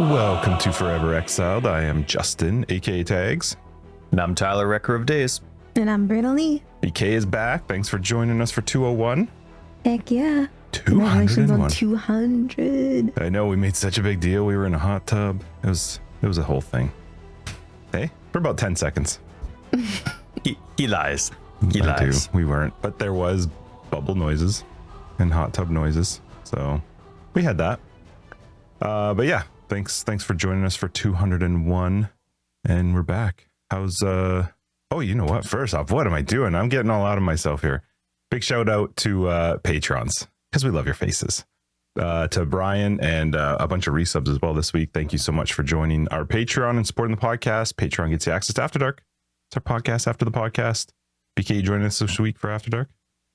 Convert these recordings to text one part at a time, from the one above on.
Welcome to Forever Exiled. I am Justin, aka Tags. And I'm Tyler, Wrecker of Days. And I'm Brittleknee. BK is back. Thanks for joining us for 201. Heck yeah. 201. On 200. I know, we made such a big deal. We were in a hot tub. It was a whole thing. Hey, for about 10 seconds. He lies. He I lies. do. We weren't, but there was bubble noises and hot tub noises. So we had that. But yeah, thanks for joining us for 201. And we're back. How's oh, you know what? First off, what am I doing? I'm getting all out of myself here. Big shout out to patrons, because we love your faces. To Brian and a bunch of resubs as well this week. Thank you so much for joining our Patreon and supporting the podcast. Patreon gets you access to After Dark. It's our podcast after the podcast. BK, you joining us this week for After Dark?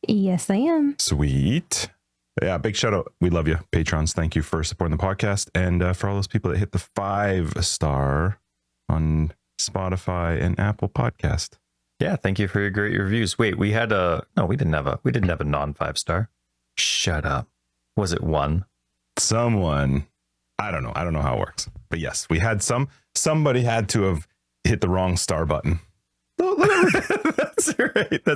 Yes, I am. Sweet. Yeah, big shout out. We love you, patrons. Thank you for supporting the podcast. And for all those people that hit the 5-star on Spotify and Apple Podcast. Yeah, thank you for your great reviews. Wait, we didn't have a non 5-star. Shut up. Was it one? Someone, I don't know how it works. But yes, we had somebody had to have hit the wrong star button. That's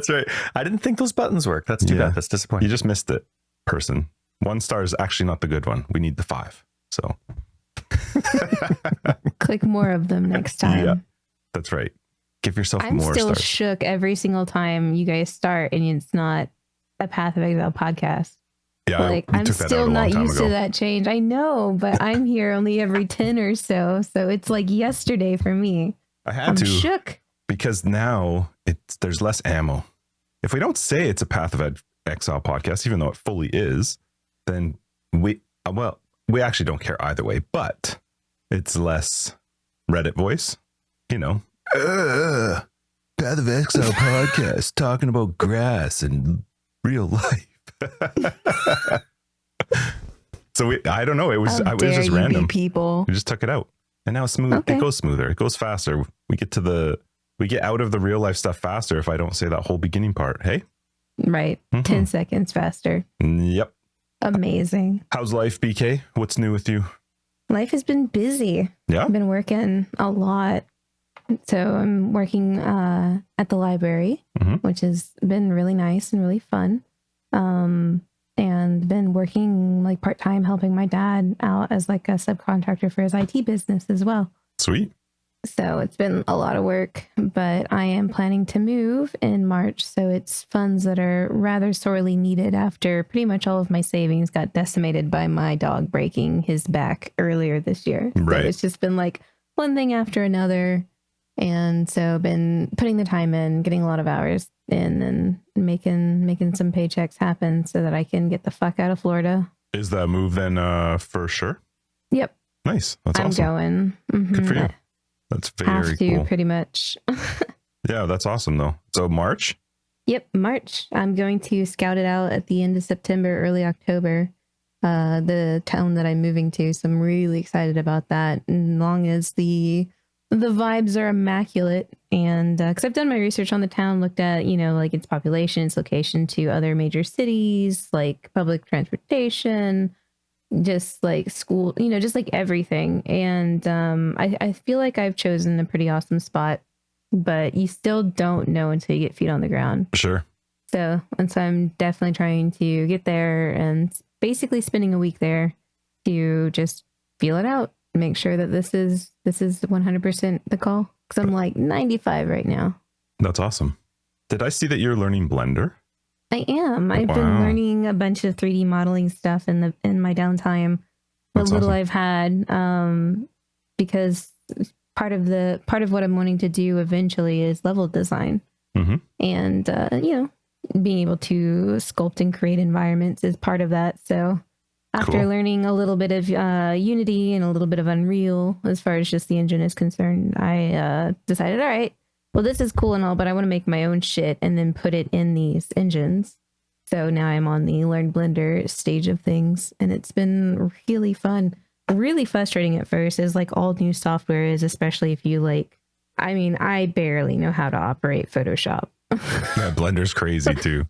right. I didn't think those buttons work. That's too bad. That's disappointing. You just missed it, person. 1 star is actually not the good one. We need the 5. So Click more of them next time. Yeah, that's right. Give yourself I'm more still stars. shook every single time you guys start and it's not a Path of Exile podcast. Yeah, Like, I'm still not used to that change. I know, but I'm here only every 10 or so. So it's like yesterday for me. I'm shook. Because now there's less ammo. If we don't say it's a Path of Exile podcast, even though it fully is, then we actually don't care either way, but it's less Reddit voice, Path of Exile podcast talking about grass and real life. So I don't know. It was just random. People. We just took it out, and now it's smooth. Okay. It goes smoother. It goes faster. We get out of the real life stuff faster if I don't say that whole beginning part. Hey, Right. 10 seconds faster. Yep. Amazing. How's life, BK? What's new with you? Life has been busy. Yeah. I've been working a lot. So I'm working at the library, which has been really nice and really fun. And been working like part-time helping my dad out as like a subcontractor for his IT business as well. Sweet. So it's been a lot of work, but I am planning to move in March. So it's funds that are rather sorely needed after pretty much all of my savings got decimated by my dog breaking his back earlier this year. Right. So it's just been like one thing after another. And so been putting the time in, getting a lot of hours in and making some paychecks happen so that I can get the fuck out of Florida. Is that move then for sure? Yep. Nice. That's I'm awesome. going. Good for you. That's very cool. Pretty much. Yeah, that's awesome though. So March? Yep, March. I'm going to scout it out at the end of September, early October. The town that I'm moving to. So I'm really excited about that. As long as the vibes are immaculate. And because I've done my research on the town, looked at, like its population, its location to other major cities, like public transportation, just like school, just like everything. And I feel like I've chosen a pretty awesome spot, but you still don't know until you get feet on the ground. Sure. So I'm definitely trying to get there and basically spending a week there to just feel it out. Make sure that this is 100% the call, because I'm like 95 right now. That's awesome. Did I see that you're learning Blender? I am. I've been learning a bunch of 3D modeling stuff in my downtime. That's What little awesome. I've had, because part of what I'm wanting to do eventually is level design, and being able to sculpt and create environments is part of that. So after learning a little bit of Unity and a little bit of Unreal, as far as just the engine is concerned, I decided, all right, well, this is cool and all, but I want to make my own shit and then put it in these engines. So now I'm on the Learn Blender stage of things, and it's been really fun. Really frustrating at first, as like all new software is, especially if you I barely know how to operate Photoshop. Yeah, Blender's crazy too.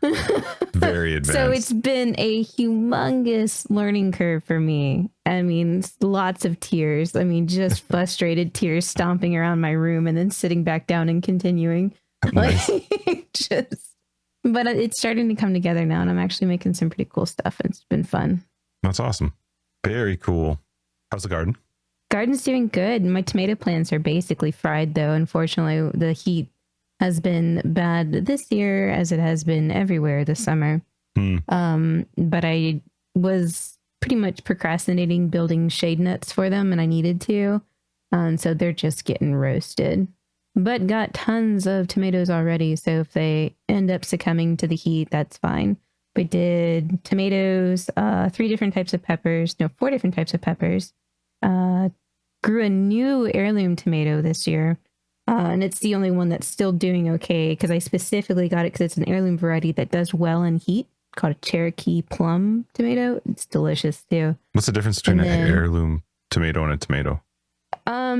Very advanced. So it's been a humongous learning curve for me. I mean, lots of tears. I mean, just frustrated tears stomping around my room and then sitting back down and continuing. Nice. But it's starting to come together now, and I'm actually making some pretty cool stuff. It's been fun. That's awesome. Very cool. How's the garden? Garden's doing good. My tomato plants are basically fried, though. Unfortunately, the heat has been bad this year, as it has been everywhere this summer. But I was pretty much procrastinating building shade nets for them, and I needed to. So they're just getting roasted. But got tons of tomatoes already, so if they end up succumbing to the heat, that's fine. We did tomatoes, 4 different types of peppers. Grew a new heirloom tomato this year, and it's the only one that's still doing okay, because I specifically got it because it's an heirloom variety that does well in heat, called a Cherokee plum tomato. It's delicious too. What's the difference between an heirloom tomato and a tomato?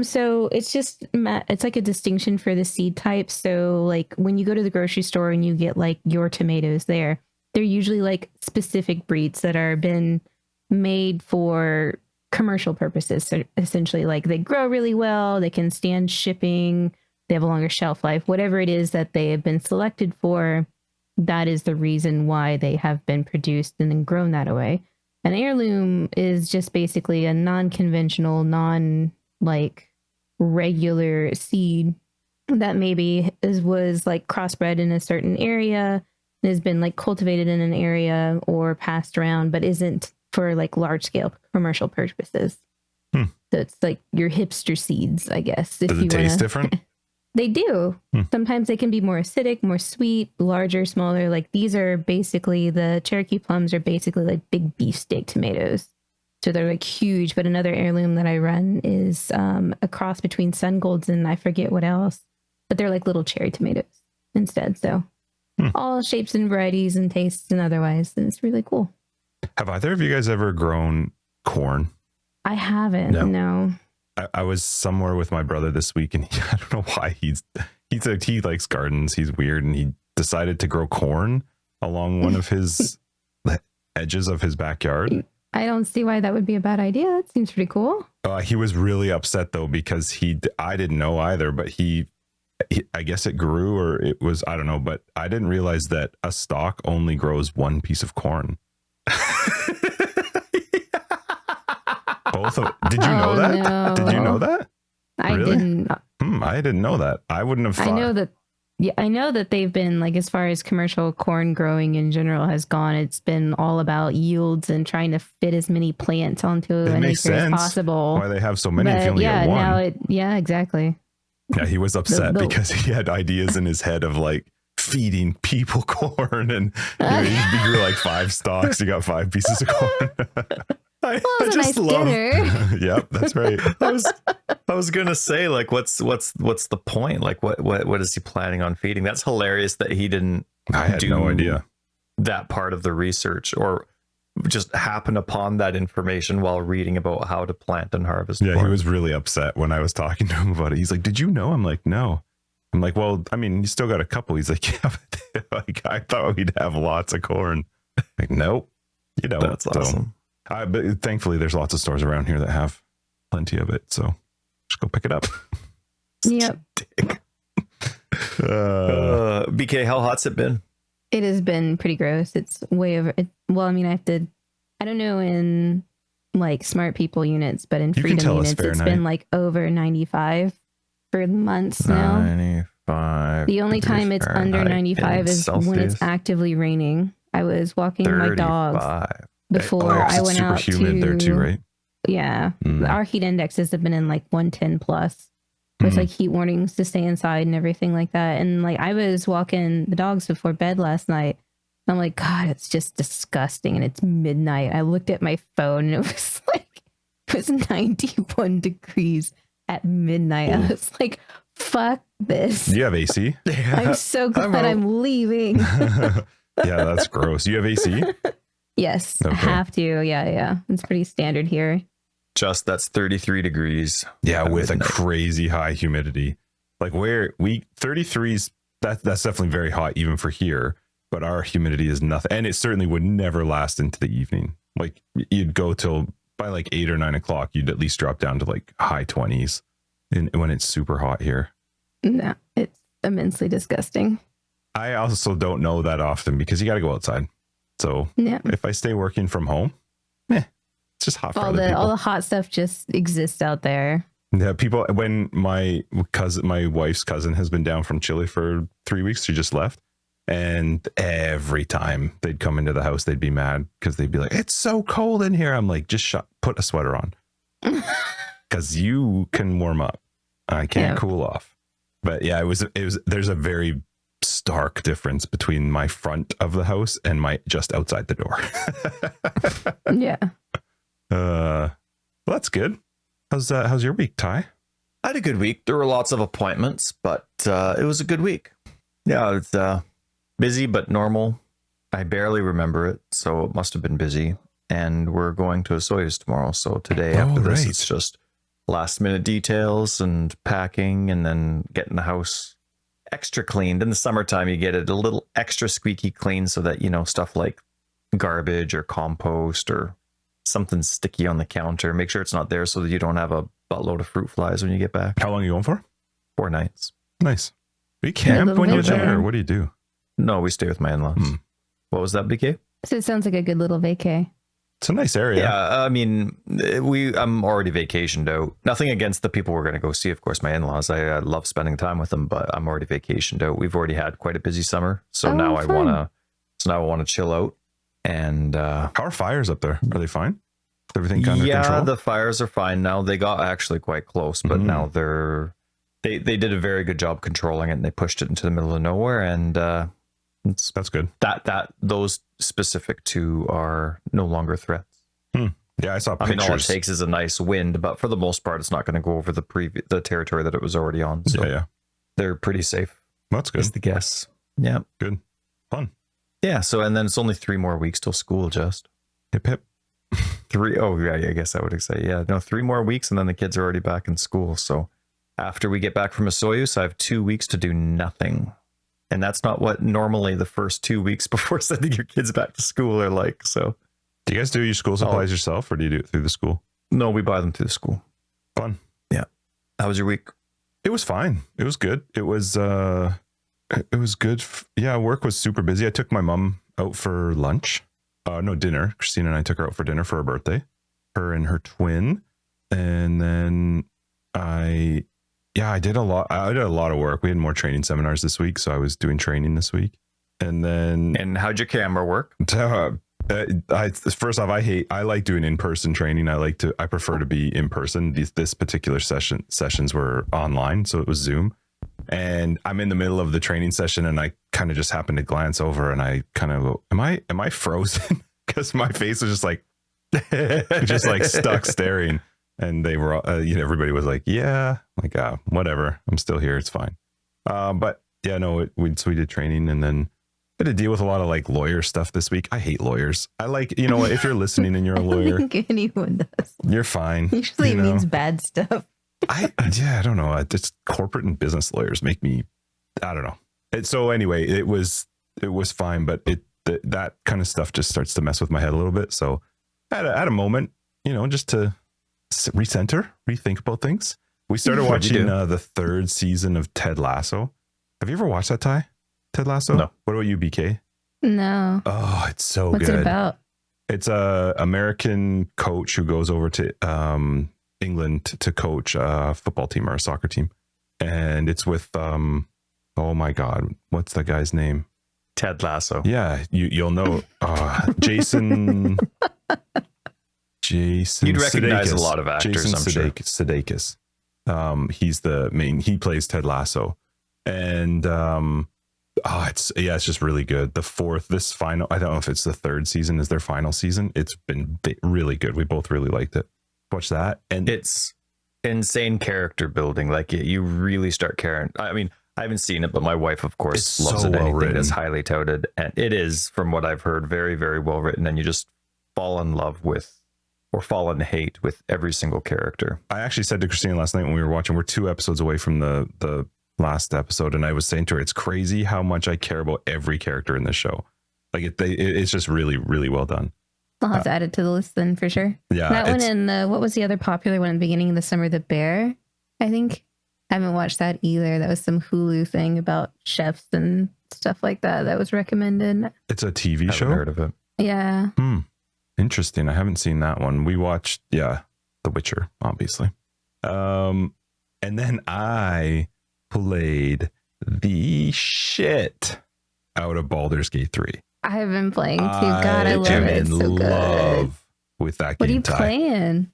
So it's just, it's like a distinction for the seed type. So like when you go to the grocery store and you get like your tomatoes there, they're usually like specific breeds that are been made for commercial purposes. So essentially, like they grow really well, they can stand shipping, they have a longer shelf life, whatever it is that they have been selected for. That is the reason why they have been produced and then grown that way. An heirloom is just basically a non-conventional, like regular seed that maybe was like crossbred in a certain area, has been like cultivated in an area or passed around, but isn't for like large scale commercial purposes. So it's like your hipster seeds, I guess. Does it taste different? They do. Sometimes they can be more acidic, more sweet, larger, smaller. Like these are basically, the Cherokee plums are basically like big beefsteak tomatoes. So they're like huge. But another heirloom that I run is a cross between sun golds and I forget what else. But they're like little cherry tomatoes instead. So all shapes and varieties and tastes and otherwise. And it's really cool. Have either of you guys ever grown corn? I haven't. No. I was somewhere with my brother this week, and I don't know why he likes gardens. He's weird, and he decided to grow corn along one of his edges of his backyard. I don't see why that would be a bad idea. It seems pretty cool. He was really upset though, because I didn't know either, but he I guess it grew, or it was, I don't know, but I didn't realize that a stalk only grows one piece of corn. Did you know that? No. Did you know that? I didn't. I didn't know that. I wouldn't have thought. I know that they've been, like, as far as commercial corn growing in general has gone, it's been all about yields and trying to fit as many plants onto an acre as possible. Why they have so many if you only get one. Exactly. Yeah, he was upset because he had ideas in his head of like feeding people corn, and he grew like 5 stalks. You got 5 pieces of corn. I just love. Yep, that's right. I was gonna say, like, what's the point? Like, what is he planning on feeding? That's hilarious that he didn't. I had no idea that part of the research, or just happen upon that information while reading about how to plant and harvest. Yeah, corn. He was really upset when I was talking to him about it. He's like, "Did you know?" I'm like, "No." I'm like, "Well, I mean, you still got a couple." He's like, "Yeah, but like I thought we'd have lots of corn." Like, nope, you don't. That's awesome. But thankfully, there's lots of stores around here that have plenty of it. So just go pick it up. Yep. BK, how hot's it been? It has been pretty gross. It's way over. Well, I mean, I don't know in like smart people units, but in freedom units, it's been like over 95 for months now. 95. The only time it's under 95 is when it's actively raining. I was walking 35. My dog before I went out. Super humid there too, right? Yeah. Our heat indexes have been in like 110 plus. With like heat warnings to stay inside and everything like that. And like I was walking the dogs before bed last night. I'm like, God, it's just disgusting. And it's midnight. I looked at my phone and it was 91 degrees at midnight. I was like, fuck this. Do you have AC? I'm so glad I'm leaving. Yeah, that's gross. You have AC? Yes, okay. I have to. Yeah. It's pretty standard here. That's 33 degrees. Yeah, with midnight. A crazy high humidity. Like 33's that's definitely very hot even for here. but our humidity is nothing. And it certainly would never last into the evening. Like you'd go till by like 8 or 9 o'clock, you'd at least drop down to like high 20s when it's super hot here. No, it's immensely disgusting. I also don't know that often because you got to go outside. So Yeah. if I stay working from home, it's just hot for All other the people. all the hot stuff just exists out there. Yeah, people, when my wife's cousin has been down from Chile for 3 weeks, she just left. And every time they'd come into the house, they'd be mad because they'd be like, it's so cold in here. I'm like, just put a sweater on because you can warm up. I can't cool off. But yeah, it was, there's a very stark difference between my front of the house and my just outside the door. Yeah. Well, that's good. How's your week, Ty? I had a good week. There were lots of appointments, but it was a good week. Yeah, it's busy but normal. I barely remember it, so it must have been busy. And we're going to a Soyuz tomorrow, so today after this, it's just last minute details and packing, and then getting the house extra cleaned. In the summertime, you get it a little extra squeaky clean so that, you know, stuff like garbage or compost or something sticky on the counter, make sure it's not there so that you don't have a buttload of fruit flies when you get back. How long are you going for? 4 nights. Nice. Do you camp when you're there, or what do you do? No, we stay with my in-laws. What was that, BK? So it sounds like a good little vacay. It's a nice area. Yeah, I mean, I'm already vacationed out. Nothing against the people we're going to go see, of course, my in-laws. I love spending time with them, but I'm already vacationed out. We've already had quite a busy summer, so now I want to chill out. And how are fires up there? Are they fine? Is everything under control? Yeah, the fires are fine now. They got actually quite close, but now they did a very good job controlling it, and they pushed it into the middle of nowhere, and that's good. Those specific two are no longer threats. Yeah, I saw pictures. I mean, all it takes is a nice wind, but for the most part, it's not going to go over the territory that it was already on. So yeah, they're pretty safe. That's good. Is the guess. Yeah, good, fun. Yeah. So, and then it's only 3 more weeks till school. Just hip hip. 3. Oh yeah, I guess I would say yeah. No, 3 more weeks, and then the kids are already back in school. So after we get back from a Soyuz, I have 2 weeks to do nothing. And that's not what normally the first 2 weeks before sending your kids back to school are like. So, do you guys do your school supplies yourself, or do you do it through the school? No, we buy them through the school. Fun. Yeah. How was your week? It was fine. It was good. It was good. Yeah, work was super busy. I took my mom out for lunch. No, dinner. Christina and I took her out for dinner for her birthday. Her and her twin. And then I did a lot. I did a lot of work. We had more training seminars this week, so I was doing training this week. And then, how'd your camera work? First off, I like doing in-person training. I prefer to be in person. This particular sessions were online, so it was Zoom. And I'm in the middle of the training session, and I kind of just happened to glance over, and I kind of go, am I frozen? Because my face was just like stuck staring. And they were, everybody was like, yeah, like, whatever. I'm still here. It's fine. But yeah, no, we did training, and then I had to deal with a lot of like lawyer stuff this week. I hate lawyers. I like, if you're listening and you're a lawyer, I think anyone does. You're fine. Usually it means bad stuff. I don't know. Just corporate and business lawyers make me, I don't know. So anyway, it was fine, but that kind of stuff just starts to mess with my head a little bit. So I had a moment, just to recenter, rethink about things. We started watching the 3rd season of Ted Lasso. Have you ever watched that, Ty? Ted Lasso? No. What about you, BK? No. Oh, it's so What's good. What's it about? It's a American coach who goes over to England to coach a football team or a soccer team. And it's with, oh my God, what's the guy's name? Ted Lasso. Yeah, you'll know. Jason. You'd recognize Sudeikis. a lot of actors, Jason I'm sure. Sudeikis. He's the main. He plays Ted Lasso, and it's just really good. This final, I don't know if it's the 3rd season is their final season. It's been really good. We both really liked it. Watch that, and it's insane character building. Like you really start caring. I mean, I haven't seen it, but my wife, of course, loves it. Anything that's highly touted, and it is, from what I've heard, very, very well written. And you just fall in love with, or fall in hate with, every single character. I actually said to Christina last night when we were watching, we're 2 episodes away from the last episode, and I was saying to her, it's crazy how much I care about every character in this show. Like it's just really, really well done. I'll have to add it to the list then for sure. Yeah, that one and what was the other popular one in the beginning of the summer? The Bear, I think. I haven't watched that either. That was some Hulu thing about chefs and stuff like that. That was recommended. It's a TV show. Heard of it? Yeah. Interesting. I haven't seen that one. We watched, The Witcher, obviously. And then I played the shit out of Baldur's Gate 3. I have been playing too. God, I love it. It's so good. Love with that game. What are you playing?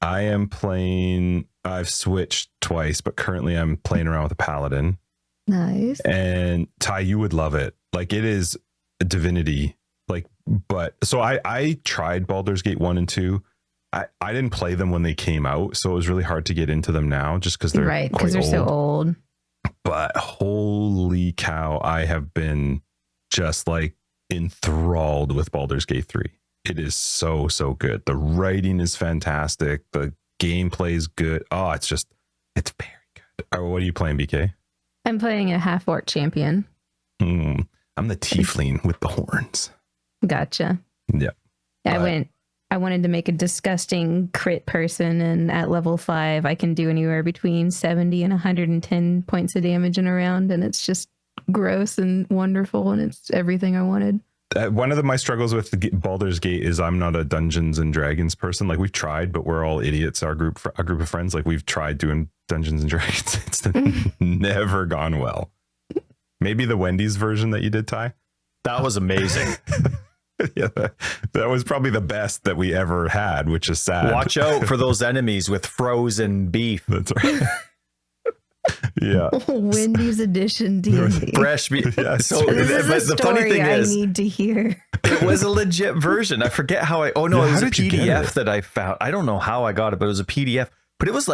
I am playing. I've switched twice, but currently I'm playing around with a paladin. Nice. And Ty, you would love it. Like it is a divinity. Like, but so I tried Baldur's Gate 1 and 2. I didn't play them when they came out, so it was really hard to get into them now, just because they're right because they're so old. But holy cow, I have been just like enthralled with Baldur's Gate 3. It is so good. The writing is fantastic. The gameplay is good. Oh, it's very good. What are you playing, BK? I'm playing a half-orc champion. I'm the tiefling with the horns. Gotcha. Yeah. I wanted to make a disgusting crit person, and at level 5, I can do anywhere between 70 and 110 points of damage in a round, and it's just gross and wonderful, and it's everything I wanted. One of my struggles with Baldur's Gate is I'm not a Dungeons and Dragons person. Like we've tried, but we're all idiots. Our group of friends, like we've tried doing Dungeons and Dragons. It's never gone well. Maybe the Wendy's version that you did, Ty. That was amazing. Yeah, that was probably the best that we ever had, which is sad. Watch out for those enemies with frozen beef. That's right. Yeah. Wendy's edition D&D. Fresh meat. Yeah, so this is a story I need to hear. It was a legit version. I forget how it was a PDF that I found. I don't know how I got it, but it was a PDF. But it was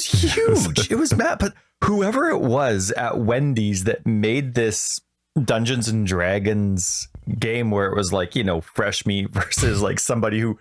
huge. It was mad. But whoever it was at Wendy's that made this Dungeons and Dragons game where it was like, fresh meat versus like somebody who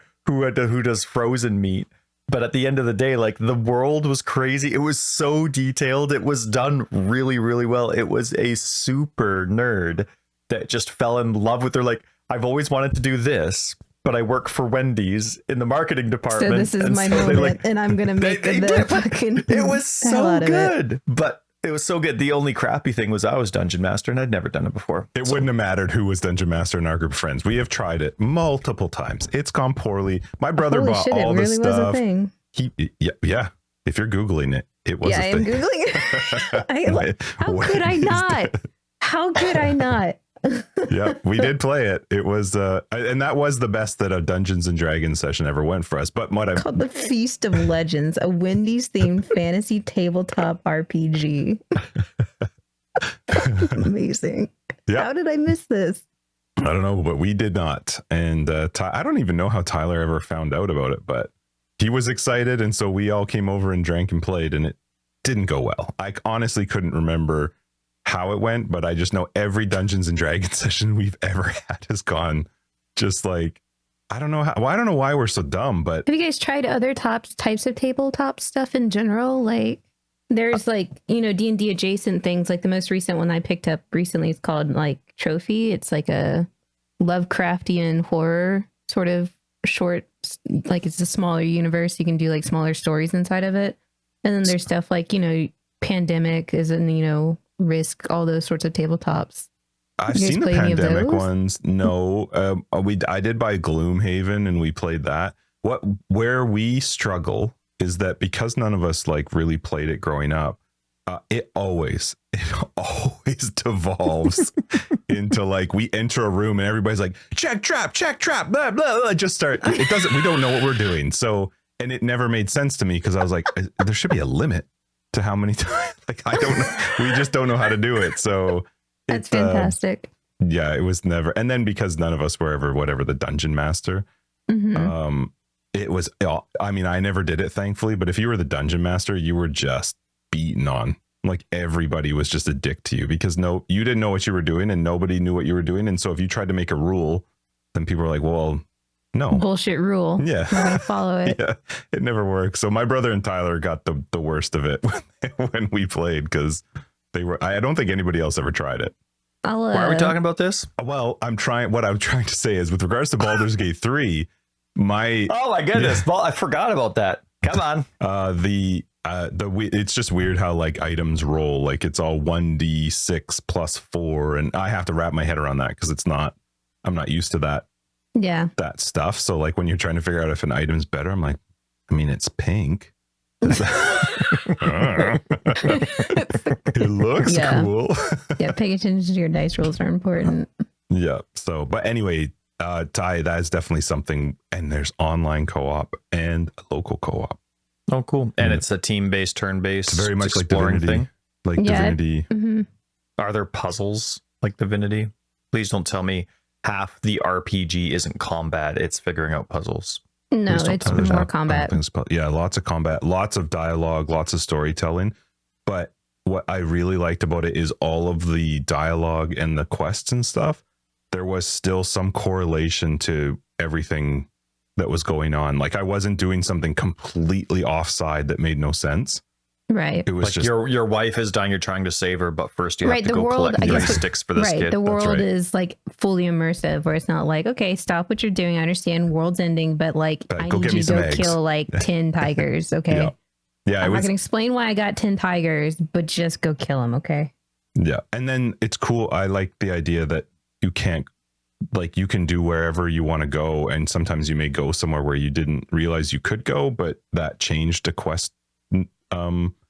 does frozen meat. But at the end of the day, like the world was crazy. It was so detailed. It was done really, really well. It was a super nerd that just fell in love with her. Like, I've always wanted to do this, but I work for Wendy's in the marketing department. So this is my moment, and I'm going to make the fucking It was so good. But it was so good. The only crappy thing was I was Dungeon Master and I'd never done it before. It wouldn't have mattered who was Dungeon Master in our group of friends. We have tried it multiple times. It's gone poorly. My brother bought all the stuff. Was a thing. Yeah. If you're Googling it, it was a thing. Yeah, I am Googling it. How could I not? How could I not? Yeah, we did play it. It was, and that was the best that a Dungeons and Dragons session ever went for us. But what I called the Feast of Legends, a Wendy's themed fantasy tabletop RPG. Amazing. Yeah. How did I miss this? I don't know, but we did not. And I don't even know how Tyler ever found out about it, but he was excited, and so we all came over and drank and played, and it didn't go well. I honestly couldn't remember how it went, but I just know every Dungeons and Dragons session we've ever had has gone just like, I don't know how. Well, I don't know why we're so dumb, but have you guys tried other types of tabletop stuff in general? Like there's D&D adjacent things. Like the most recent one I picked up recently is called like Trophy. It's like a Lovecraftian horror sort of short, like it's a smaller universe. You can do like smaller stories inside of it. And then there's stuff like, Pandemic is in, Risk, all those sorts of tabletops. I've seen the Pandemic ones. No, I did buy Gloomhaven and we played that. Where we struggle is that because none of us like really played it growing up, it always devolves into like we enter a room and everybody's like check trap, blah, blah, blah, just start. It doesn't. We don't know what we're doing. So, and it never made sense to me because I was like, there should be a limit to how many times. Like I don't know. We just don't know how to do it. So that's fantastic. Yeah, it was never. And then because none of us were ever whatever the dungeon master, it was. I mean, I never did it, thankfully. But if you were the dungeon master, you were just beaten on. Like everybody was just a dick to you because you didn't know what you were doing and nobody knew what you were doing. And so if you tried to make a rule, then people were like, well, no. Bullshit rule. Yeah. We're going to follow it. Yeah. It never worked. So my brother and Tyler got the worst of it when we played because I don't think anybody else ever tried it. Why are we talking about this? Well, what I'm trying to say is with regards to Baldur's Gate 3, oh my goodness. Well, I forgot about that. Come on. It's just weird how like items roll. Like it's all 1d6 plus 4. And I have to wrap my head around that because I'm not used to that. Yeah. That stuff. So like when you're trying to figure out if an item's better, I'm like, I mean, it's pink. It looks cool. Yeah, paying attention to your dice rolls are important. Yeah. So, but anyway, Ty, that is definitely something. And there's online co-op and local co-op. Oh, cool. And it's a team-based, turn-based, it's very much like Divinity thing. Like Divinity. Mm-hmm. Are there puzzles like Divinity? Please don't tell me half the RPG isn't combat. It's figuring out puzzles. No, it's more combat. Yeah, lots of combat, lots of dialogue, lots of storytelling. But what I really liked about it is all of the dialogue and the quests and stuff. There was still some correlation to everything that was going on. Like I wasn't doing something completely offside that made no sense. Right. It was like just your wife is dying, you're trying to save her, but first you have to go collect sticks for this kid. The world is like fully immersive where it's not like, okay, stop what you're doing. I understand world's ending, but like I need you to go kill like 10 tigers. Okay. Yeah. I'm not going to explain why I got 10 tigers, but just go kill them. Okay. Yeah. And then it's cool. I like the idea that you can do wherever you want to go. And sometimes you may go somewhere where you didn't realize you could go, but that changed a quest.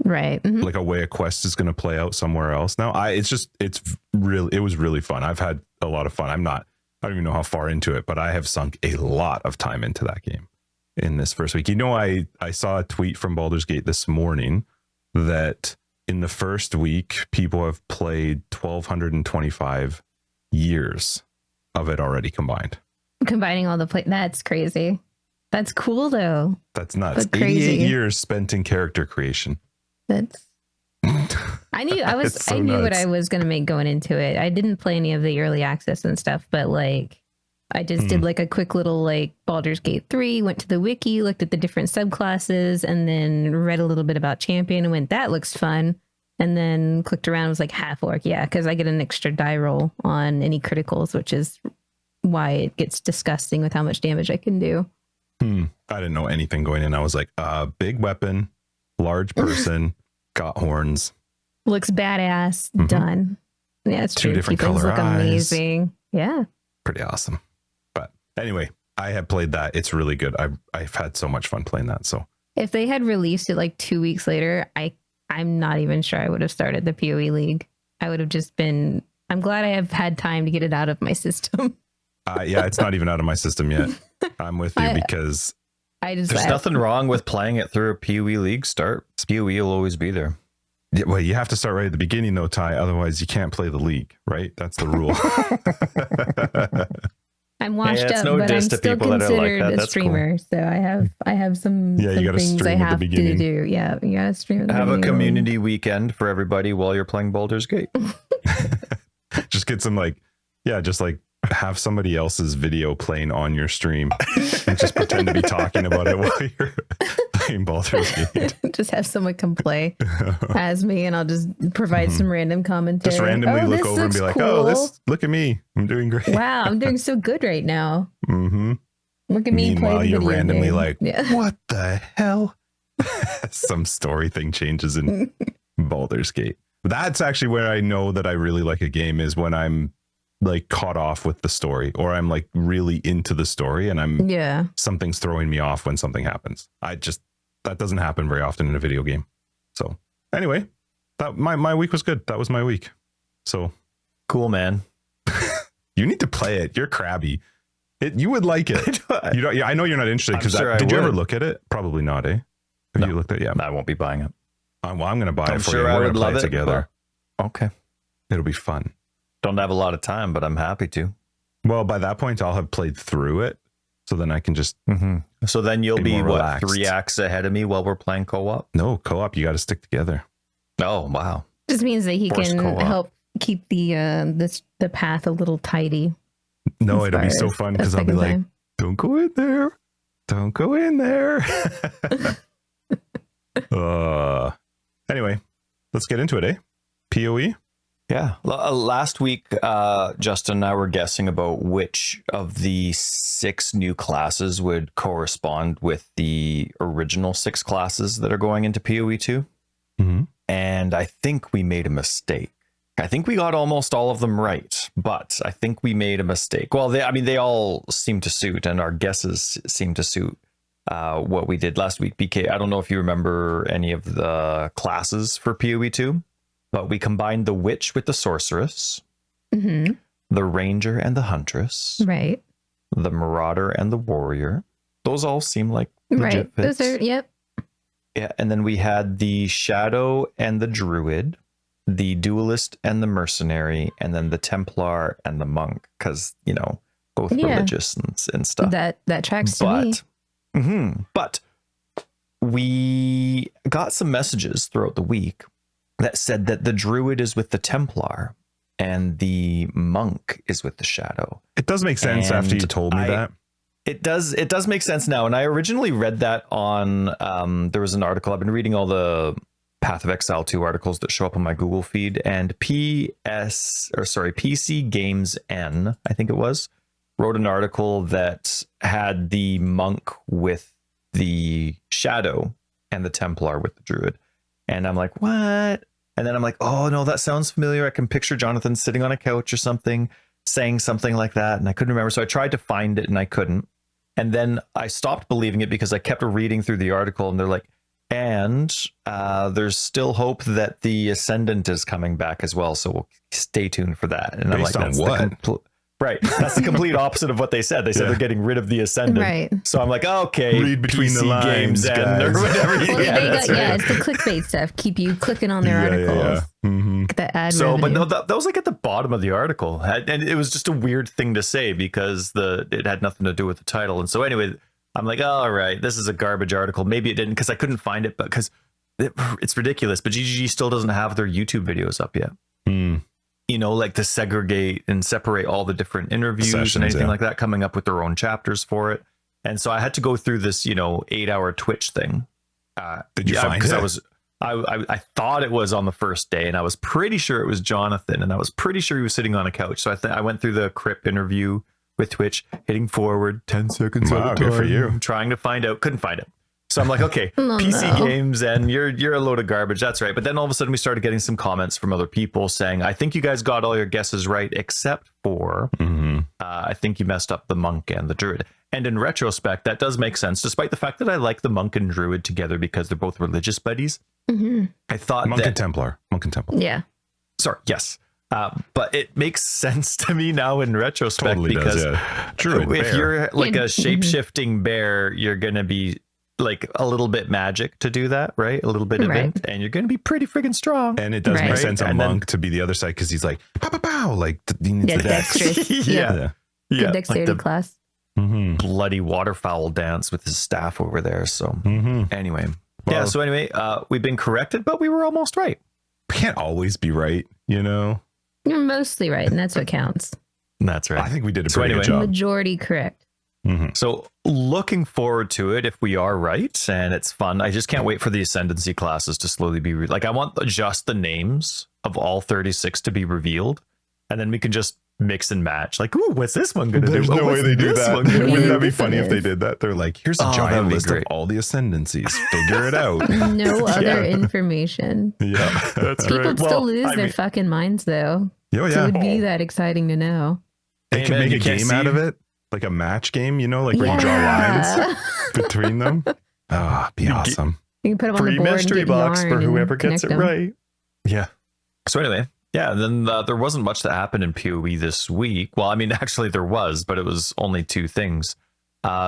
Right. Mm-hmm. Like a way a quest is going to play out somewhere else. Now it was really fun. I've had a lot of fun. I don't even know how far into it, but I have sunk a lot of time into that game in this first week. I saw a tweet from Baldur's Gate this morning that in the first week, people have played 1,225 years of it already combined. Combining all the that's crazy. That's cool though. That's nuts. 88 years spent in character creation. That's I knew what I was going to make going into it. I didn't play any of the early access and stuff, but like I just did like a quick little like Baldur's Gate 3, went to the wiki, looked at the different subclasses, and then read a little bit about champion and went, that looks fun. And then clicked around and was like half orc. Yeah, because I get an extra die roll on any criticals, which is why it gets disgusting with how much damage I can do. I didn't know anything going in. I was like, big weapon, large person, got horns. Looks badass. Mm-hmm. Done. Yeah, it's true. Two different People color look eyes. Amazing. Yeah. Pretty awesome. But anyway, I have played that. It's really good. I've had so much fun playing that. So if they had released it like 2 weeks later, I'm not even sure I would have started the PoE League. I would have just been, I'm glad I have had time to get it out of my system. Yeah, it's not even out of my system yet. I'm with you because there's nothing wrong with playing it through a PoE League start. PoE will always be there. Yeah, well, you have to start right at the beginning though, Ty. Otherwise you can't play the league, right? That's the rule. I'm washed up, but I'm still considered a streamer. Cool. So I have some things I have to do. Yeah, you gotta stream. Have a community weekend for everybody while you're playing Baldur's Gate. Just get some have somebody else's video playing on your stream and just pretend to be talking about it while you're playing Baldur's Gate. Just have someone come play as me and I'll just provide some random commentary. Just randomly look over and be like, cool. Look at me. I'm doing great. Wow, I'm doing so good right now. Mm-hmm. Look at me. Meanwhile, you're randomly game. like, what the hell? Some story thing changes in Baldur's Gate. That's actually where I know that I really like a game is when I'm like caught off with the story or I'm like really into the story and something's throwing me off when something happens. That doesn't happen very often in a video game. So anyway, that my week was good. That was my week. So cool, man. You need to play it. You're crabby. You would like it. I know you're not interested because did you ever look at it? Probably not, eh? Have you looked at it? Yeah. I won't be buying it. Well, I'm going to buy it for you. We're going to play it together. Okay. It'll be fun. Don't have a lot of time, but I'm happy to. Well, by that point, I'll have played through it. So then I can just... So then you'll be relaxed. 3 acts ahead of me while we're playing co-op? No, co-op, you got to stick together. Oh, wow. Just means that he can help keep the path a little tidy. No, it'll be so fun because I'll be like, don't go in there. Don't go in there. Anyway, let's get into it, eh? PoE? Yeah. Last week, Justin and I were guessing about which of the 6 new classes would correspond with the original 6 classes that are going into PoE 2. Mm-hmm. And I think we made a mistake. I think we got almost all of them right, but I think we made a mistake. Well, they all seem to suit, and our guesses seem to suit what we did last week. BK, I don't know if you remember any of the classes for PoE 2. But we combined the witch with the sorceress, the ranger and the huntress, Right. the marauder and the warrior. Those all seem like legit Right. fits. Those are, yep. Yeah, and then we had the shadow and the druid, the duelist and the mercenary, and then the templar and the monk, because, both religious and stuff. That tracks to me. But we got some messages throughout the week that said that the druid is with the templar and the monk is with the shadow. It does make sense after you told me that. It does make sense now. And I originally read that on, there was an article. I've been reading all the Path of Exile 2 articles that show up on my Google feed, and PC Games N, I think it was, wrote an article that had the monk with the shadow and the templar with the druid. And I'm like, what? And then I'm like, oh no, that sounds familiar. I can picture Jonathan sitting on a couch or something, saying something like that. And I couldn't remember. So I tried to find it and I couldn't. And then I stopped believing it because I kept reading through the article and they're like, and there's still hope that the Ascendant is coming back as well. So we'll stay tuned for that. And Based I'm like, on what? Right. That's the complete opposite of what they said. They said they're getting rid of the Ascendant. Right. So I'm like, okay, read between PC the lines, Games guys. or whatever. Well, it's the clickbait stuff. Keep you clicking on their articles. Mm-hmm. Get that ad So, but revenue. no, that was like at the bottom of the article. And it was just a weird thing to say because it had nothing to do with the title. And so anyway, I'm like, all right, this is a garbage article. Maybe it didn't because I couldn't find it, but because it's ridiculous. But GGG still doesn't have their YouTube videos up yet. Like to segregate and separate all the different interviews Sessions, and anything like that, coming up with their own chapters for it. And so I had to go through this, 8-hour Twitch thing. Did you find it? I thought it was on the first day, and I was pretty sure it was Jonathan, and I was pretty sure he was sitting on a couch. So I went through the Crip interview with Twitch, hitting forward 10 seconds Wow, at a good time, for you. trying to find out, couldn't find it. So I'm like, okay, Oh, PC no. Games, and you're a load of garbage. That's right. But then all of a sudden we started getting some comments from other people saying, I think you guys got all your guesses right, except for I think you messed up the monk and the druid. And in retrospect, that does make sense, despite the fact that I like the monk and druid together because they're both religious buddies. I thought Monk and Templar. Yeah. Sorry, yes. But it makes sense to me now in retrospect Totally because does, yeah. Druid, if bear. you're like a shape-shifting bear, you're going to be like a little bit magic to do that, right? A little bit of Right. it, and you're going to be pretty friggin' strong. And it does Right. make sense on And then- Monk to be the other side because he's like, pow, pow, pow. Like, he needs Yeah, the dex. dexterous. Yeah. Good Yeah, dexterity like the class. bloody waterfowl dance with his staff over there. So anyway, Well- so anyway, we've been corrected, but we were almost right. We can't always be right, You're mostly right, and that's what counts. That's right. I think we did a So pretty anyway, good job. Majority correct. So looking forward to it if we are right, and it's fun. I just can't wait for the ascendancy classes to slowly be I want just the names of all 36 to be revealed, and then we can just mix and match. Like, ooh, what's this one gonna There's do? no Oh, way what's they do this that. one gonna Wouldn't do? that be Yes, funny it if they is. did that? They're like, here's a Oh, that'd giant be list great. of all the ascendancies. Figure it out. No other information. Yeah, that's People right. still Well, lose I their mean- fucking minds, though. Oh, So yeah. it would be that exciting to know. They Hey, could man, make you a can't game out see- of it, like a match game, like where you draw lines Yeah. between them. Oh, be awesome. You can put them on Free the board mystery and get box yarn for and whoever gets it connect them. right. Yeah. So anyway, then there wasn't much that happened in PoE this week. Well, I mean, actually there was, but it was only 2 things.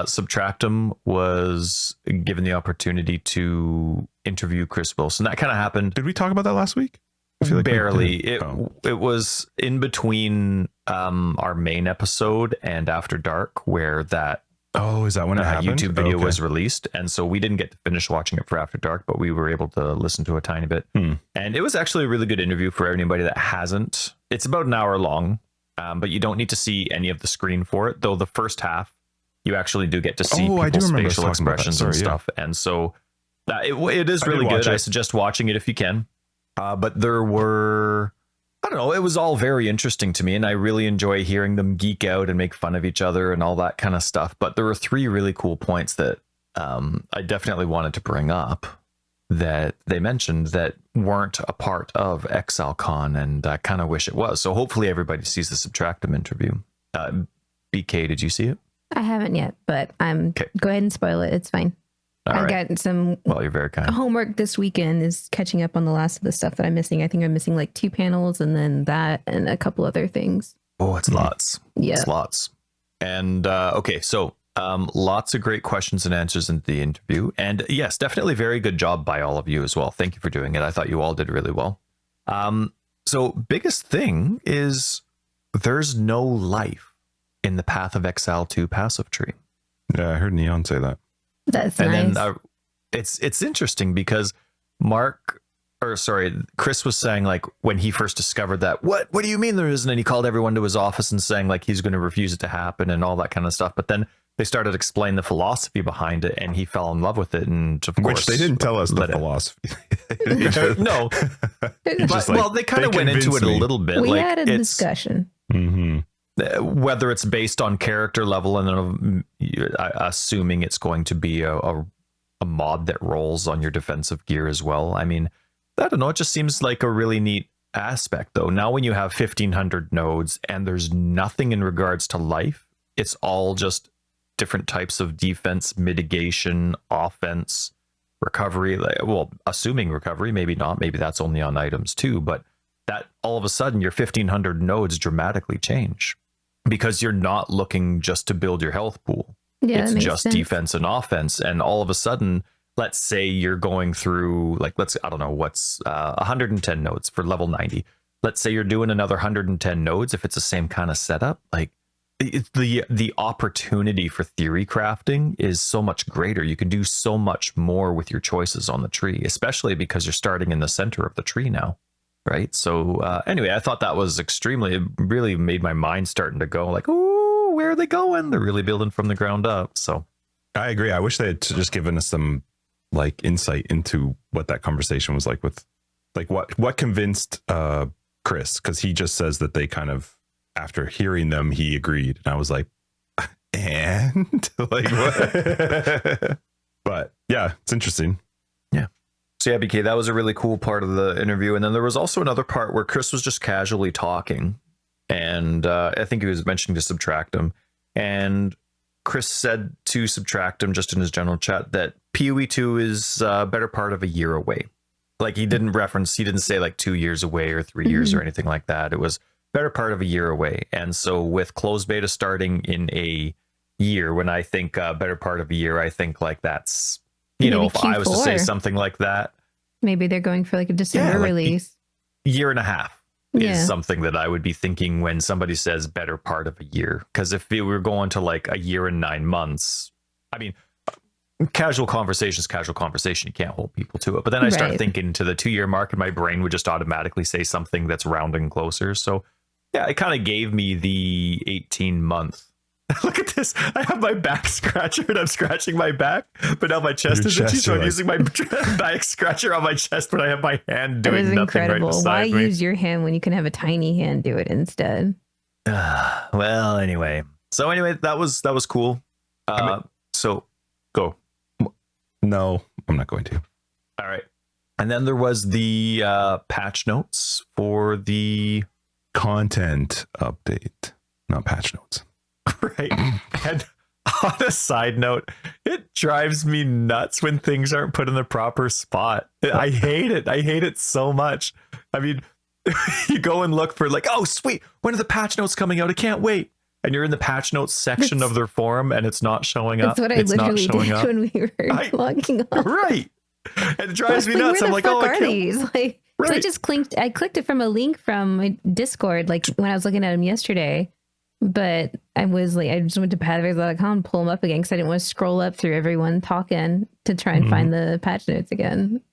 Subtractum was given the opportunity to interview Chris Wilson. That kind of happened Did we talk about that last week? I feel like we barely. did. It was in between our main episode and After Dark, where that Oh, is that when it happened? YouTube video Okay. was released, and so we didn't get to finish watching it for After Dark, but we were able to listen to a tiny bit. And it was actually a really good interview for anybody that hasn't. It's about an hour long, but you don't need to see any of the screen for it. Though the first half, you actually do get to see Oh, I do people's remember us facial talking about that. expressions Sorry, and yeah. stuff. And so it is I did really watch good. I it. suggest watching it if you can. But there were, I don't know, it was all very interesting to me, and I really enjoy hearing them geek out and make fun of each other and all that kind of stuff. But there were 3 really cool points that I definitely wanted to bring up that they mentioned that weren't a part of ExileCon, and I kind of wish it was. So hopefully everybody sees the Subtractum interview. BK, did you see it? I haven't yet, but go ahead and spoil it. It's fine. I've got some you're very kind. Homework this weekend is catching up on the last of the stuff that I'm missing. I think I'm missing like 2 panels and then that and a couple other things. Oh, it's lots. Yeah. It's lots. And okay, so lots of great questions and answers in the interview. And yes, definitely very good job by all of you as well. Thank you for doing it. I thought you all did really well. So biggest thing is there's no life in the Path of Exile 2 passive tree. Yeah, I heard Neon say that. That's and nice. then it's interesting because Chris was saying, like, when he first discovered that, what do you mean there isn't? And he called everyone to his office and saying like he's going to refuse it to happen and all that kind of stuff. But then they started explaining the philosophy behind it, and he fell in love with it. And of course, Which they didn't tell us the philosophy. No, but, they kind of went into it a little bit. We like, had a discussion. Mm-hmm. Whether it's based on character level, and then assuming it's going to be a mod that rolls on your defensive gear as well. I mean, I don't know. It just seems like a really neat aspect, though. Now, when you have 1,500 nodes and there's nothing in regards to life, it's all just different types of defense, mitigation, offense, recovery. Well, assuming recovery, maybe not. Maybe that's only on items too. But that all of a sudden your 1,500 nodes dramatically change because you're not looking just to build your health pool. Yeah, it's just sense. Defense and offense. And all of a sudden, let's say you're going through like, 110 nodes for level 90. Let's say you're doing another 110 nodes. If it's the same kind of setup, like the opportunity for theory crafting is so much greater. You can do so much more with your choices on the tree, especially because you're starting in the center of the tree now. Right. So anyway, I thought that was it really made my mind starting to go like, oh, where are they going? They're really building from the ground up. So I agree. I wish they had just given us some like insight into what that conversation was like with like what convinced Chris, because he just says that they kind of, after hearing them, he agreed. And I was like, and like what? But yeah, it's interesting. Yeah. So yeah, BK, that was a really cool part of the interview. And then there was also another part where Chris was just casually talking. And I think he was mentioning to Subtractum. And Chris said to Subtractum, just in his general chat, that PoE 2 is a better part of a year away. Like he didn't say like 2 years away or 3 years or anything like that. It was better part of a year away. And so with closed beta starting in a year, when I think better part of a year, I think like that's, you know, if Q4. I was to say something like that, maybe they're going for like a December release. Year and a half is something that I would be thinking when somebody says better part of a year. Because if we were going to like a year and 9 months, I mean, casual conversation. You can't hold people to it. But then I start thinking to the 2-year mark, and my brain would just automatically say something that's rounding closer. So yeah, it kind of gave me the 18-month. Look at this. I have my back scratcher and I'm scratching my back, but now my chest is itchy, so I'm using my back scratcher on my chest, but I have my hand doing nothing incredible. right beside me. Use your hand when you can have a tiny hand do it instead? Well, anyway. So anyway, that was cool. So go. No, I'm not going to. All right. And then there was the patch notes for the content update, not patch notes. Right. And on a side note, it drives me nuts when things aren't put in the proper spot. I hate it. I hate it so much. I mean, you go and look for like, oh, sweet. When are the patch notes coming out? I can't wait. And you're in the patch notes section of their forum and it's not showing up. That's what I literally did when we were logging on. Right. And it drives me nuts. I'm like, oh, I can't. Like, right. I clicked it from a link from my Discord, like when I was looking at them yesterday. But I was like, I just went to pathofexile.com and pull them up again because I didn't want to scroll up through everyone talking to try and find the patch notes again.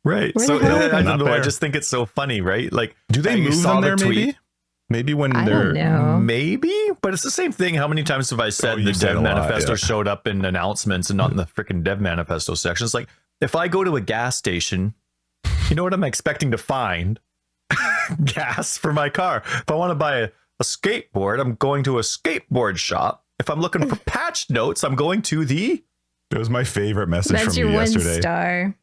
Right. So I don't know. I just think it's so funny, right? Like, do they move them there? Maybe when they're maybe, but it's the same thing. How many times have I said the dev manifesto showed up in announcements and not in the freaking dev manifesto section? It's like if I go to a gas station You know what I'm expecting to find? Gas for my car. If I want to buy a skateboard, I'm going to a skateboard shop. If I'm looking for patch notes, I'm going to the... It was my favorite message That's from your you one yesterday. star.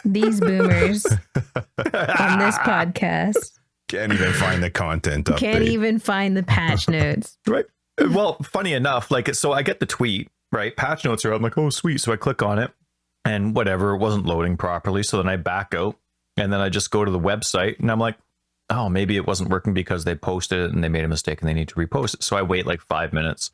These boomers on this podcast Can't even find the content update. can't even find the patch notes. Right. Well, funny enough, like, so I get the tweet, right? Patch notes are, I'm like, oh, sweet. So I click on it and whatever, it wasn't loading properly. So then I back out and then I just go to the website and I'm like, oh, maybe it wasn't working because they posted it and they made a mistake and they need to repost it. So I wait like 5 minutes.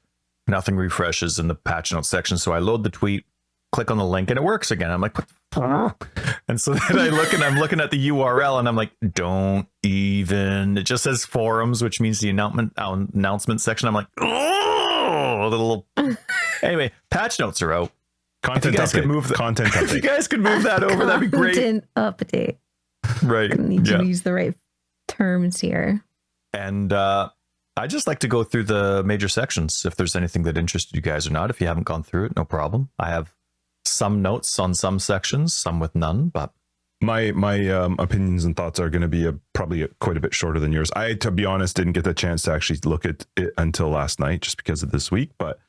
Nothing refreshes in the patch notes section. So I load the tweet, click on the link, and it works again. I'm like, what the fuck? And so then I look and I'm looking at the URL and I'm like, don't even. It just says forums, which means the announcement section. I'm like, oh, the little. Anyway, patch notes are out. Content If you guys update. could move Content If you update. guys could move that over, that'd be great. Content update. Right. I need Yeah. to use the right terms here. And I just like to go through the major sections if there's anything that interested you guys or not. If you haven't gone through it, no problem. I have some notes on some sections, some with none, but My opinions and thoughts are going to be probably quite a bit shorter than yours. I, to be honest, didn't get the chance to actually look at it until last night, just because of this week. But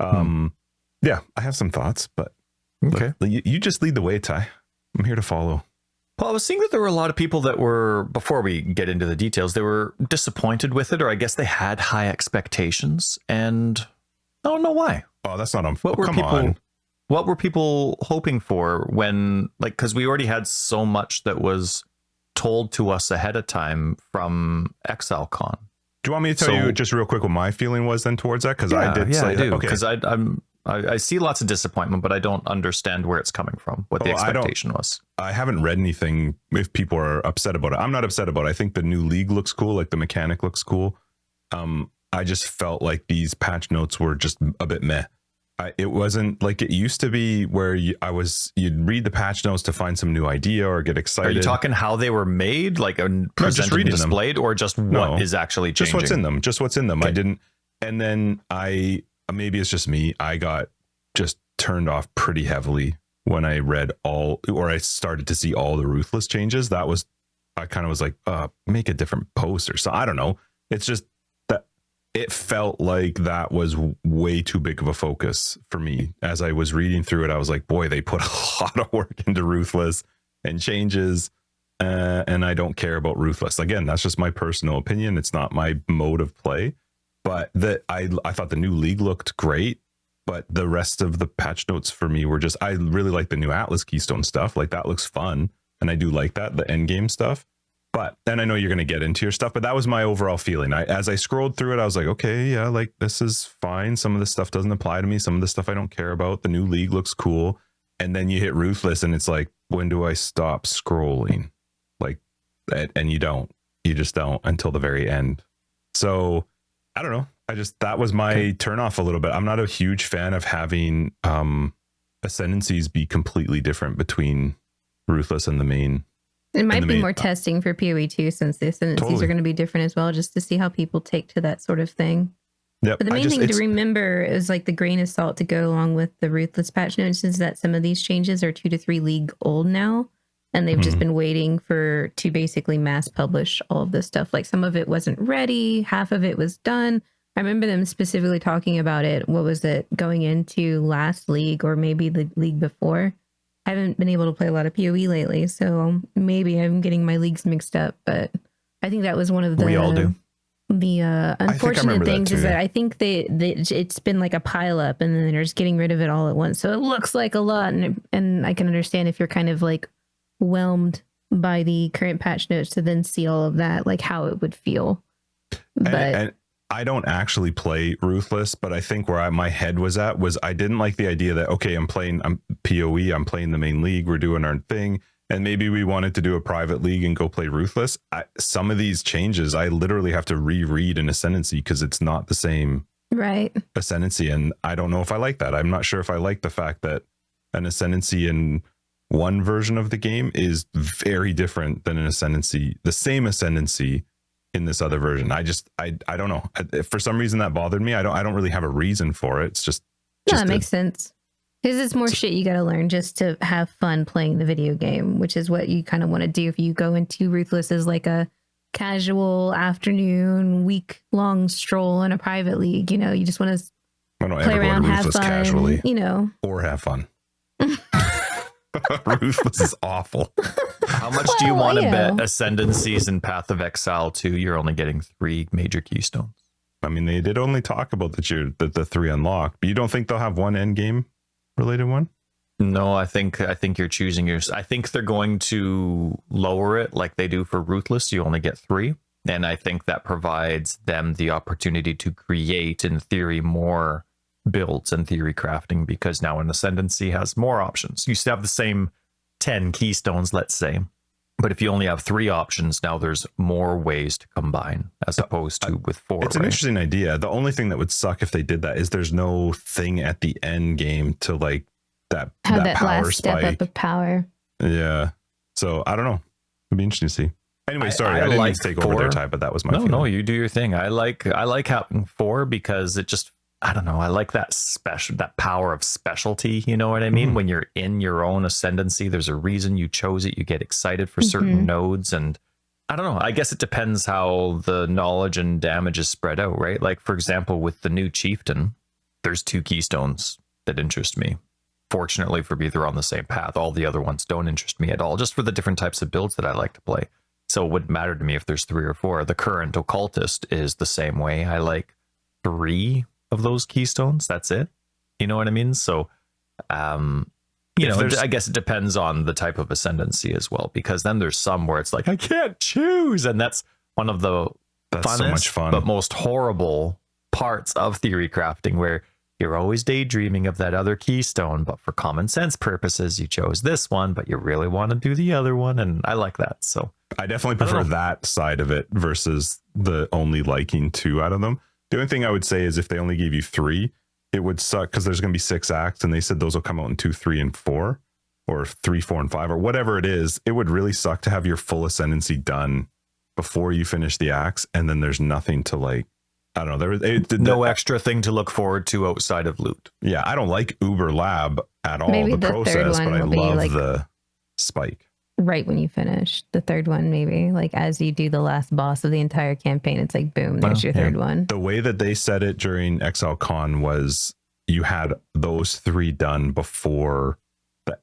yeah, I have some thoughts. But okay. you just lead the way, Ty. I'm here to follow. Well, I was seeing that there were a lot of people that were, before we get into the details, they were disappointed with it, or I guess they had high expectations, and I don't know why. Oh, that's not on. What were come people? on. What were people hoping for when, like, because we already had so much that was told to us ahead of time from ExileCon. Do you want me to tell you just real quick what my feeling was then towards that? Because I did. I do. Okay. Because I see lots of disappointment, but I don't understand where it's coming from, what the expectation was. I haven't read anything if people are upset about it. I'm not upset about it. I think the new league looks cool. Like the mechanic looks cool. I just felt like these patch notes were just a bit meh. It wasn't like it used to be where you'd read the patch notes to find some new idea or get excited. Are you talking how they were made, like presented and displayed, or just what is actually changing? Just what's in them. Just what's in them. Okay. I didn't. And then maybe it's just me. I got just turned off pretty heavily when I read I started to see all the ruthless changes. I kind of was like, make a different post or so. I don't know. It's just that it felt like that was way too big of a focus for me. As I was reading through it, I was like, boy, they put a lot of work into ruthless and changes. And I don't care about ruthless. Again, that's just my personal opinion. It's not my mode of play. But I thought the new league looked great, but the rest of the patch notes for me were just, I really like the new Atlas Keystone stuff. Like that looks fun. And I do like that, the end game stuff. But then I know you're going to get into your stuff, but that was my overall feeling. As I scrolled through it, I was like, okay, yeah, like this is fine. Some of this stuff doesn't apply to me. Some of the stuff I don't care about. The new league looks cool. And then you hit ruthless and it's like, when do I stop scrolling? Like, and you just don't until the very end. So I don't know. That was my turn off a little bit. I'm not a huge fan of having ascendancies be completely different between ruthless and the main. It might be more testing for PoE too, since the ascendancies are going to be different as well, just to see how people take to that sort of thing. Yep. But the main thing to remember is like the grain of salt to go along with the ruthless patch notes is that some of these changes are 2 to 3 league old now. And they've just been waiting to basically mass publish all of this stuff. Like some of it wasn't ready. Half of it was done. I remember them specifically talking about it. What was it going into last league or maybe the league before? I haven't been able to play a lot of PoE lately. So maybe I'm getting my leagues mixed up. But I think that was one of the... We all do. The unfortunate things is that I think it's been like a pile up and then they're just getting rid of it all at once. So it looks like a lot. And I can understand if you're kind of like whelmed by the current patch notes to then see all of that, like how it would feel. But and I don't actually play ruthless, but I think where my head was at was I didn't like the idea that, okay, I'm PoE, I'm playing the main league, we're doing our thing. And maybe we wanted to do a private league and go play ruthless. Some of these changes, I literally have to reread an ascendancy because it's not the same ascendancy. And I don't know if I like that. I'm not sure if I like the fact that an ascendancy in one version of the game is very different than an ascendancy, the same ascendancy in this other version. I don't know. For some reason that bothered me. I don't really have a reason for it. It's just that makes sense. Because it's more shit you got to learn just to have fun playing the video game, which is what you kind of want to do if you go into Ruthless as like a casual afternoon, week-long stroll in a private league. You know, you just want to play around, have fun, casually, you know, or have fun. Ruthless is awful. How much do you want to bet Ascendancies and Path of Exile 2? You're only getting 3 major keystones. I mean, they did only talk about the 3 unlocked, but you don't think they'll have one end game related one? No, I think you're choosing yours. I think they're going to lower it like they do for Ruthless. You only get 3. And I think that provides them the opportunity to create, in theory, more builds and theory crafting, because now an Ascendancy has more options. You used to have the same 10 keystones, let's say, but if you only have 3 options, now there's more ways to combine as opposed to with 4. It's an interesting idea. The only thing that would suck if they did that is there's no thing at the end game to like that power last spike. step up of power. Yeah. So I don't know. It'd be interesting to see. Anyway, sorry, I didn't mean to take over their time, but that was my feeling. No, you do your thing. I like having 4 because it just, I don't know. I like that power of specialty. You know what I mean? When you're in your own Ascendancy, there's a reason you chose it. You get excited for certain nodes. And I don't know. I guess it depends how the knowledge and damage is spread out, right? Like, for example, with the new Chieftain, there's 2 keystones that interest me. Fortunately for me, they're on the same path. All the other ones don't interest me at all, just for the different types of builds that I like to play. So it wouldn't matter to me if there's 3 or 4. The current Occultist is the same way. I like 3 of those keystones. That's it. You know what I mean? So, you know, I guess it depends on the type of Ascendancy as well, because then there's some where it's like, I can't choose. And that's one of the funnest, so much fun, but most horrible parts of theory crafting, where you're always daydreaming of that other keystone, but for common sense purposes, you chose this one, but you really want to do the other one. And I like that. So I definitely prefer that side of it versus the only liking 2 out of them. The only thing I would say is if they only gave you 3, it would suck because there's going to be 6 acts, and they said those will come out in 2, 3, and 4, or 3, 4, and 5, or whatever it is. It would really suck to have your full Ascendancy done before you finish the acts, and then there's nothing to like. I don't know. No extra thing to look forward to outside of loot. Yeah, I don't like Uber Lab at all. Maybe the process, but I love like the spike. Right when you finish the 3rd one, maybe like as you do the last boss of the entire campaign, it's like boom, there's your 3rd one. The way that they said it during ExileCon was you had those 3 done before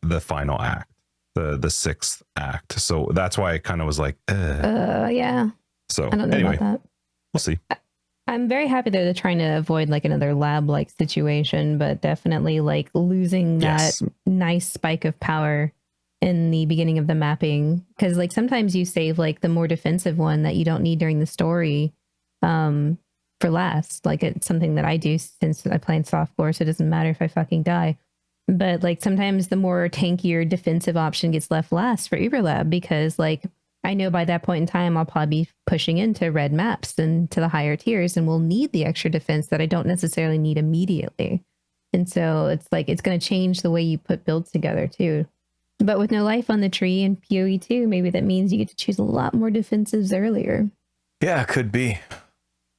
the final act, the 6th act. So that's why it kind of was like, yeah. So I don't know anyway, about that. We'll see. I'm very happy that they're trying to avoid like another lab-like situation, but definitely like losing that nice spike of power in the beginning of the mapping, because like sometimes you save like the more defensive one that you don't need during the story for last. Like it's something that I do since I play in softcore, so it doesn't matter if I fucking die. But like sometimes the more tankier defensive option gets left last for Uber Lab, because like I know by that point in time I'll probably be pushing into red maps and to the higher tiers, and we'll need the extra defense that I don't necessarily need immediately. And so it's like it's going to change the way you put builds together too. But with no life on the tree and PoE 2, maybe that means you get to choose a lot more defensives earlier. Yeah, could be.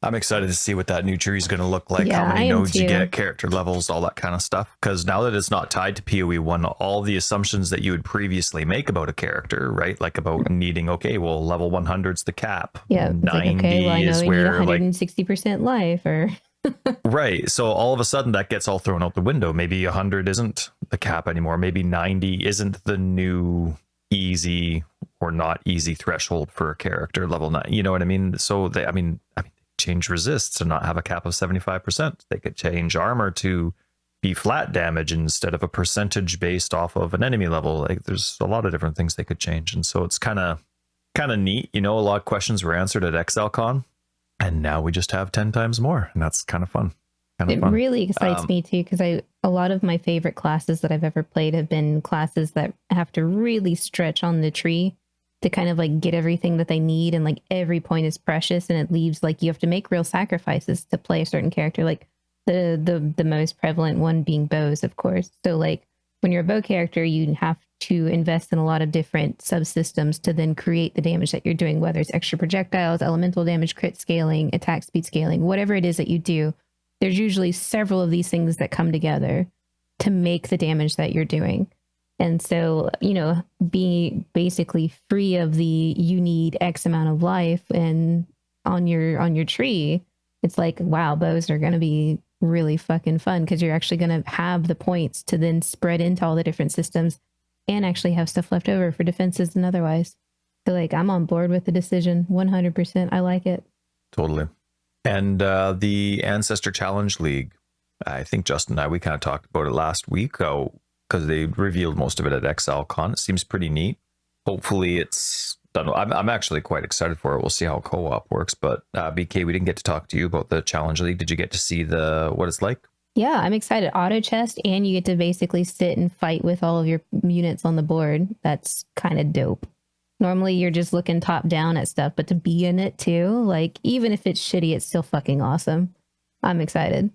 I'm excited to see what that new tree is going to look like, Yeah, how many nodes too. you get, character levels, all that kind of stuff. Because now that it's not tied to PoE 1, all the assumptions that you would previously make about a character, right? Like about needing, okay, well, level 100's the cap. Yeah, it's 90 like, okay, well, I know is you need where, like, 160% life, or right. So all of a sudden that gets all thrown out the window. Maybe 100 isn't the cap anymore. Maybe 90 isn't the new easy or not easy threshold for a character level 9. You know what I mean? So I mean, change resist to not have a cap of 75%. They could change armor to be flat damage instead of a percentage based off of an enemy level. Like there's a lot of different things they could change. And so it's kind of neat. You know, a lot of questions were answered at ExileCon. And now we just have 10 times more, and that's kind of fun. It really excites me too, because a lot of my favorite classes that I've ever played have been classes that have to really stretch on the tree to kind of like get everything that they need, and like every point is precious, and it leaves like you have to make real sacrifices to play a certain character. Like the most prevalent one being bows, of course. So like when you're a bow character, you have to invest in a lot of different subsystems to then create the damage that you're doing, whether it's extra projectiles, elemental damage, crit scaling, attack speed scaling, whatever it is that you do. There's usually several of these things that come together. to make the damage that you're doing. And so, being basically free of the you need X amount of life and on your tree, it's like, wow, bows are going to be really fucking fun because you're actually going to have the points to then spread into all the different systems and actually have stuff left over for defenses and otherwise. So like, I'm on board with the decision 100%. I like it. Totally. And the Ancestor Challenge League, I think Justin and I, we kind of talked about it last week because they revealed most of it at ExileCon. It seems pretty neat. Hopefully it's done. I'm actually quite excited for it. We'll see how co-op works. But BK, we didn't get to talk to you about the Challenge League. Did you get to see what it's like? Yeah, I'm excited. Auto chest, and you get to basically sit and fight with all of your units on the board. That's kind of dope. Normally you're just looking top down at stuff, but to be in it too, like even if it's shitty, it's still fucking awesome. I'm excited.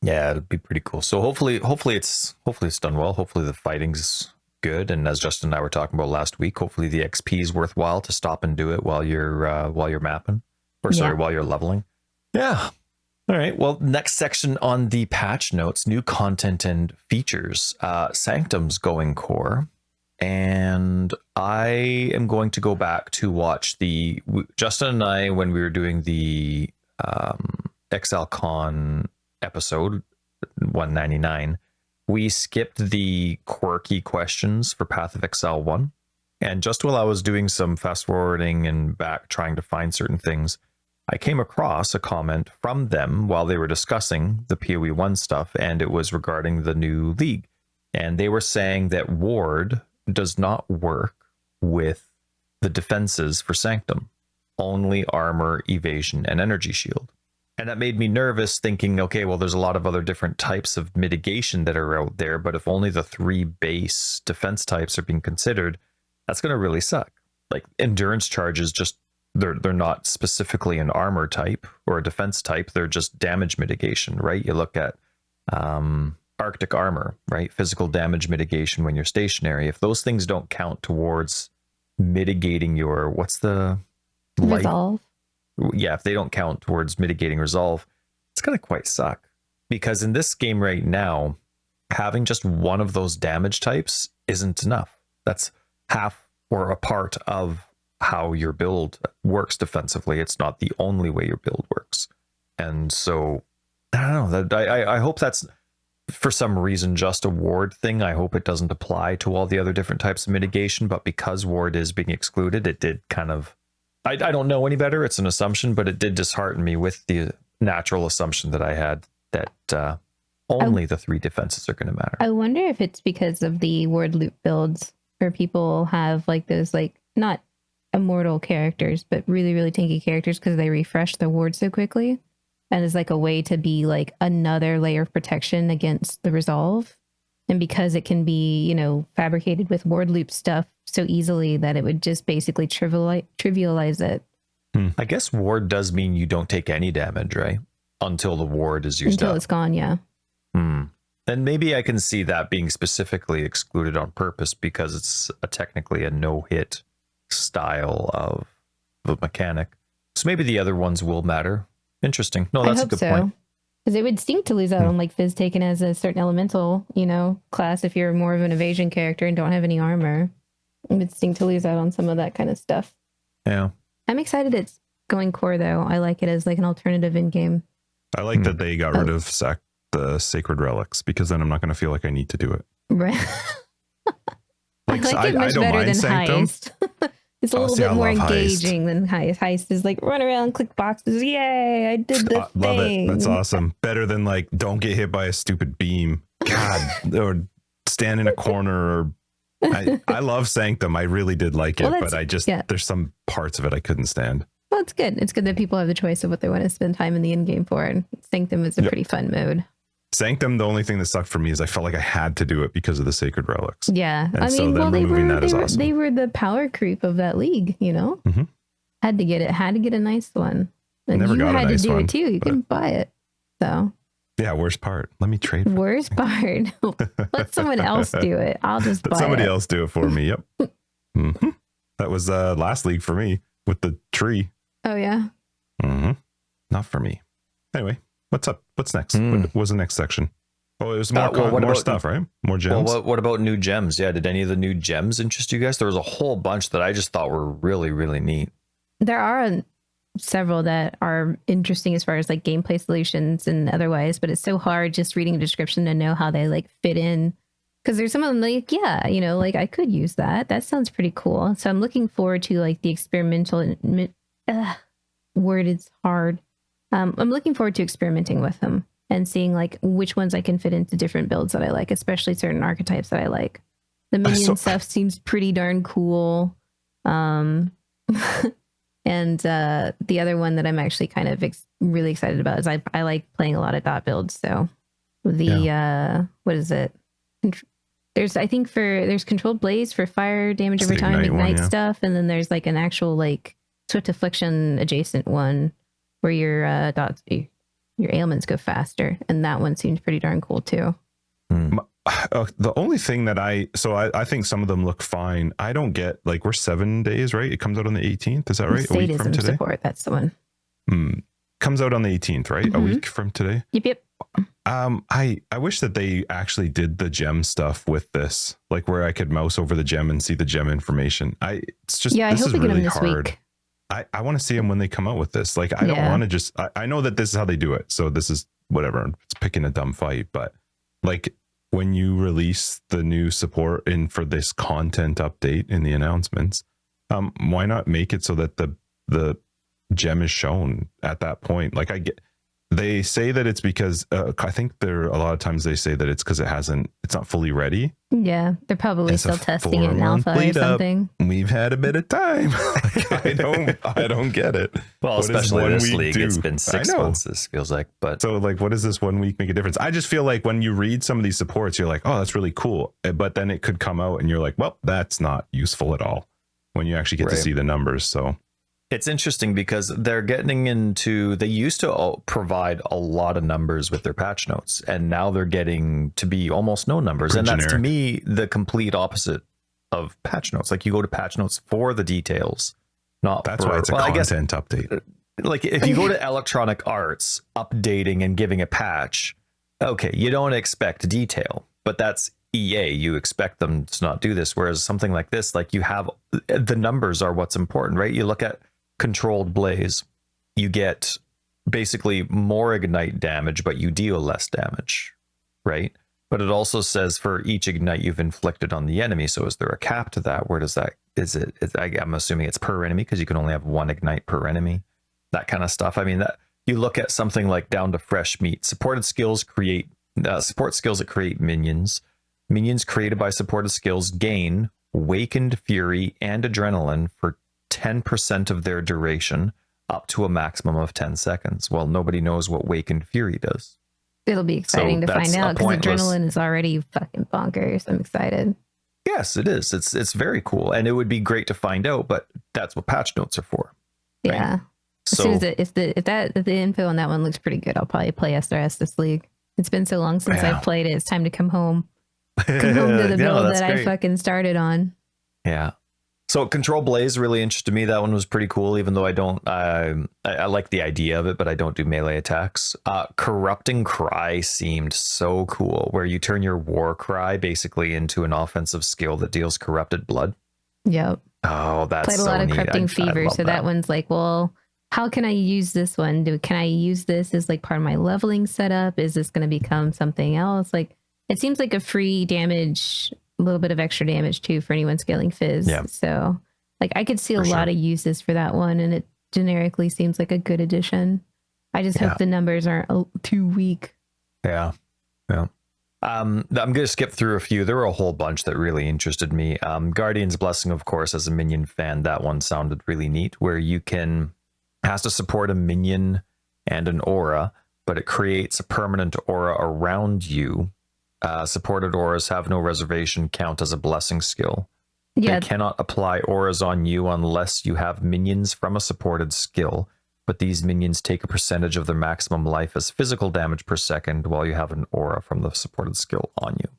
Yeah, it'd be pretty cool. So hopefully it's done well. Hopefully the fighting's good. And as Justin and I were talking about last week, hopefully the XP is worthwhile to stop and do it while you're mapping, while you're leveling. Yeah. All right. Well, next section on the patch notes, new content and features. Sanctum's going core. And I am going to go back to watch Justin and I, when we were doing the ExileCon episode 199, we skipped the quirky questions for Path-of-Exile 1. And just while I was doing some fast forwarding and back trying to find certain things, I came across a comment from them while they were discussing the PoE 1 stuff, and it was regarding the new league. And they were saying that Ward does not work with the defenses for Sanctum, only armor, evasion, and energy shield. And that made me nervous, thinking, okay, well, there's a lot of other different types of mitigation that are out there, but if only the 3 base defense types are being considered, that's going to really suck. Like endurance charges, just they're not specifically an armor type or a defense type, they're just damage mitigation, right? You look at Arctic armor, right? Physical damage mitigation when you're stationary. If those things don't count towards mitigating your, what's the resolve? Yeah, if they don't count towards mitigating resolve, it's going to quite suck. Because in this game right now, having just one of those damage types isn't enough. That's half or a part of how your build works defensively. It's not the only way your build works. And so, I don't know. I hope that's, for some reason, just a Ward thing. I hope it doesn't apply to all the other different types of mitigation, but because Ward is being excluded, it did kind of, I don't know any better. It's an assumption, but it did dishearten me with the natural assumption that I had that only the 3 defenses are going to matter. I wonder if it's because of the Ward loop builds where people have like those, like, not immortal characters, but really, really tanky characters because they refresh the Ward so quickly. And it's like a way to be like another layer of protection against the resolve. And because it can be, fabricated with Ward loop stuff so easily that it would just basically trivialize it. I guess Ward does mean you don't take any damage, right? Until the Ward is used up. Until it's gone, yeah. And maybe I can see that being specifically excluded on purpose because it's technically a no-hit style of a mechanic. So maybe the other ones will matter. Interesting. No, that's a good point. Because it would stink to lose out on like Fizz taken as a certain elemental, class if you're more of an evasion character and don't have any armor. It would stink to lose out on some of that kind of stuff. Yeah. I'm excited it's going core though. I like it as like an alternative in game. I like that they got rid of the sacred relics because then I'm not going to feel like I need to do it. Right. I like it much better than Sanctum. Heist. It's a little bit more engaging than Heist. Heist is like run around, click boxes. Yay, I did the thing. Love it. That's awesome. Better than like don't get hit by a stupid beam. God, or stand in a corner. Or I love Sanctum. I really did like it, but I just there's some parts of it I couldn't stand. Well, it's good. It's good that people have the choice of what they want to spend time in the end game for, and Sanctum is a pretty fun mode. Sanctum, the only thing that sucked for me is I felt like I had to do it because of the sacred relics. Yeah. And removing that is awesome. They were the power creep of that league, Mm-hmm. Had to get it. Had to get a nice one. And Never you got had a nice to do one, it too. You couldn't buy it. So. Yeah, worst part. Let me trade. Worst part. Let someone else do it. I'll just buy somebody else do it for me. Yep. Mm-hmm. That was last league for me with the tree. Oh, yeah. Mm-hmm. Not for me. Anyway, what's up? What's next? What was the next section? Oh, it was more more stuff, right? More gems. Well, what about new gems? Yeah, did any of the new gems interest you guys? There was a whole bunch that I just thought were really, really neat. There are several that are interesting as far as like gameplay solutions and otherwise, but it's so hard just reading a description to know how they like fit in. Because there's some of them like, yeah, you know, like I could use that. That sounds pretty cool. So I'm looking forward to like the experimental word is hard. I'm looking forward to experimenting with them and seeing like which ones I can fit into different builds that I like, especially certain archetypes that I like. The minion stuff seems pretty darn cool. And the other one that I'm actually kind of really excited about is I like playing a lot of dot builds. So what is it? There's controlled blaze for fire damage over time, ignite stuff, and then there's like an actual like swift affliction adjacent one where your ailments go faster, and that one seems pretty darn cool too. The only thing that I think some of them look fine. I don't get like we're 7 days, right? It comes out on the 18th. Is that right? A week from today. Support. That's the one. Comes out on the 18th, right? A week from today. Yep. I wish that they actually did the gem stuff with this, like where I could mouse over the gem and see the gem information. It's just I this hope is we get really them this hard. week. I want to see them when they come out with this. Like I don't want to just. I know that this is how they do it, so this is whatever. It's picking a dumb fight, but like when you release the new support in for this content update in the announcements, why not make it so that the gem is shown at that point? Like they say that it's because I think there a lot of times they say that it's because it's not fully ready. Yeah, they're probably still testing it in alpha or something. We've had a bit of time. Like, I don't get it. Well, especially this league, it's been 6 months. This feels like, but so like, what does this 1 week make a difference? I just feel like when you read some of these supports, you're like, oh, that's really cool, but then it could come out and you're like, well, that's not useful at all when you actually get to see the numbers. So. It's interesting because they're getting into, they used to provide a lot of numbers with their patch notes, and now they're getting to be almost no numbers. Pretty and that's generic. To me, the complete opposite of patch notes. Like you go to patch notes for the details, not that's why it's a content update. Like if you go to Electronic Arts updating and giving a patch, okay, you don't expect detail, but that's EA. You expect them to not do this. Whereas something like this, like you have the numbers are what's important, right? You look at controlled blaze, you get basically more ignite damage, but you deal less damage, right? But it also says for each ignite you've inflicted on the enemy. So is there a cap to that? Where does that, I'm assuming it's per enemy because you can only have 1 ignite per enemy, that kind of stuff. I mean, that you look at something like down to fresh meat, supported skills create support skills that create minions. Minions created by supported skills gain Wakened Fury and Adrenaline for 10% of their duration up to a maximum of 10 seconds. Well, nobody knows what Wakened Fury does. It'll be exciting to find out because Adrenaline is already fucking bonkers. I'm excited. Yes, it is. It's very cool. And it would be great to find out, but that's what patch notes are for. Right? Yeah. As soon as if the info on that one looks pretty good, I'll probably play SRS this league. It's been so long since I've played it. It's time to come home. Come home to the build that I fucking started on. Yeah. So Control Blaze really interested me. That one was pretty cool, even though I like the idea of it, but I don't do melee attacks. Corrupting Cry seemed so cool, where you turn your War Cry basically into an offensive skill that deals corrupted blood. Yep. Oh, that's played a lot of Corrupting Fever, so that one's like, well, how can I use this one? Can I use this as like part of my leveling setup? Is this going to become something else? Like, it seems like a free damage, a little bit of extra damage too for anyone scaling Fizz. Yeah. So like I could see a lot of uses for that one, and it generically seems like a good addition. I just hope the numbers aren't too weak. Yeah. I'm going to skip through a few. There were a whole bunch that really interested me. Guardian's Blessing, of course, as a minion fan, that one sounded really neat, where you has to support a minion and an aura, but it creates a permanent aura around you. Supported auras have no reservation count as a blessing skill. Yeah. They cannot apply auras on you unless you have minions from a supported skill, but these minions take a percentage of their maximum life as physical damage per second while you have an aura from the supported skill on you.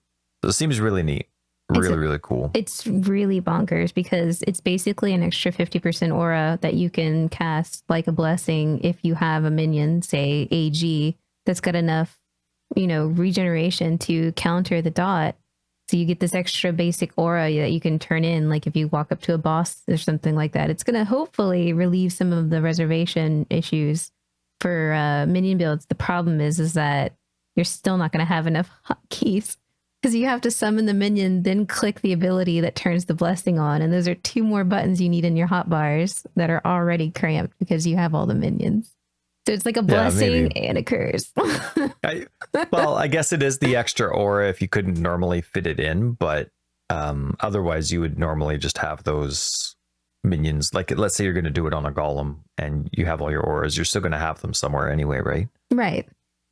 So it seems really neat. Really cool. It's really bonkers because it's basically an extra 50% aura that you can cast like a blessing if you have a minion, say AG, that's got enough regeneration to counter the dot. So you get this extra basic aura that you can turn in, like if you walk up to a boss or something like that. It's going to hopefully relieve some of the reservation issues for minion builds. The problem is that you're still not going to have enough hotkeys because you have to summon the minion, then click the ability that turns the blessing on. And those are 2 more buttons you need in your hotbars that are already cramped because you have all the minions. So it's like a blessing and a curse. I guess it is the extra aura if you couldn't normally fit it in, but otherwise you would normally just have those minions. Like, let's say you're going to do it on a golem and you have all your auras, you're still going to have them somewhere anyway, right? Right.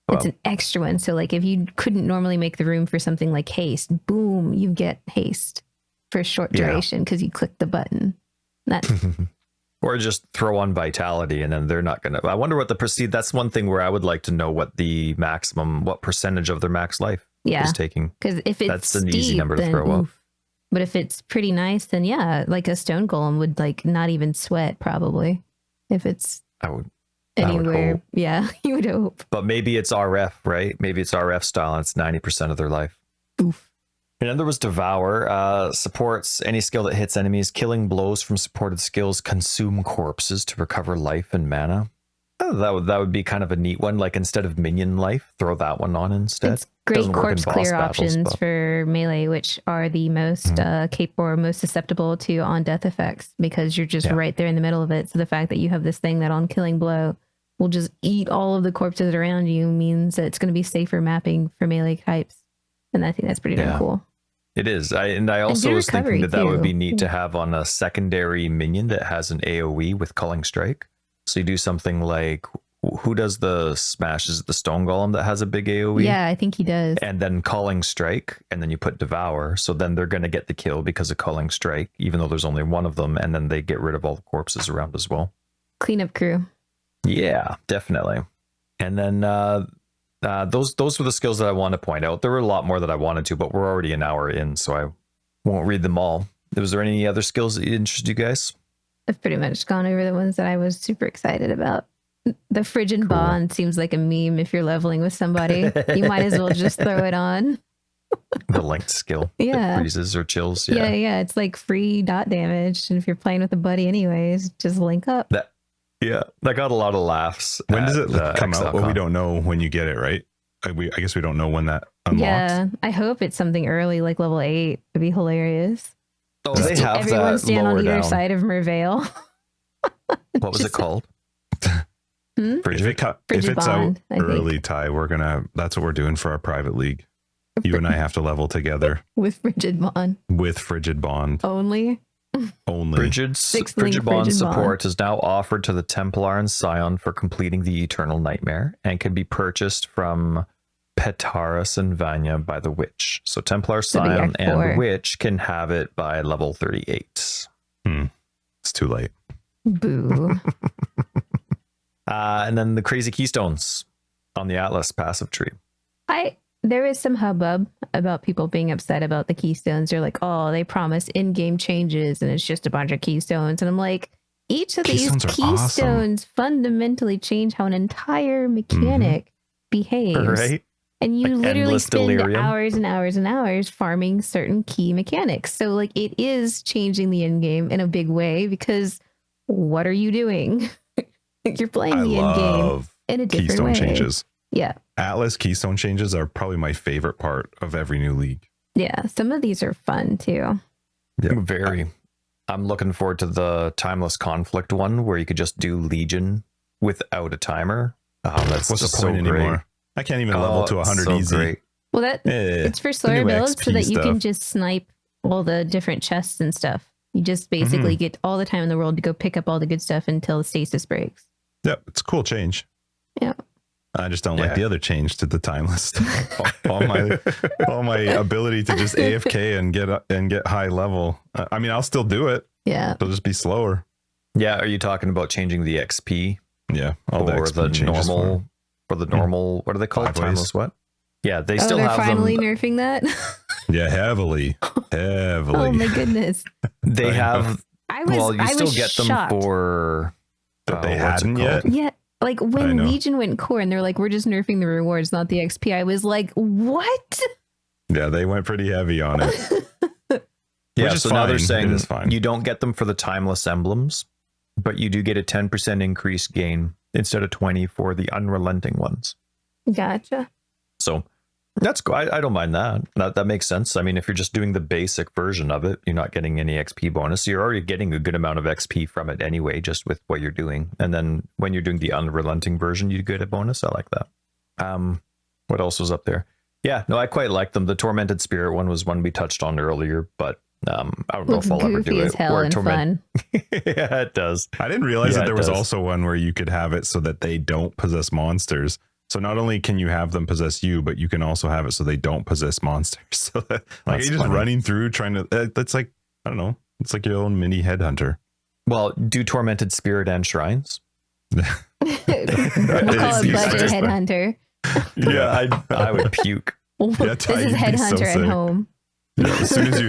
Well, it's an extra one. So like if you couldn't normally make the room for something like haste, boom, you get haste for a short duration because you click the button. Or just throw on vitality and then they're not going to. I wonder what the proceed. That's one thing where I would like to know what percentage of their max life is taking. Because if it's that's an easy number to throw up. But if it's pretty nice, then like a stone golem would like not even sweat probably. If it's anywhere. Yeah, you would hope. But maybe it's RF, right? Maybe it's RF style and it's 90% of their life. Oof. And then there was Devour, supports any skill that hits enemies. Killing blows from supported skills consume corpses to recover life and mana. Oh, that would be kind of a neat one. Like instead of minion life, throw that one on instead. It's great corpse clear options for melee, which are the most capable or most susceptible to on death effects because you're just right there in the middle of it. So the fact that you have this thing that on killing blow will just eat all of the corpses around you means that it's going to be safer mapping for melee types. And I think that's pretty darn cool. It is. I also was thinking that would be neat to have on a secondary minion that has an AoE with Culling Strike. So you do something like, who does the smash? Is it the Stone Golem that has a big AoE? Yeah, I think he does. And then Culling Strike, and then you put Devour. So then they're going to get the kill because of Culling Strike, even though there's only one of them. And then they get rid of all the corpses around as well. Cleanup crew. Yeah, definitely. And then those were the skills that I want to point out. There were a lot more that I wanted to, but we're already an hour in, so I won't read them all. Was there any other skills that interested you guys? I've pretty much gone over the ones that I was super excited about. The Frigid Bond seems like a meme if you're leveling with somebody. You might as well just throw it on. The linked skill. Yeah. Freezes or chills. Yeah. It's like free dot damage. And if you're playing with a buddy anyways, just link up. That got a lot of laughs. When does it come out? Well, we don't know when you get it, right? I guess we don't know when that unlocks. Yeah, I hope it's something early, like level 8. It'd be hilarious. Oh, they have everyone that stand on either down. side of Merveil. What was it called? If it's Bond, out early, Ty, that's what we're doing for our private league. You and I have to level together with Frigid Bond. With Frigid Bond only. Frigid Bond support is now offered to the Templar and Scion for completing the Eternal Nightmare and can be purchased from Petaris and Vanya by the Witch. So Templar, Scion, and Witch can have it by level 38. It's too late. Boo. And then the Crazy Keystones on the Atlas passive tree. There is some hubbub about people being upset about the keystones. They're like, oh, they promise in-game changes and it's just a bunch of keystones. And I'm like, each of these keystones fundamentally change how an entire mechanic behaves. Right? And you literally spend hours and hours and hours farming certain key mechanics. So like it is changing the end game in a big way because what are you doing? You're playing the end game in a different way. Keystone changes. Yeah. Atlas keystone changes are probably my favorite part of every new league. Yeah. Some of these are fun too. Yeah, very. I'm looking forward to the Timeless Conflict one where you could just do Legion without a timer. That's what's the point anymore? I can't even level to 100 easy. Great. Well, it's for slower builds so that you can just snipe all the different chests and stuff. You just basically get all the time in the world to go pick up all the good stuff until the stasis breaks. Yep, it's a cool change. Yeah. I just don't like the other change to the timeless stuff. all my ability to just AFK and get high level. I mean, I'll still do it. Yeah. It'll just be slower. Yeah. Are you talking about changing the XP? Yeah. All the XP normal or the normal. What are they called? Timeless what? Yeah, they still have finally them. Nerfing that. Yeah, heavily. Oh my goodness. They have. You still get them shocked. for. That they hadn't yet. Yeah. Like when Legion went core and they're like, we're just nerfing the rewards, not the XP. I was like, what? Yeah, they went pretty heavy on it. Yeah, Which is so fine. now they're saying fine. you don't get them for the timeless emblems, but you do get a 10% increase gain instead of 20 for the unrelenting ones. Gotcha. So that's cool. I don't mind that. That makes sense. I mean, if you're just doing the basic version of it, you're not getting any XP bonus. You're already getting a good amount of XP from it anyway, just with what you're doing. And then when you're doing the unrelenting version, you get a bonus. I like that. What else was up there? Yeah, no, I quite like them. The Tormented Spirit one was one we touched on earlier, but I don't know if I'll ever do it. As hell and fun. Yeah, it does. I didn't realize that there was also one where you could have it so that they don't possess monsters. So not only can you have them possess you, but you can also have it so they don't possess monsters. So that, like you're just running through trying to. That's like, I don't know. It's like your own mini headhunter. Well, do Tormented Spirit and Shrines. We'll call it budget headhunter. Yeah, I would puke. Yeah, this is headhunter at home. Yeah, as soon as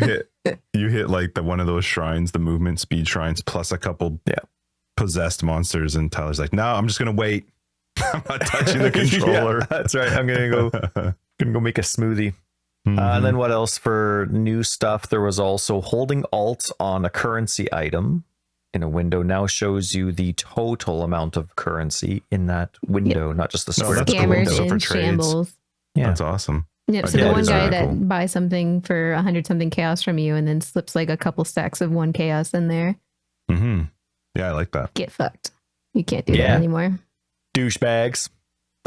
you hit like one of those shrines, the movement speed shrines, plus a couple possessed monsters, and Tyler's like, no, I'm just gonna wait. I'm not touching the controller. Yeah, that's right. I'm gonna go make a smoothie. And then what else for new stuff? There was also holding Alt on a currency item in a window now shows you the total amount of currency in that window, not just the square. Scammers cool. in For trades. shambles. Yeah, that's awesome. Yep. So the one guy that buys something for 100 something chaos from you and then slips like a couple stacks of 1 chaos in there. Mm-hmm. Yeah, I like that. Get fucked. You can't do that anymore. Douchebags.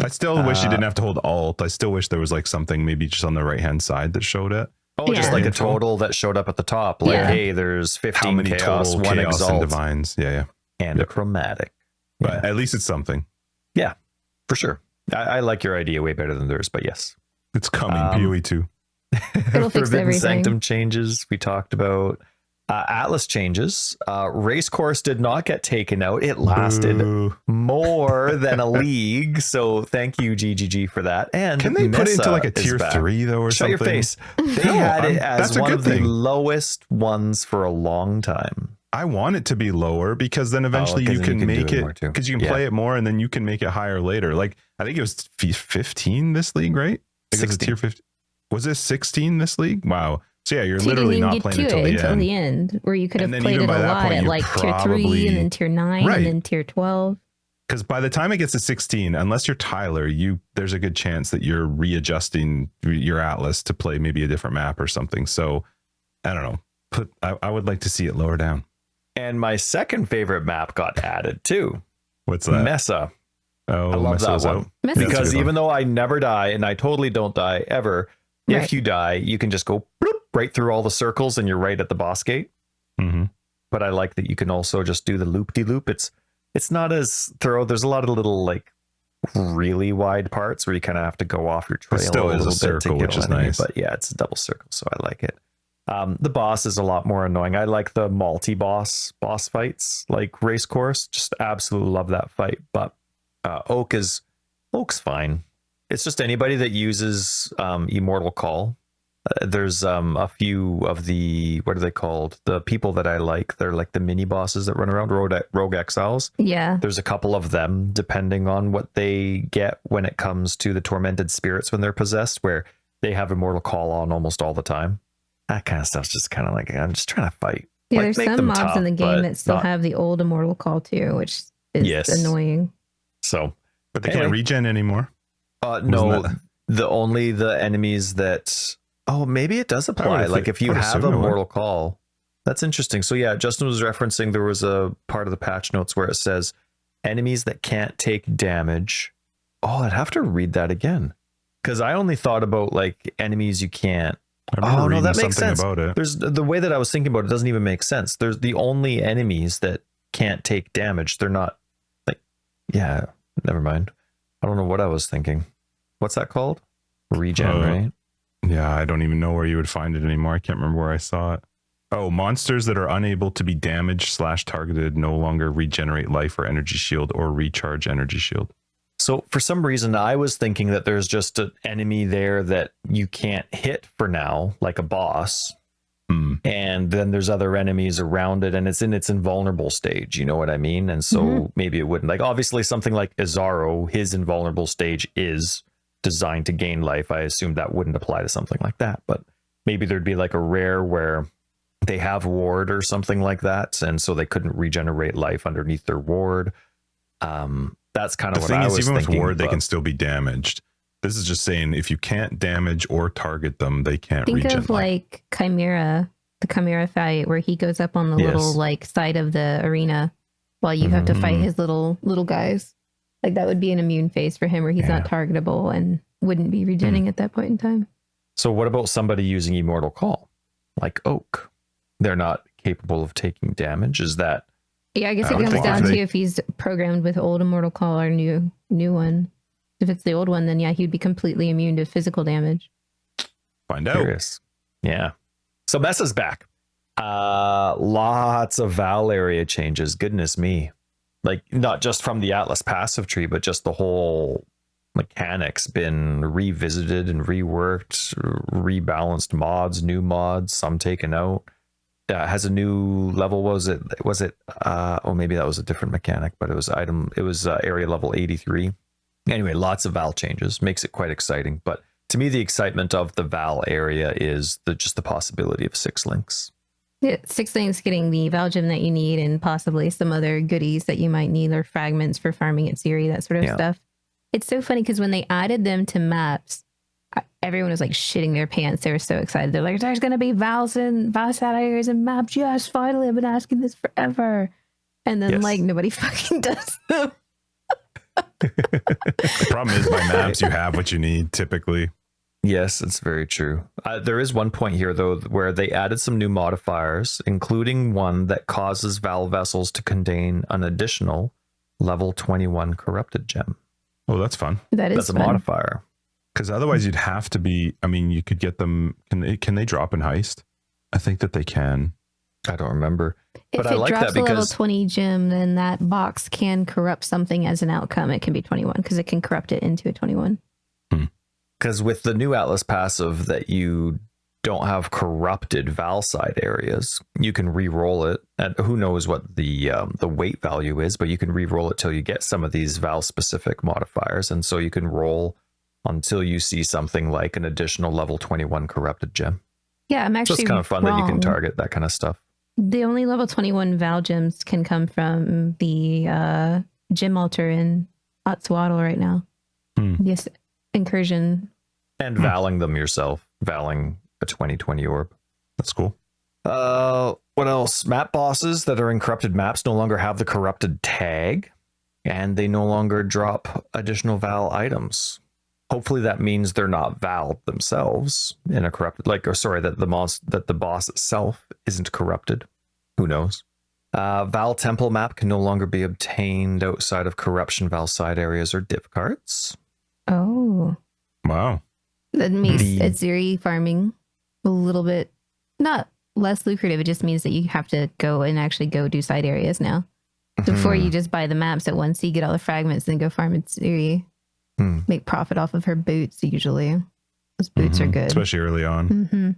I still wish you didn't have to hold Alt. I still wish there was like something maybe just on the right hand side that showed it. Oh, just like a total that showed up at the top. Like, hey, there's 15 how many chaos, total 1 chaos exalt, and divines. Yeah. and a chromatic. But at least it's something. Yeah, for sure. I like your idea way better than theirs, but yes. It's coming. PoE 2. It'll fix Forbidden everything. Sanctum changes we talked about. Atlas changes. Race course did not get taken out. It lasted more than a league. So thank you, GGG, for that. And can they put it into like a tier back. 3 though, or Shut something? your face. They had it as one of thing. the lowest ones for a long time. I want it to be lower because then eventually you can make it because you can play it more and then you can make it higher later. Like I think it was 15 this league, right? 16. Tier 15. Was it 16 this league? Wow. So yeah, you're literally not playing until the end. Where you could have played it a lot at like tier 3 and then tier 9 and then tier 12. Because by the time it gets to 16, unless you're Tyler, there's a good chance that you're readjusting your Atlas to play maybe a different map or something. So I don't know. I would like to see it lower down. And my second favorite map got added too. What's that? Mesa. Oh, I love that one. Because even though I never die, and I totally don't die ever, if you die, you can just go right through all the circles and you're right at the boss gate. Mm-hmm. But I like that you can also just do the loop-de-loop. It's not as thorough. There's a lot of little like really wide parts where you kind of have to go off your trail still a little is a bit circle, to which is enemy. nice. But yeah, it's a double circle, so I like it. The boss is a lot more annoying. I like the multi-boss fights, like Race Course. Just absolutely love that fight. But Oak's fine. It's just anybody that uses Immortal Call. There's a few of the, what are they called? The people that I like. They're like the mini bosses that run around, Rogue Exiles. Yeah. There's a couple of them, depending on what they get when it comes to the Tormented Spirits when they're possessed, where they have Immortal Call on almost all the time. That kind of stuff's just kind of like, I'm just trying to fight. Yeah, like, there's some mobs in the game that still have the old Immortal Call too, which is annoying. So, but they can't regen anymore. No, the enemies that. Oh, maybe it does apply. Like if you have a Mortal Call, that's interesting. So yeah, Justin was referencing there was a part of the patch notes where it says enemies that can't take damage. Oh, I'd have to read that again because I only thought about like enemies you can't. Oh no, that makes sense. About it. There's the way that I was thinking about it doesn't even make sense. There's the only enemies that can't take damage. They're not like, yeah, never mind. I don't know what I was thinking. What's that called? Regen, right? Yeah, I don't even know where you would find it anymore. I can't remember where I saw it. Oh, monsters that are unable to be damaged / targeted no longer regenerate life or energy shield or recharge energy shield. So for some reason, I was thinking that there's just an enemy there that you can't hit for now, like a boss. And and then there's other enemies around it, and it's in its invulnerable stage, you know what I mean? And so maybe it wouldn't. Like, obviously something like Azaro, his invulnerable stage is designed to gain life. I assume that wouldn't apply to something like that, but maybe there'd be like a rare where they have ward or something like that, and so they couldn't regenerate life underneath their ward. That's kind of what I was thinking. Even with ward, they can still be damaged. This is just saying if you can't damage or target them, they can't regen. Think of like Chimera, the Chimera fight where he goes up on the little like side of the arena while you have to fight his little guys. Like that would be an immune phase for him where he's not targetable and wouldn't be regenning at that point in time. So what about somebody using Immortal Call? Like Oak. They're not capable of taking damage. Is that... Yeah, I guess it comes down to if he's programmed with old Immortal Call or new one. If it's the old one, then yeah, he'd be completely immune to physical damage. Find out. Curious. Yeah. So Messa's back. Lots of Val area changes. Goodness me. Like, not just from the Atlas passive tree, but just the whole mechanics been revisited and reworked, rebalanced mods, new mods, some taken out. Has a new level. Was it oh, maybe that was a different mechanic, but it was area level 83. Anyway, lots of Val changes, makes it quite exciting. But to me, the excitement of the Val area is just the possibility of 6 links. Yeah, 6 links getting the Val gem that you need and possibly some other goodies that you might need or fragments for farming at Siri, that sort of stuff. It's so funny because when they added them to maps, everyone was like shitting their pants. They were so excited. They're like, there's going to be Vals and Valsat areas and maps. Yes, finally, I've been asking this forever. And then like nobody fucking does them. The problem is by maps, you have what you need typically. Yes, it's very true. There is one point here, though, where they added some new modifiers, including one that causes Val vessels to contain an additional level 21 corrupted gem. Oh, that's fun. That's fun. A modifier. Because otherwise you'd have to be, I mean, you could get them. Can they drop in heist? I think that they can. I don't remember. If but I like that because... level because 20 gem, then that box can corrupt something as an outcome. It can be 21 because it can corrupt it into a 21. Because with the new Atlas passive that you don't have corrupted Val side areas, you can re-roll it. And who knows what the weight value is, but you can re-roll it till you get some of these Val specific modifiers. And so you can roll until you see something like an additional level 21 corrupted gem. Yeah, I'm actually so it's kind of fun that you can target that kind of stuff. The only level 21 Val gems can come from the gem altar in Otswaddle right now. Yes, incursion. And valing them yourself. Valing a 2020 orb. That's cool. What else? Map bosses that are in corrupted maps no longer have the corrupted tag, and they no longer drop additional Val items. Hopefully that means they're not Val themselves in a corrupted, that the boss itself isn't corrupted. Who knows? Val temple map can no longer be obtained outside of corruption Val side areas or div cards. Oh. Wow. That makes Aziri farming a little bit, not less lucrative. It just means that you have to go and actually go do side areas now. Before you just buy the maps at once, you get all the fragments and then go farm Aziri. Make profit off of her boots usually. Those boots are good. Especially early on.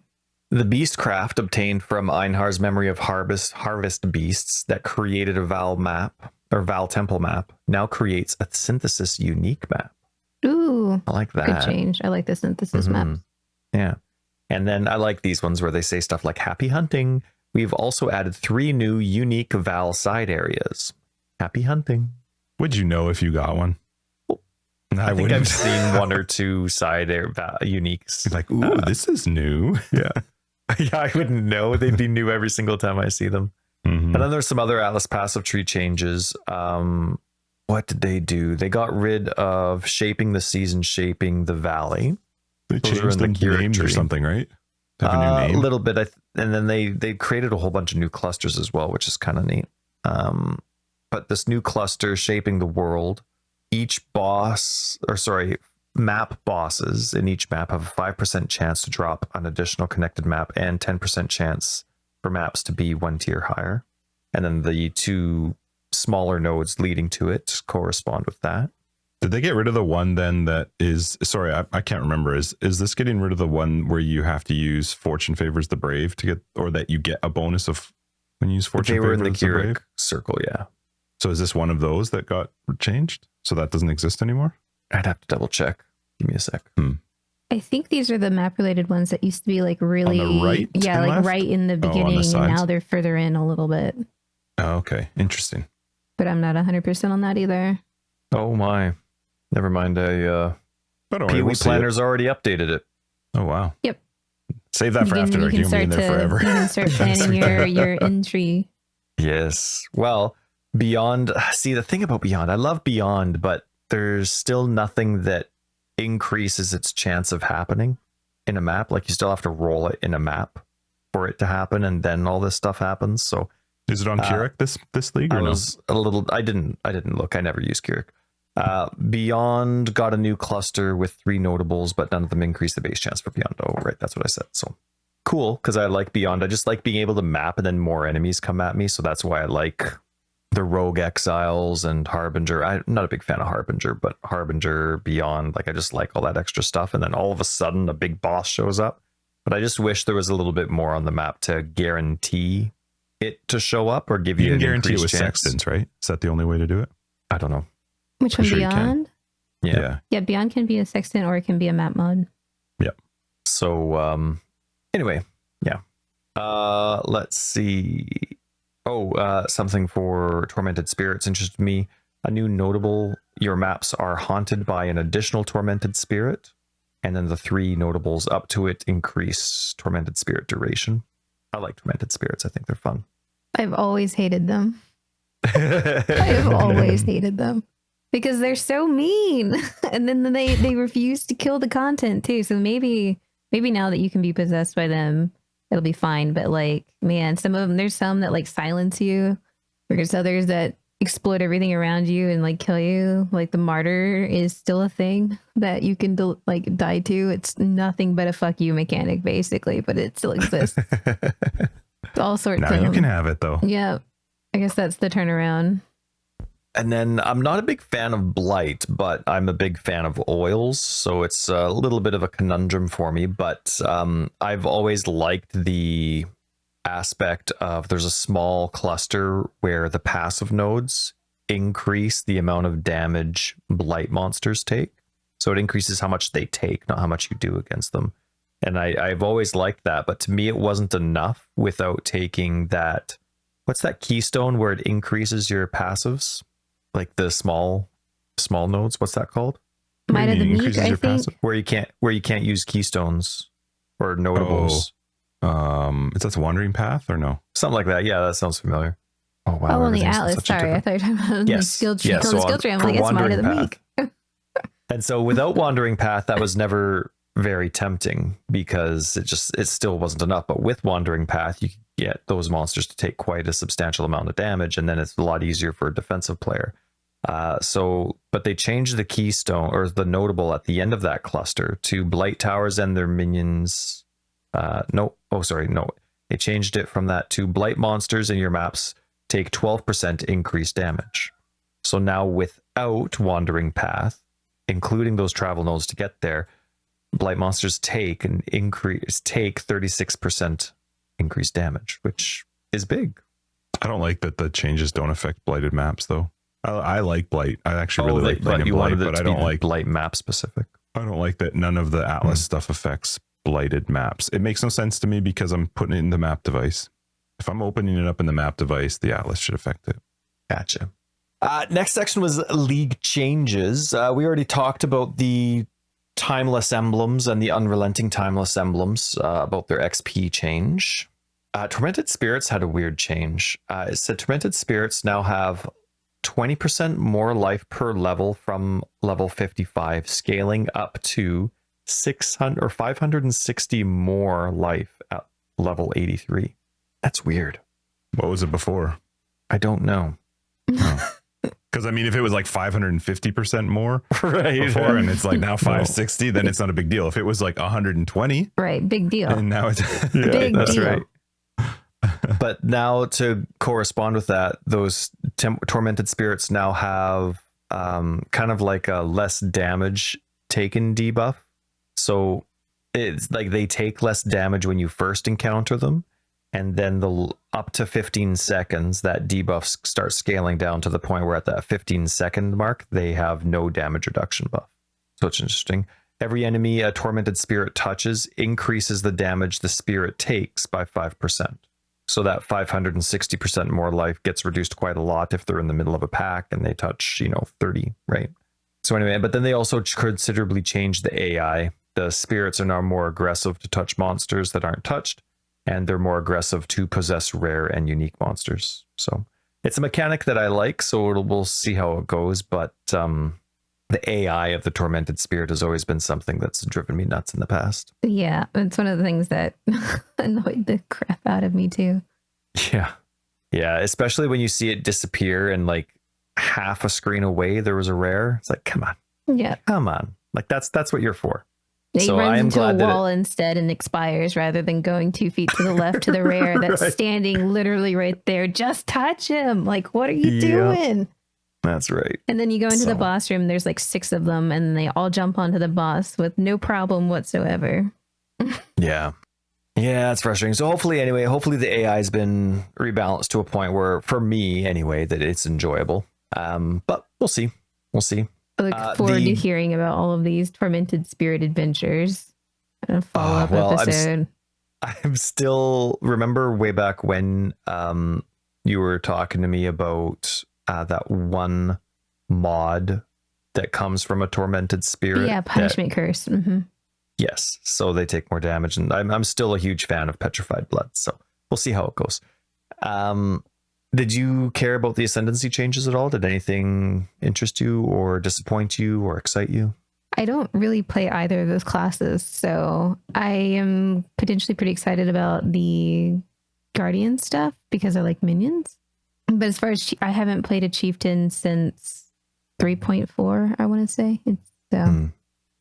The Beastcraft obtained from Einhar's Memory of Harvest Beasts that created a Val map, or Val temple map, now creates a synthesis unique map. Ooh, I like that. Good change. I like the synthesis maps. Yeah. And then I like these ones where they say stuff like happy hunting. We've also added 3 new unique Val side areas. Happy hunting. Would you know if you got one? I think I've seen 1 or 2 side uniques. You're like, ooh, this is new. Yeah. Yeah, I wouldn't know. They'd be new every single time I see them. And then there's some other Atlas passive tree changes. What did they do? They got rid of shaping the season, shaping the valley. They changed the names or something, right? Have a new name? A little bit. And then they created a whole bunch of new clusters as well, which is kind of neat. But this new cluster, shaping the world, each map bosses in each map have a 5% chance to drop an additional connected map and 10% chance for maps to be 1 tier higher. And then the 2 smaller nodes leading to it correspond with that. Did they get rid of the one then that is, sorry, I can't remember. Is this getting rid of the one where you have to use Fortune Favors the Brave to get, or that you get a bonus of when you use Fortune They were in Favors the the Brave? Keurig circle, yeah. So is this one of those that got changed? So that doesn't exist anymore? I'd have to double check. Give me a sec. I think these are the map related ones that used to be like really, On the right yeah, and like left? right in the Oh, on the beginning, and sides? now they're further in a little bit. Oh, okay. Interesting. But I'm not 100% on that either. Oh my. Never mind. But PoE we'll see it. Planner's already updated it. Oh, wow. Yep. Save that for after dark. You can be in there forever. You can start planning your entry. Yes. Well, Beyond. See, the thing about Beyond, I love Beyond, but there's still nothing that increases its chance of happening in a map. Like you still have to roll it in a map for it to happen, and then all this stuff happens. So Is it on Keurig this league or I no? was a little. I didn't look. I never used Keurig. Beyond got a new cluster with 3 notables, but none of them increase the base chance for Beyond. Oh, right, that's what I said. So cool, because I like Beyond. I just like being able to map and then more enemies come at me. So that's why I like the Rogue Exiles and Harbinger. I'm not a big fan of Harbinger, but Harbinger, Beyond, like I just like all that extra stuff. And then all of a sudden a big boss shows up. But I just wish there was a little bit more on the map to guarantee it to show up or give you You can an guarantee it increased with chance. Sextons, right? Is that the only way to do it? I don't know. Which one, Sure you can. Beyond? Yeah. Yeah, Beyond can be a sextant or it can be a map mod. So anyway, yeah. Let's see. Something for Tormented Spirits interested me. A new notable: your maps are haunted by an additional Tormented Spirit, and then the 3 notables up to it increase Tormented Spirit duration. I like Tormented Spirits. I think they're fun. I've always hated them. I've always hated them because they're so mean, and then they refuse to kill the content too. So maybe now that you can be possessed by them, it'll be fine. But like, man, some of them, there's some that like silence you. There's others that exploit everything around you and like kill you. Like the martyr is still a thing that you can like die to. It's nothing but a fuck you mechanic basically, but it still exists. All sorts Now of you can them. have it though. Yeah, I guess that's the turnaround. And then I'm not a big fan of Blight, but I'm a big fan of oils. So it's a little bit of a conundrum for me. But I've always liked the aspect of there's a small cluster where the passive nodes increase the amount of damage Blight monsters take. So it increases how much they take, not how much you do against them. And I've always liked that. But to me, it wasn't enough without taking that. What's that keystone where it increases your passives? Like the small nodes, what's that called? Might of the Meek, Increases I your think. passive? Where you can't use keystones or notables. Is that the Wandering Path or no? Something like that. Yeah, that sounds familiar. Oh wow. Oh, on the everything's Atlas. such a Sorry, I different- thought you were talking about the Yes. skill tree. Yeah, On the so skill on- tree, I'm for like, it's Might of Wandering the Path. Meek. And so without Wandering Path, that was never very tempting because it still wasn't enough. But with Wandering Path, you could get those monsters to take quite a substantial amount of damage, and then it's a lot easier for a defensive player. But they changed the keystone or the notable at the end of that cluster to Blight Towers and their minions. They changed it from that to Blight monsters in your maps take 12% increased damage. So now without Wandering Path, including those travel nodes to get there, Blight monsters take 36% increased damage, which is big. I don't like that the changes don't affect blighted maps though. I like Blight. I actually really like playing but in you Blight, wanted it but to I be don't like Blight map specific. I don't like that none of the Atlas stuff affects blighted maps. It makes no sense to me because I'm putting it in the map device. If I'm opening it up in the map device, the Atlas should affect it. Gotcha. Next section was League changes. We already talked about the Timeless Emblems and the Unrelenting Timeless Emblems, about their XP change. Tormented Spirits had a weird change. It said Tormented Spirits now have 20% more life per level from level 55, scaling up to 600 or 560 more life at level 83. That's weird. What was it before? I don't know. Because I mean, if it was like 550% more Right. before, and it's like now 560, then it's not a big deal. If it was like 120, Right, big deal. and now it's Big that's deal. right. But now to correspond with that, those tormented spirits now have kind of like a less damage taken debuff. So it's like they take less damage when you first encounter them, and then up to 15 seconds, that debuff starts scaling down to the point where at that 15-second mark, they have no damage reduction buff. So it's interesting. Every enemy a tormented spirit touches increases the damage the spirit takes by 5%. So that 560% more life gets reduced quite a lot if they're in the middle of a pack and they touch, 30, right? So anyway, but then they also considerably changed the AI. The spirits are now more aggressive to touch monsters that aren't touched, and they're more aggressive to possess rare and unique monsters. So it's a mechanic that I like, so we'll see how it goes. But the AI of the tormented spirit has always been something that's driven me nuts in the past. Yeah, it's one of the things that annoyed the crap out of me too. Yeah. Yeah, especially when you see it disappear and like half a screen away there was a rare. It's like, come on. Yeah. Come on. Like that's what you're for. He so runs I am into a glad wall instead and expires rather than going 2 feet to the left to the rare that's Right. standing literally right there. Just touch him. Like, what are you Yeah. doing? That's right. And then you go into So- the boss room. There's like 6 of them, and they all jump onto the boss with no problem whatsoever. Yeah. Yeah, it's frustrating. So hopefully the AI has been rebalanced to a point where, for me anyway, that it's enjoyable. But we'll see. We'll see. I look forward to hearing about all of these tormented spirit adventures. A follow-up episode. I'm still remember way back when you were talking to me about that one mod that comes from a tormented spirit. Yeah, punishment curse. Mm-hmm. Yes, so they take more damage, and I'm still a huge fan of petrified blood. So we'll see how it goes. Did you care about the ascendancy changes at all? Did anything interest you, or disappoint you, or excite you? I don't really play either of those classes, so I am potentially pretty excited about the Guardian stuff because I like minions. But as far as I haven't played a chieftain since 3.4, I want to say.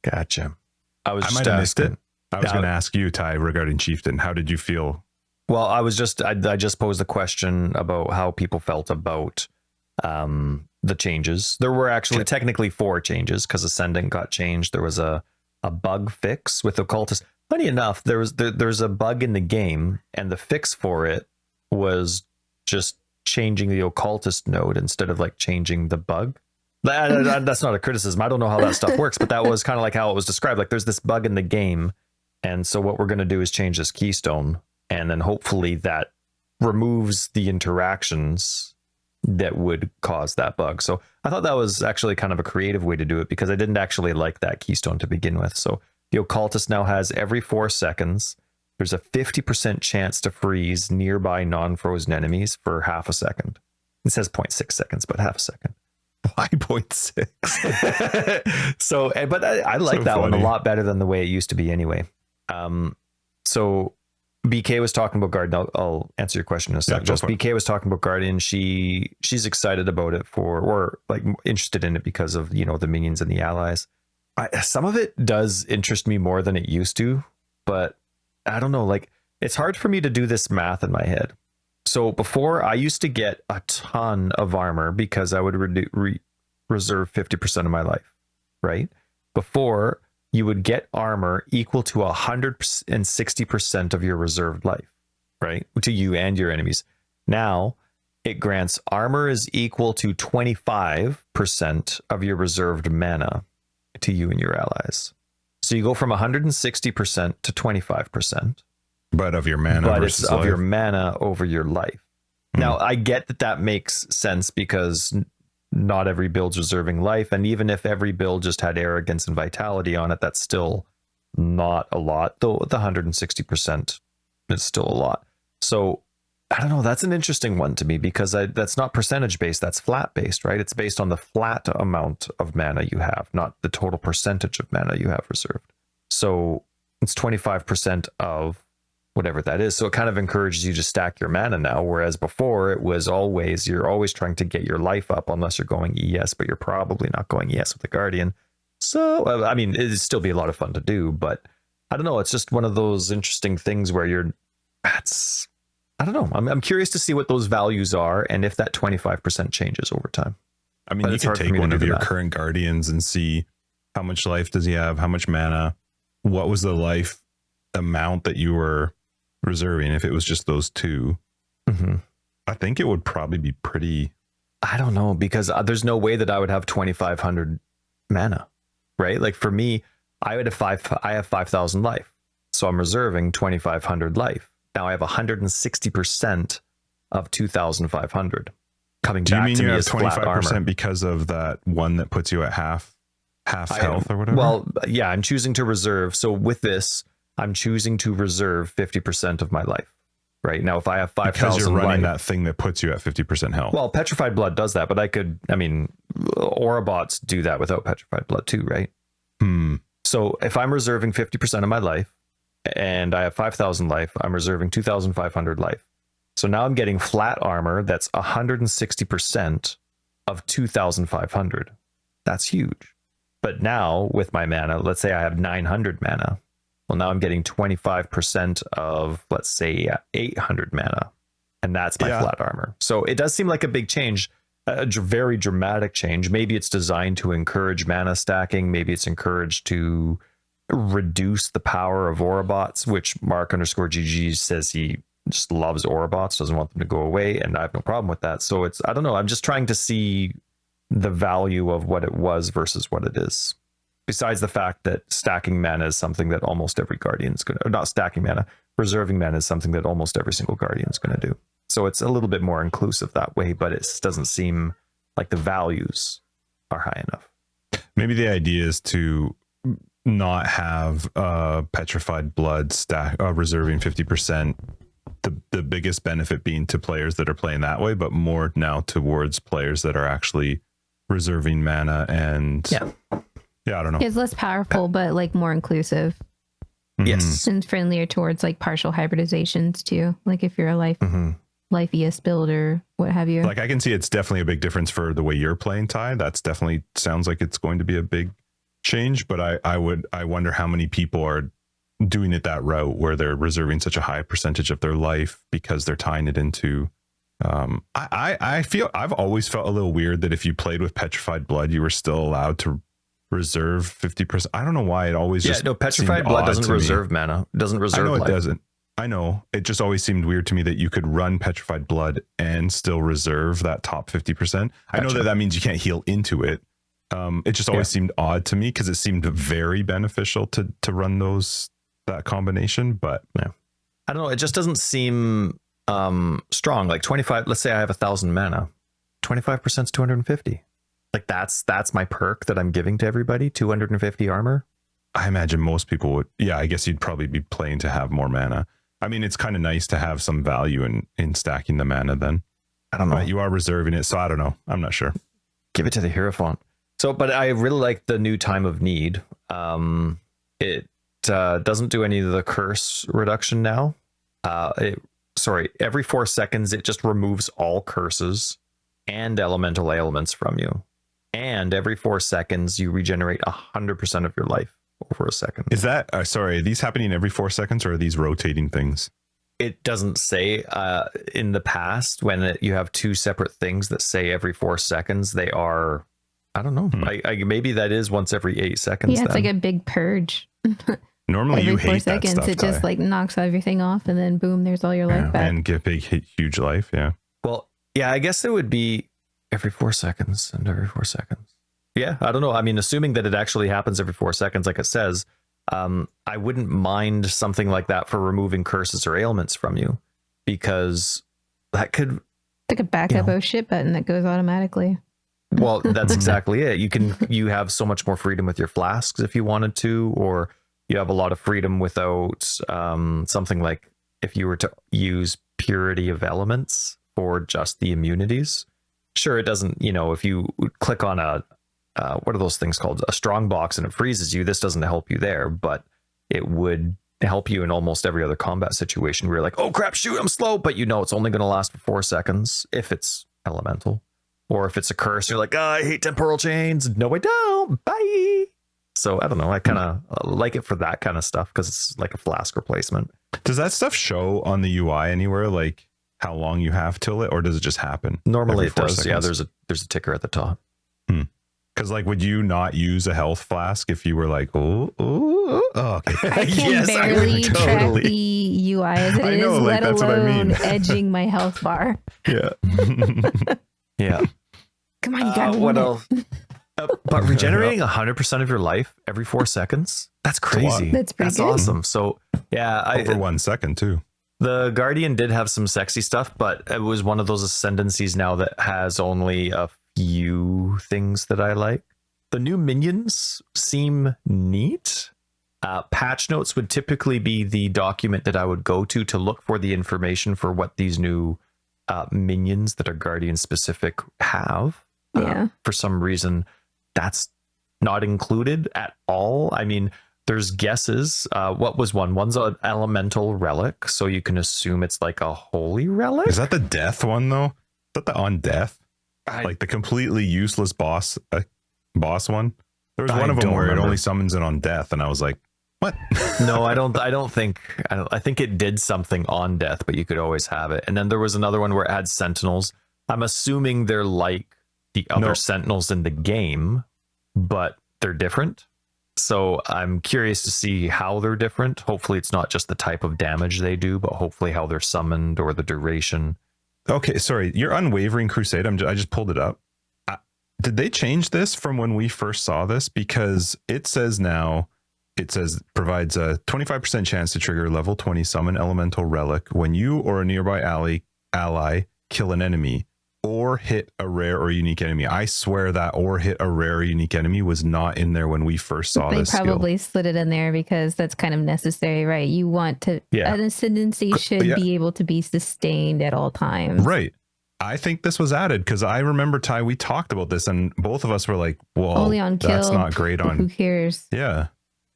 Gotcha. I was I just might have missed asking. it. I was going to ask you, Ty, regarding chieftain. How did you feel? Well, I just posed the question about how people felt about the changes. There were actually technically 4 changes because Ascendant got changed. There was a bug fix with Occultist. Funny enough, there's a bug in the game, and the fix for it was just changing the Occultist node instead of like changing the bug. That's not a criticism. I don't know how that stuff works, but that was kind of like how it was described. Like there's this bug in the game, and so what we're going to do is change this keystone, and then hopefully that removes the interactions that would cause that bug. So I thought that was actually kind of a creative way to do it, because I didn't actually like that keystone to begin with. So the Occultist now has every 4 seconds, there's a 50% chance to freeze nearby non-frozen enemies for half a second. It says 0.6 seconds, but half a second. 5.6. So, but I like So that one a funny. lot better than the way it used to be anyway. So BK was talking about Guardian. I'll answer your question in a second. go Just for it. BK was talking about Guardian. She's excited about it or like interested in it because of, the minions and the allies. Some of it does interest me more than it used to, but I don't know. Like it's hard for me to do this math in my head. So before, I used to get a ton of armor because I would reserve 50% of my life, right? Before, you would get armor equal to 160% of your reserved life, right? To you and your enemies. Now, it grants armor is equal to 25% of your reserved mana to you and your allies. So you go from 160% to 25%. But of your mana But versus it's of life. your mana over your life. Now, I get that makes sense because not every build's reserving life. And even if every build just had arrogance and vitality on it, that's still not a lot. Though the 160% is still a lot. So I don't know. That's an interesting one to me because that's not percentage based. That's flat based, right? It's based on the flat amount of mana you have, not the total percentage of mana you have reserved. So it's 25% of whatever that is. So it kind of encourages you to stack your mana now, whereas before it was you're always trying to get your life up unless you're going ES, but you're probably not going ES with the Guardian. So, I mean, it'd still be a lot of fun to do, but I don't know. It's just one of those interesting things where I don't know. I'm curious to see what those values are and if that 25% changes over time. I mean, But you it's can hard for take me to one do of the your math. current guardians and see how much life does he have, how much mana, what was the life amount that you were reserving. If it was just those two, I think it would probably be pretty. I don't know, because there's no way that I would have 2,500 mana, right? Like for me, I have 5,000 life, so I'm reserving 2,500 life. Now I have 160% of 2,500 coming Do you back mean to you me have as flat 25% armor. because of that one that puts you at half health or whatever? Well, yeah, I'm choosing to reserve. So with this, I'm choosing to reserve 50% of my life. Right now, if I have 5,000 because you're running life, that thing that puts you at 50% health. well, Petrified Blood does that, but Aurabots do that without Petrified Blood too, right? So if I'm reserving 50% of my life and I have 5,000 life, I'm reserving 2,500 life. So now I'm getting flat armor that's 160% of 2,500. That's huge. But now with my mana, let's say I have 900 mana. Well, now I'm getting 25% of, let's say, 800 mana. And that's my flat armor. So it does seem like a big change, a very dramatic change. Maybe it's designed to encourage mana stacking. Maybe it's encouraged to reduce the power of Aurabots, which Mark_GG says he just loves Aurabots, doesn't want them to go away. And I have no problem with that. So I don't know. I'm just trying to see the value of what it was versus what it is. Besides the fact that stacking mana is something that almost every guardian is going to, not stacking mana, reserving mana is something that almost every single guardian is going to do. So it's a little bit more inclusive that way, but it doesn't seem like the values are high enough. Maybe the idea is to not have Petrified Blood reserving 50%. The biggest benefit being to players that are playing that way, but more now towards players that are actually reserving mana and I don't know. It's less powerful, but like more inclusive. Yes. And friendlier towards like partial hybridizations too. Like if you're a life ES build or what have you. Like I can see it's definitely a big difference for the way you're playing, Ty. That's definitely sounds like it's going to be a big change, but I wonder how many people are doing it that route where they're reserving such a high percentage of their life because they're tying it into I feel I've always felt a little weird that if you played with Petrified Blood, you were still allowed to reserve 50%. I don't know why it always just Petrified Blood doesn't reserve mana. It doesn't reserve I know life. it doesn't. I know. It just always seemed weird to me that you could run Petrified Blood and still reserve that top 50%. I know that means you can't heal into it. It just always seemed odd to me because it seemed very beneficial to run that combination, but I don't know. It just doesn't seem strong. Like 25, let's say I have 1,000 mana, 25% is 250. Like that's my perk that I'm giving to everybody, 250 armor. I imagine most people would. Yeah, I guess you'd probably be playing to have more mana. I mean, it's kind of nice to have some value in stacking the mana then. I don't know. But you are reserving it, so I don't know. I'm not sure. Give it to the Hierophant. So, but I really like the new Time of Need. It doesn't do any of the curse reduction now. Every 4 seconds, it just removes all curses and elemental ailments from you. And every 4 seconds, you regenerate 100% of your life over a second. Is that, are these happening every 4 seconds or are these rotating things? It doesn't say. In the past, when you have two separate things that say every 4 seconds, they are, I don't know. Maybe that is once every 8 seconds. Yeah, it's like a big purge. Normally every you 4 hate seconds, that stuff, it just like knocks everything off and then boom, there's all your life back. And give huge life. Yeah. Well, yeah, I guess it would be every 4 seconds and every 4 seconds. Yeah, I don't know. I mean, assuming that it actually happens every 4 seconds, like it says, I wouldn't mind something like that for removing curses or ailments from you, because that could... It's like a backup shit button that goes automatically. Well, that's exactly it. You have so much more freedom with your flasks if you wanted to, or you have a lot of freedom without something like if you were to use Purity of Elements for just the immunities. Sure, it doesn't, if you click on what are those things called? A strong box and it freezes you. This doesn't help you there, but it would help you in almost every other combat situation where you're like, oh crap, shoot, I'm slow. But it's only going to last for 4 seconds if it's elemental. Or if it's a curse, you're like, oh, I hate temporal chains. No, I don't. Bye. So I don't know. I kind of like it for that kind of stuff because it's like a flask replacement. Does that stuff show on the UI anywhere, like how long you have till it, or does it just happen? Normally every it 4 does. seconds? Yeah, there's a ticker at the top. Because like, would you not use a health flask if you were like, oh, okay. I can Yes, I would barely track totally. the UI as it I is, know, like, let that's what I alone mean. edging my health bar. Yeah. Yeah. Come on, you got What one. else? But regenerating 100% of your life every 4 seconds? That's crazy. That's pretty good. awesome. So yeah, Over 1 second too. the Guardian did have some sexy stuff, but it was one of those ascendancies now that has only a few things that I like. The new minions seem neat. Patch notes would typically be the document that I would go to look for the information for what these new minions that are Guardian specific have. Yeah. For some reason, that's not included at all. I mean, there's guesses. What was one? One's an elemental relic, so you can assume it's like a holy relic. Is that the death one though? Is that the on death? Like the completely useless boss one? There was one of them where it only summons it on death, and I was like, what? No, I think it did something on death, but you could always have it. And then there was another one where it had sentinels. I'm assuming they're like the other sentinels in the game, but they're different. So I'm curious to see how they're different. Hopefully it's not just the type of damage they do, but hopefully how they're summoned or the duration. Okay, sorry. Your Unwavering Crusade, I just pulled it up. Did they change this from when we first saw this? Because it says provides a 25% chance to trigger level 20 summon elemental relic when you or a nearby ally kill an enemy or hit a rare or unique enemy. I swear that or hit a rare or unique enemy was not in there when we first saw this. They probably slid it in there because that's kind of necessary, right? You want to, an ascendancy should be able to be sustained at all times. Right. I think this was added because I remember, Ty, we talked about this and both of us were like, well, only on kill. That's not great on. Who cares? Yeah.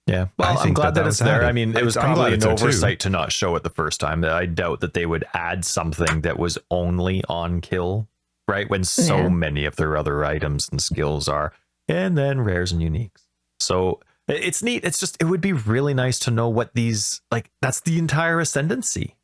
Yeah. Well, I'm glad that it's there. Added. I mean, it was probably an oversight to not show it the first time. I doubt that they would add something that was only on kill, right? When so many of their other items and skills are, and then rares and uniques. So it's neat. It's just, it would be really nice to know what these, like, that's the entire ascendancy,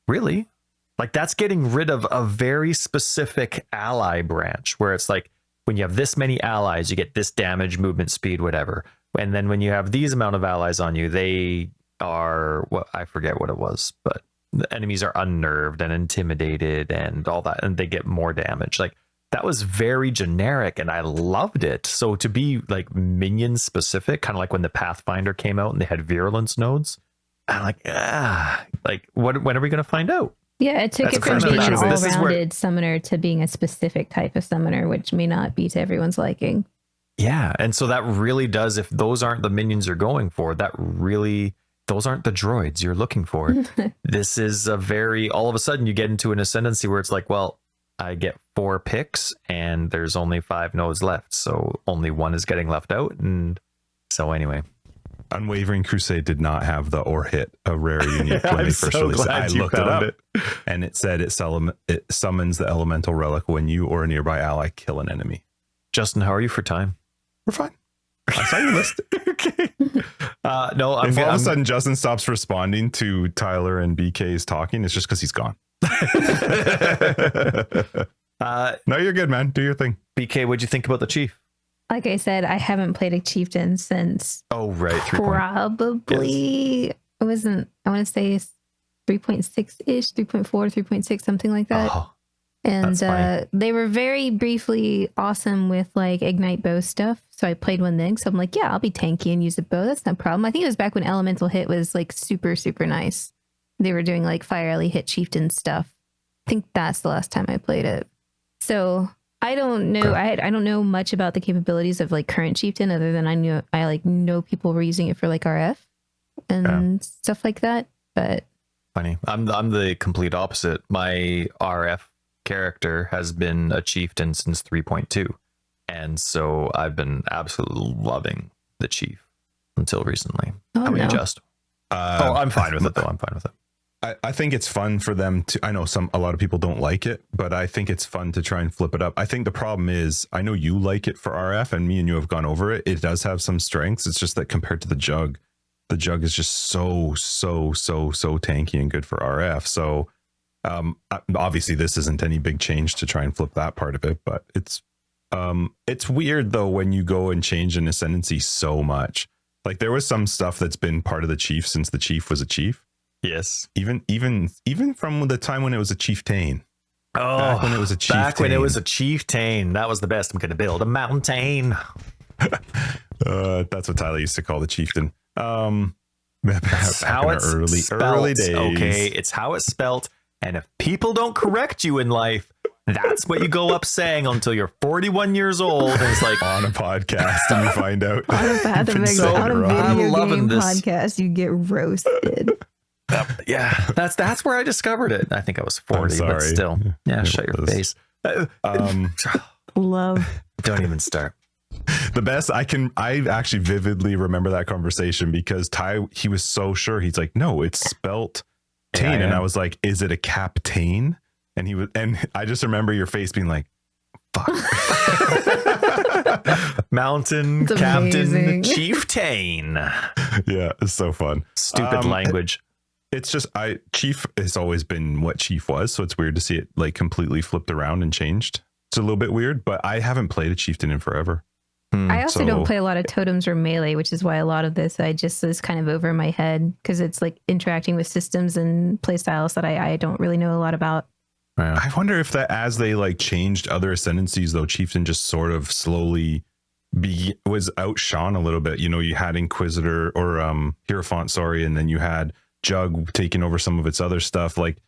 really. Like, that's getting rid of a very specific ally branch where it's like, when you have this many allies, you get this damage, movement, speed, whatever. And then when you have these amount of allies on you, they are, well, I forget what it was, but the enemies are unnerved and intimidated and all that, and they get more damage. Like, that was very generic and I loved it. So to be like minion specific, kind of like when the Pathfinder came out and they had virulence nodes, I'm like, when are we going to find out? Yeah, it took That's it from being an this is all-rounded summoner to being a specific type of summoner, which may not be to everyone's liking. Yeah, and so that really does, if those aren't the minions you're going for, that really, those aren't the droids you're looking for. This is a very, all of a sudden you get into an ascendancy where it's like, well, I get 4 picks and there's only 5 nodes left, so only 1 is getting left out. And so anyway. Unwavering Crusade did not have the or hit a rare unique when they first released it. I looked it up and it said it summons the elemental relic when you or a nearby ally kill an enemy. Justin, how are you for time? We're fine. I saw your list. Okay. No, if all of a sudden Justin stops responding to Tyler and BK's talking, it's just because he's gone. No, you're good, man. Do your thing. BK, what'd you think about the chief? Like I said, I haven't played a chieftain since probably it wasn't, I want to say 3.6-ish, 3.4, 3.6, something like that. Oh, and they were very briefly awesome with like ignite bow stuff. So I played one then. So I'm like, yeah, I'll be tanky and use a bow. That's no problem. I think it was back when Elemental Hit was like super, super nice. They were doing like Fire Alley Hit chieftain stuff. I think that's the last time I played it. So I don't know. Okay. I don't know much about the capabilities of like current chieftain other than I know people were using it for like RF and stuff like that. But funny, I'm the complete opposite. My RF character has been a chieftain since 3.2, and so I've been absolutely loving the chief until recently. How about you, Just? I'm fine with it though. I'm fine with it. I think it's fun for them to, I know a lot of people don't like it, but I think it's fun to try and flip it up. I think the problem is, I know you like it for RF and me and you have gone over it. It does have some strengths. It's just that compared to the jug is just so tanky and good for RF. So obviously this isn't any big change to try and flip that part of it, but It's weird though when you go and change an ascendancy so much. Like there was some stuff that's been part of the chief since the chief was a chief. Yes. Even from the time when it was a chieftain. Oh, back when it was a chieftain. Back when it was a chieftain. That was the best. I'm going to build a mountain. That's what Tyler used to call the chieftain. That's how it's early days. Okay, it's how it's spelt. And if people don't correct you in life, that's what you go up saying until you're 41 years old. And it's like on a podcast, you find out. On a pathofexile, on a video game podcast, you get roasted. Yeah, that's where I discovered it. I think I was 40, but still. Yeah, shut your face. Love. Don't even start. The best I actually vividly remember that conversation because he was so sure. He's like, no, it's spelt Tane. And I was like, is it a captain? And I just remember your face being like, fuck. Mountain It's Captain amazing. Chieftain. Yeah, it's so fun. Stupid language. It's just Chief has always been what Chief was, so it's weird to see it like completely flipped around and changed. It's a little bit weird, but I haven't played a chieftain in forever. I also don't play a lot of totems or melee, which is why a lot of this I just is kind of over my head because it's like interacting with systems and play styles that I don't really know a lot about. Yeah. I wonder if that as they like changed other ascendancies, though, chieftain just sort of slowly was outshone a little bit. You know, you had Inquisitor or Hierophant, sorry, and then you had Jug taking over some of its other stuff. Like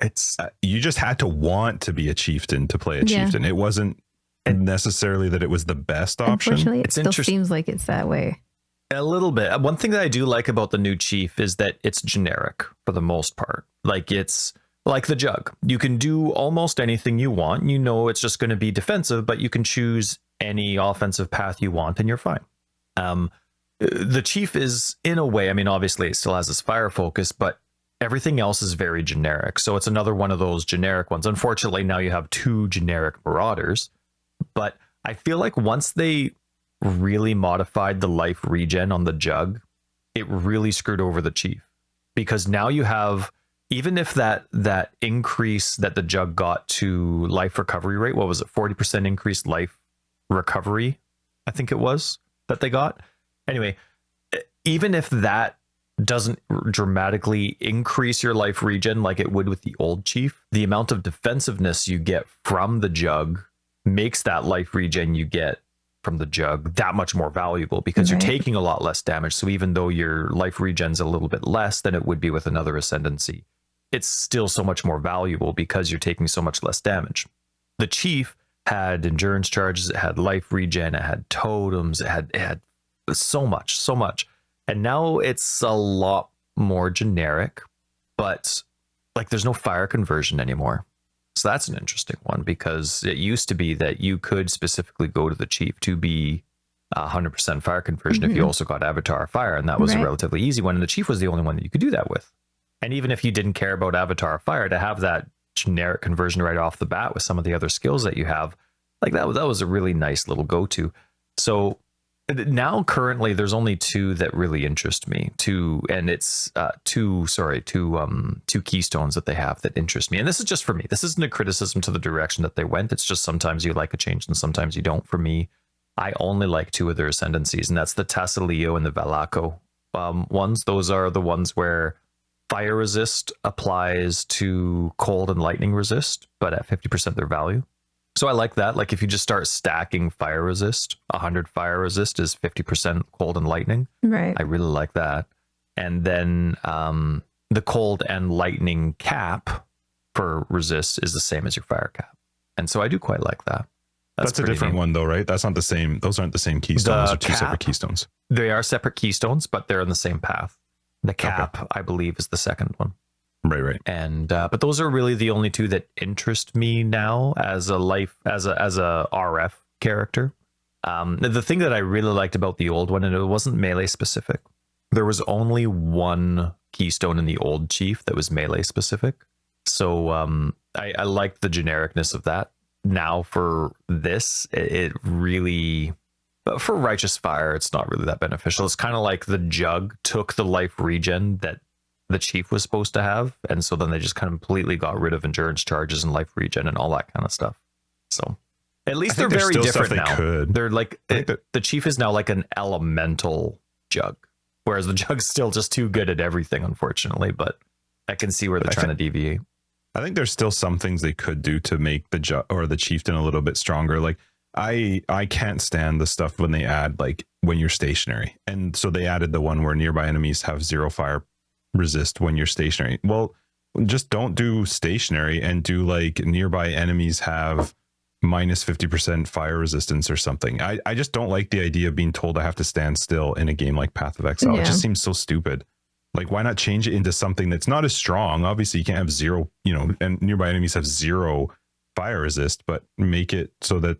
it's you just had to want to be a chieftain to play a chieftain. It wasn't necessarily that it was the best option. Unfortunately, it still seems like it's that way. A little bit. One thing that I do like about the new chief is that it's generic for the most part. Like it's like the Jug. You can do almost anything you want. You know it's just going to be defensive, but you can choose any offensive path you want and you're fine. The chief is, in a way, I mean, obviously it still has its fire focus, but everything else is very generic. So it's another one of those generic ones. Unfortunately, now you have two generic marauders, but I feel like once they really modified the life regen on the Jug, it really screwed over the chief, because now you have, even if that increase that the Jug got to life recovery rate, what was it, 40% increased life recovery, I think it was, that they got. Anyway, even if that doesn't dramatically increase your life regen like it would with the old chief, the amount of defensiveness you get from the Jug makes that life regen you get from the Jug that much more valuable, because you're taking a lot less damage. So even though your life regen's a little bit less than it would be with another ascendancy, it's still so much more valuable because you're taking so much less damage. The chief had endurance charges, it had life regen, it had totems, it had so much. And now it's a lot more generic, but like there's no fire conversion anymore. So that's an interesting one, because it used to be that you could specifically go to the chief to be 100% fire conversion if you also got Avatar Fire, and that was a relatively easy one. And the chief was the only one that you could do that with. And even if you didn't care about Avatar Fire, to have that generic conversion right off the bat with some of the other skills that you have, like that was a really nice little go-to. So now currently there's only two that really interest me. Two keystones that they have that interest me. And this is just for me. This isn't a criticism to the direction that they went. It's just sometimes you like a change and sometimes you don't. For me, I only like two of their ascendancies, and that's the Tassilio and the Valaco ones. Those are the ones where fire resist applies to cold and lightning resist, but at 50% their value. So I like that. Like if you just start stacking fire resist, 100 fire resist is 50% cold and lightning. Right. I really like that. And then the cold and lightning cap for resist is the same as your fire cap. And so I do quite like that. That's a different one though, right? That's not the same. Those aren't the same keystones. Those are two separate keystones. They are separate keystones, but they're in the same path. The cap, I believe, is the second one. Right. And but those are really the only two that interest me now as a RF character. The thing that I really liked about the old one, and it wasn't melee specific, there was only one keystone in the old chief that was melee specific. So I liked the genericness of that. Now for this, it really, but for Righteous Fire, it's not really that beneficial. It's kind of like the Jug took the life regen that the chief was supposed to have, and so then they just kind of completely got rid of endurance charges and life regen and all that kind of stuff. So At least I they're think there's very still different stuff they now. could. They're like I think that- the chief is now like an elemental jug, whereas the jug's still just too good at everything, unfortunately. But I can see where they're trying to deviate. I think there's still some things they could do to make the chieftain a little bit stronger. Like I can't stand the stuff when they add like when you're stationary, and so they added the one where nearby enemies have 0 fire resist when you're stationary. Well, just don't do stationary and do like nearby enemies have minus 50% fire resistance or something. I just don't like the idea of being told I have to stand still in a game like Path of Exile. Yeah. It just seems so stupid. Like, why not change it into something that's not as strong? Obviously, you can't have 0, and nearby enemies have 0 fire resist, but make it so that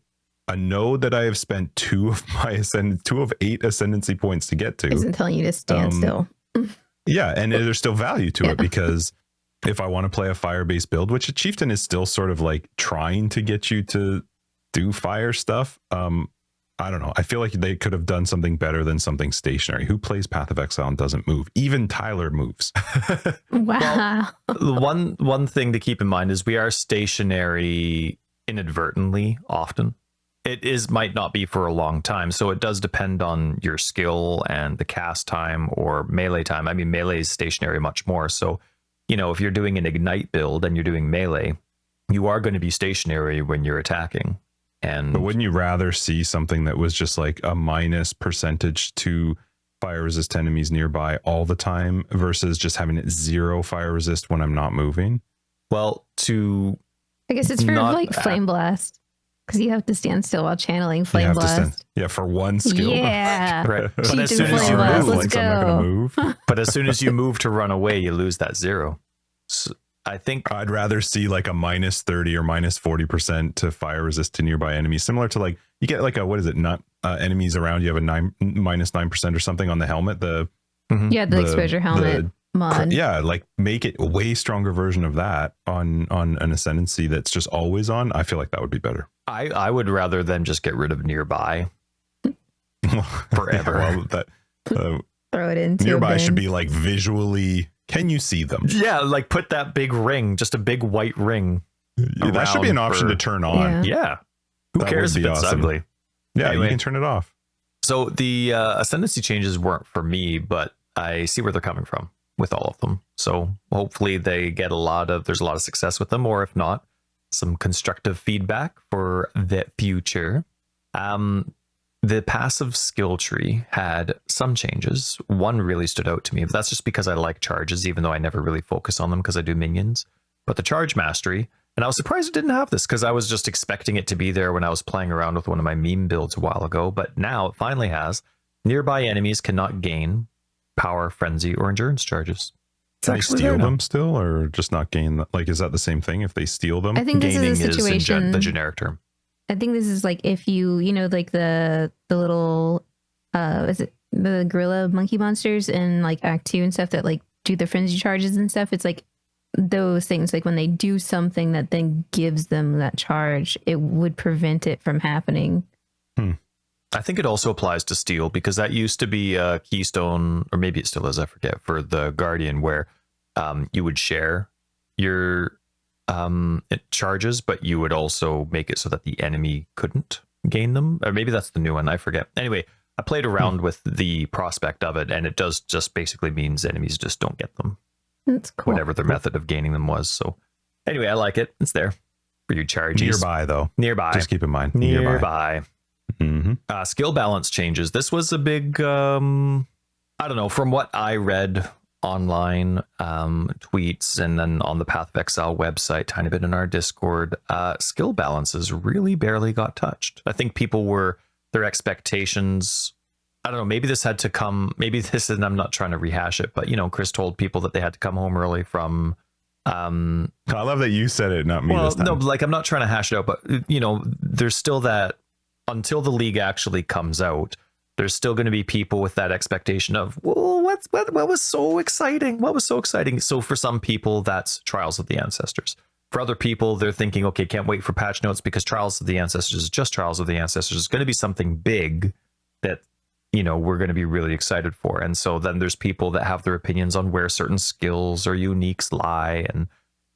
I know that I have spent 2 of 8 ascendancy points to get to. Isn't telling you to stand still. Yeah, and there's still value to it, because if I want to play a fire-based build, which a chieftain is still sort of like trying to get you to do fire stuff, I don't know. I feel like they could have done something better than something stationary. Who plays Path of Exile and doesn't move? Even Tyler moves. Wow. One thing to keep in mind is we are stationary inadvertently often. It might not be for a long time, so it does depend on your skill and the cast time or melee time. I mean, melee is stationary much more. So, if you're doing an ignite build and you're doing melee, you are going to be stationary when you're attacking. But wouldn't you rather see something that was just like a minus percentage to fire resist enemies nearby all the time versus just having it 0 fire resist when I'm not moving? Well, I guess it's for like flame blast, because you have to stand still while channeling flame blast. For one skill. Yeah. right. But Chieftain as soon as flame you blast, move, let's I'm not gonna go. move. but as soon as you move to run away, you lose that 0. So I think I'd rather see like a minus 30 or minus 40% to fire resist to nearby enemies, similar to like you get like a, what is it, not enemies around you have a minus 9% or something on the helmet. The exposure helmet mod. Yeah, like make it a way stronger version of that on an ascendancy that's just always on. I feel like that would be better. I would rather them just get rid of nearby forever. Well, that Throw it into nearby a bin. should be like visually. Can you see them? Yeah, like put that big ring, just a big white ring. That should be an option to turn on. Yeah. Who That cares would if be it's awesome. ugly? Yeah, Anyway. you can turn it off. So the ascendancy changes weren't for me, but I see where they're coming from with all of them. So hopefully they get there's a lot of success with them, or if not, some constructive feedback for the future. The passive skill tree had some changes. One really stood out to me, but that's just because I like charges, even though I never really focus on them because I do minions. But the charge mastery, and I was surprised it didn't have this because I was just expecting it to be there when I was playing around with one of my meme builds a while ago. But now it finally has. Nearby enemies cannot gain power, frenzy, or endurance charges. Can they steal them still, or just not gain? Like, is that the same thing if they steal them? I think this Gaining is a situation. the generic term. I think this is like if you like the little is it the gorilla monkey monsters in like Act 2 and stuff that like do the frenzy charges and stuff. It's like those things, like when they do something that then gives them that charge, it would prevent it from happening. I think it also applies to steel, because that used to be a keystone, or maybe it still is, I forget, for the Guardian, where you would share your charges, but you would also make it so that the enemy couldn't gain them. Or maybe that's the new one, I forget. Anyway, I played around with the prospect of it, and it does just basically means enemies just don't get them. That's cool. Whatever their method of gaining them was. So anyway, I like it. It's there for your charges. Nearby, though. Nearby. Just keep in mind. Nearby. Mm-hmm. Skill balance changes. This was a big, I don't know, from what I read online, tweets, and then on the Path of Exile website, tiny bit in our Discord, skill balances really barely got touched. I think their expectations, I don't know, maybe this had to come, and I'm not trying to rehash it, but Chris told people that they had to come home early from, I love that you said it, not me. well, this time. no, like I'm not trying to hash it out, but there's still that, until the league actually comes out, there's still going to be people with that expectation of, whoa, what was so exciting? What was so exciting? So for some people, that's Trials of the Ancestors. For other people, they're thinking, okay, can't wait for patch notes because Trials of the Ancestors is just Trials of the Ancestors. It's going to be something big that, we're going to be really excited for. And so then there's people that have their opinions on where certain skills or uniques lie. And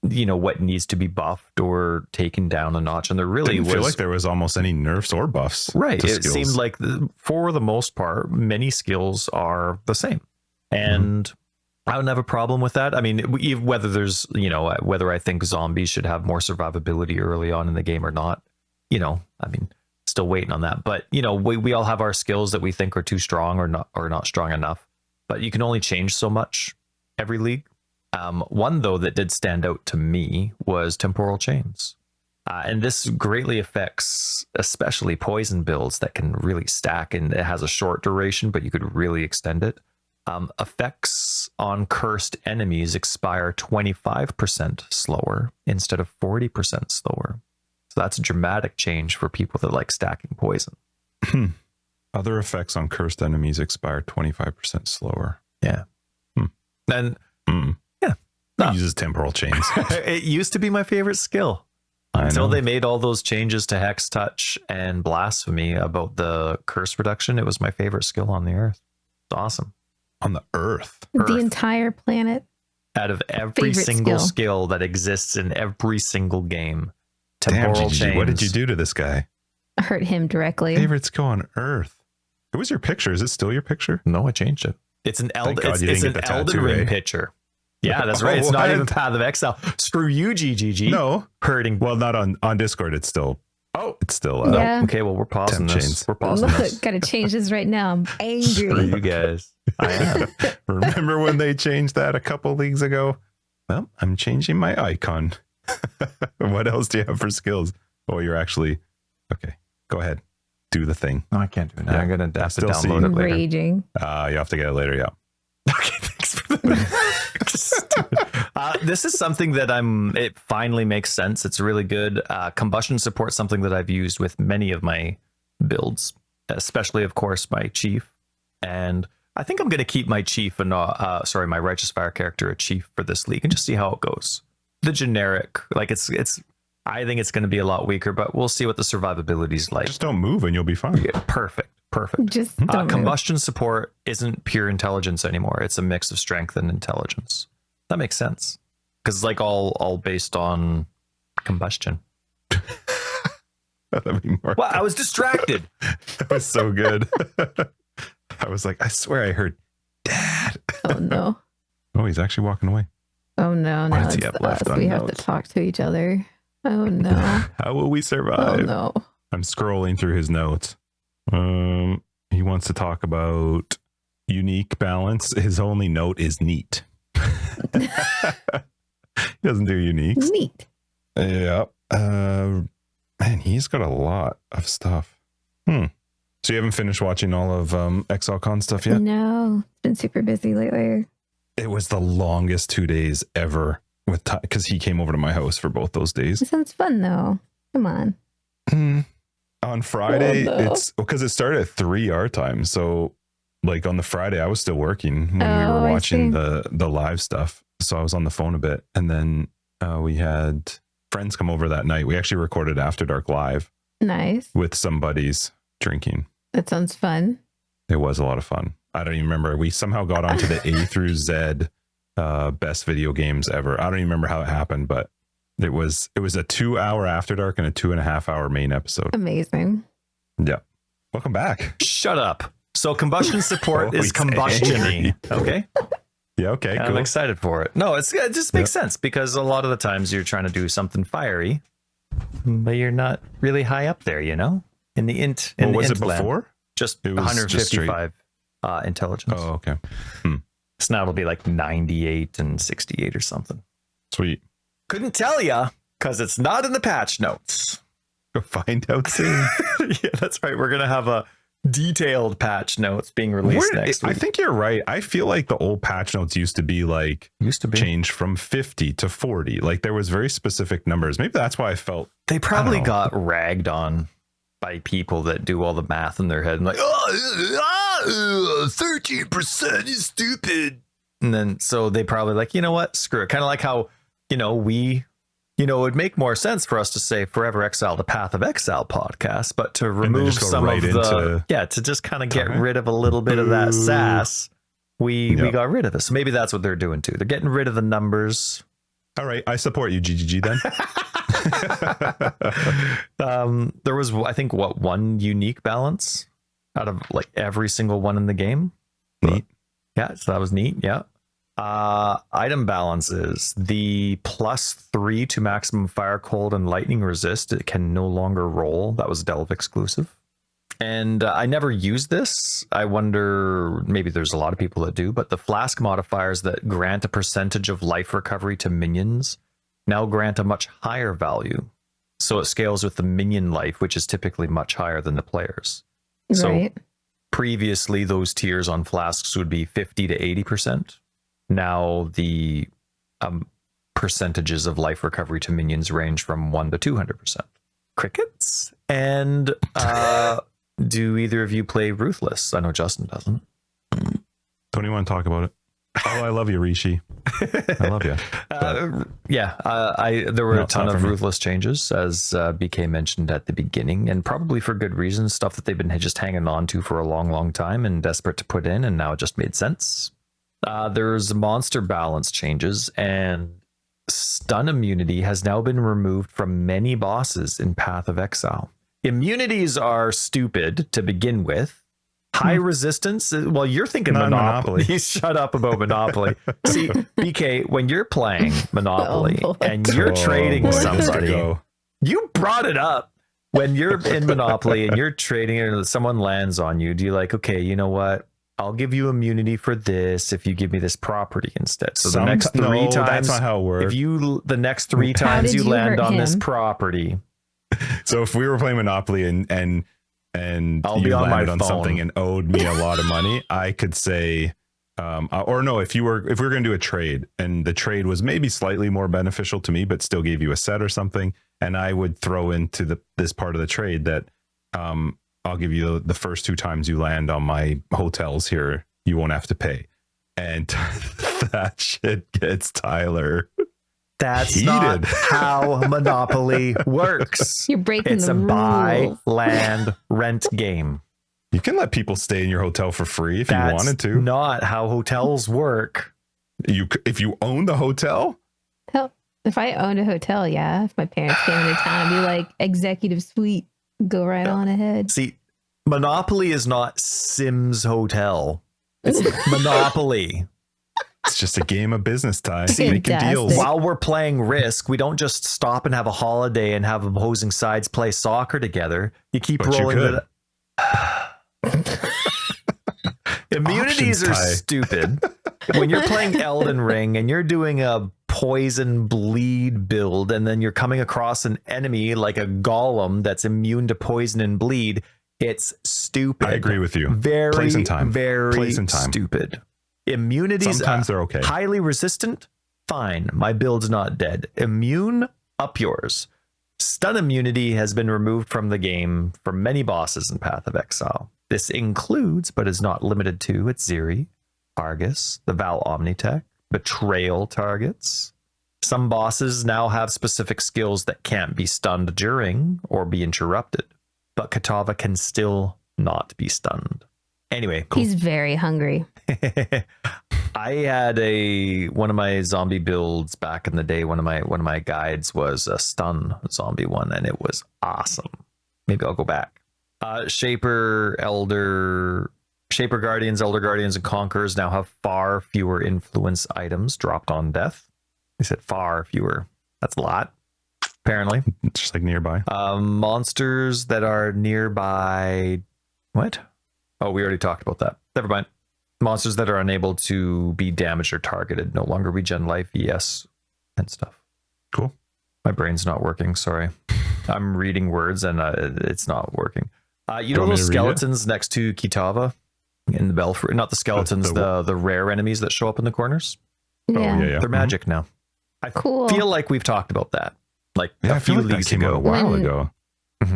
what needs to be buffed or taken down a notch. And there really Didn't feel like there was almost any nerfs or buffs. Right. It skills. seemed like for the most part, many skills are the same. And I don't have a problem with that. I mean, whether there's, whether I think zombies should have more survivability early on in the game or not, I mean, still waiting on that. But, we all have our skills that we think are too strong or not strong enough. But you can only change so much every league. One, though, that did stand out to me was temporal chains. And this greatly affects especially poison builds that can really stack, and it has a short duration, but you could really extend it. Effects on cursed enemies expire 25% slower instead of 40% slower. So that's a dramatic change for people that like stacking poison. Other effects on cursed enemies expire 25% slower. Yeah. And He uses temporal chains. it used to be my favorite skill. Until they made all those changes to Hex Touch and Blasphemy about the curse reduction, it was my favorite skill on the Earth. It's awesome. On the Earth? The entire planet. Out of every single skill that exists in every single game. Temporal chains. What did you do to this guy? Hurt him directly. Favorite skill on Earth. It was your picture. Is it still your picture? No, I changed it. It's an Elden tattoo, Ring picture. Yeah, that's right. It's not even Path of Exile. Screw you, GGG. No. Hurting. Well, not on Discord. It's still. Oh, it's still. Yeah. Okay, well, we're pausing this. Chains. We're pausing this. Gotta change this right now. I'm angry. Screw you guys. I am. Remember when they changed that a couple leagues ago? Well, I'm changing my icon. What else do you have for skills? Oh, you're actually. Okay, go ahead. Do the thing. No, I can't do it now. I'm going to have to Still download it later. Raging. You have to get it later, yeah. Okay, thanks for that. This is something that it finally makes sense. It's really good. Combustion support, something that I've used with many of my builds, especially, of course, my chief. And I think I'm going to keep my chief and my Righteous Fire character a chief for this league and just see how it goes. The generic, I think it's going to be a lot weaker, but we'll see what the survivability is like. Just don't move and you'll be fine. Yeah, perfect. Just don't combustion support isn't pure intelligence anymore. It's a mix of strength and intelligence. That makes sense because it's like all based on combustion. That'd be more. Well, I was distracted. That was so good. I was like, I swear I heard Dad. Oh no. Oh, he's actually walking away. Oh no. What Now does he it's have left us. on We have to notes? talk to each other. Oh no. How will we survive? Oh no. I'm scrolling through his notes. He wants to talk about unique balance. His only note is neat. He doesn't do uniques. Neat. Yeah. Man, he's got a lot of stuff. So you haven't finished watching all of ExileCon stuff yet? No. It's been super busy lately. It was the longest 2 days ever with because he came over to my house for both those days. It sounds fun though. Come on. On Friday, Oh, no. it's because it started at 3 our time. So like on the Friday, I was still working when we were I watching see. the live stuff. So I was on the phone a bit. And then we had friends come over that night. We actually recorded After Dark Live Nice. with some buddies drinking. That sounds fun. It was a lot of fun. I don't even remember. We somehow got onto the A through Z best video games ever. I don't even remember how it happened, but it was a 2 hour After Dark and a 2.5 hour main episode. Amazing. Yeah. Welcome back. Shut up. So combustion support Oh, is he's combustion-y. angry. Okay. Yeah. Okay. I'm Cool. excited for it. No, it just makes sense because a lot of the times you're trying to do something fiery, but you're not really high up there, in the int. What In was the it int land. before? Just It was just 155 intelligence. Oh, okay. So now it'll be like 98 and 68 or something. Sweet. Couldn't tell ya because it's not in the patch notes. Go find out soon. Yeah, that's right. We're gonna have a detailed patch notes being released next week. I think you're right. I feel like the old patch notes used to be like changed from 50 to 40. Like there was very specific numbers. Maybe that's why I felt They probably know. got ragged on by people that do all the math in their head and like, 13% is stupid. And then so they probably like, you know what? Screw it. Kind of like how, we, it would make more sense for us to say Forever Exile, the Path of Exile podcast, but to remove just go some right of to just kind of get rid of a little bit of that sass. We got rid of it. So maybe that's what they're doing too. They're getting rid of the numbers All right, I support you, GGG then. There was, I think, one unique balance out of like every single one in the game. Neat. Yeah, so that was neat. Yeah. Item balances. The +3 to maximum fire, cold, and lightning resist. It can no longer roll. That was Delve exclusive. And I never used this. I wonder, maybe there's a lot of people that do, but the flask modifiers that grant a percentage of life recovery to minions now grant a much higher value. So it scales with the minion life, which is typically much higher than the players. Right. So previously, those tiers on flasks would be 50 to 80%. Now the percentages of life recovery to minions range from 1 to 200%. Crickets. And do either of you play Ruthless? I know Justin doesn't. Don't you want to talk about it? Oh, I love you, Rishi. I love you. There were a ton of me. Ruthless changes, as BK mentioned at the beginning, and probably for good reason. Stuff that they've been just hanging on to for a long, long time and desperate to put in, and now it just made sense. There's monster balance changes, and stun immunity has now been removed from many bosses in Path of Exile. Immunities are stupid to begin with. High resistance. Well, you're thinking Monopoly. Shut up about Monopoly. See, BK, when you're playing Monopoly and you're trading somebody, you brought it up. When you're in Monopoly and you're trading and someone lands on you, do you like, okay, you know what? I'll give you immunity for this if you give me this property instead. So the next three times, that's not how it works. If the next 3 times you land on this property. So if we were playing Monopoly and I'll you be on landed my on phone. something and owed me a lot of money, I could say, or no, if we were going to do a trade and the trade was maybe slightly more beneficial to me, but still gave you a set or something, and I would throw into this part of the trade that I'll give you the first 2 times you land on my hotels here, you won't have to pay. And that shit gets Tyler. That's heated. Not how Monopoly works. You're breaking it's the rules. Buy, land, rent game. You can let people stay in your hotel for free if you wanted to. Not how hotels work. If you own the hotel? Hell, if I owned a hotel, yeah. If my parents came into town, I'd be like, executive suite, go right on ahead. See, Monopoly is not Sims Hotel. It's Monopoly. It's just a game of business, Ty. Making deals. While we're playing Risk, we don't just stop and have a holiday and have opposing sides play soccer together. You keep rolling Immunities are stupid. When you're playing Elden Ring and you're doing a poison bleed build and then you're coming across an enemy like a golem that's immune to poison and bleed, it's stupid. I agree with you. Very, Place and time. very Place and time. stupid. Immunities, sometimes they're okay. Highly resistant, fine. My build's not dead. Immune, up yours. Stun immunity has been removed from the game for many bosses in Path of Exile. This includes, but is not limited to, Ziri, Argus, the Val Omnitech, Betrayal targets. Some bosses now have specific skills that can't be stunned during or be interrupted, but Kitava can still not be stunned. Anyway, cool. He's very hungry. I had one of my zombie builds back in the day. One of my guides was a stun zombie one, and it was awesome. Maybe I'll go back. Shaper Guardians, Elder Guardians, and Conquerors now have far fewer influence items dropped on death. They said far fewer. That's a lot, apparently. Just like nearby. Monsters that are nearby. What? Oh, we already talked about that. Never mind. Monsters that are unable to be damaged or targeted no longer regen life, ES, and stuff. Cool. My brain's not working. Sorry. I'm reading words and it's not working. You know those skeletons next to Kitava in the Belfry? Not the skeletons, the rare enemies that show up in the corners? Yeah. Oh, yeah. They're magic now. I feel like we've talked about that. Like a few leagues ago. A while ago.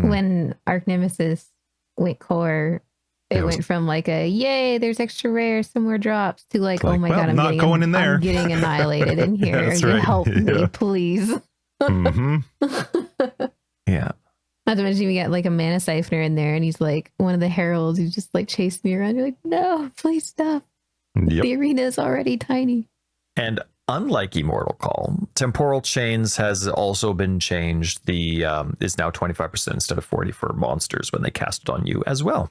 When Arch Nemesis went core, it went from like a yay, there's extra rare, some more drops, to like, oh my god, I'm getting annihilated in here. Help me, please. Yeah. Not to mention you get like a mana siphoner in there, and he's like one of the heralds who's just like chasing me around. You're like, no, please stop. The arena is already tiny. And unlike Immortal Call, Temporal Chains has also been changed. The is now 25% instead of 40 for monsters when they cast it on you as well.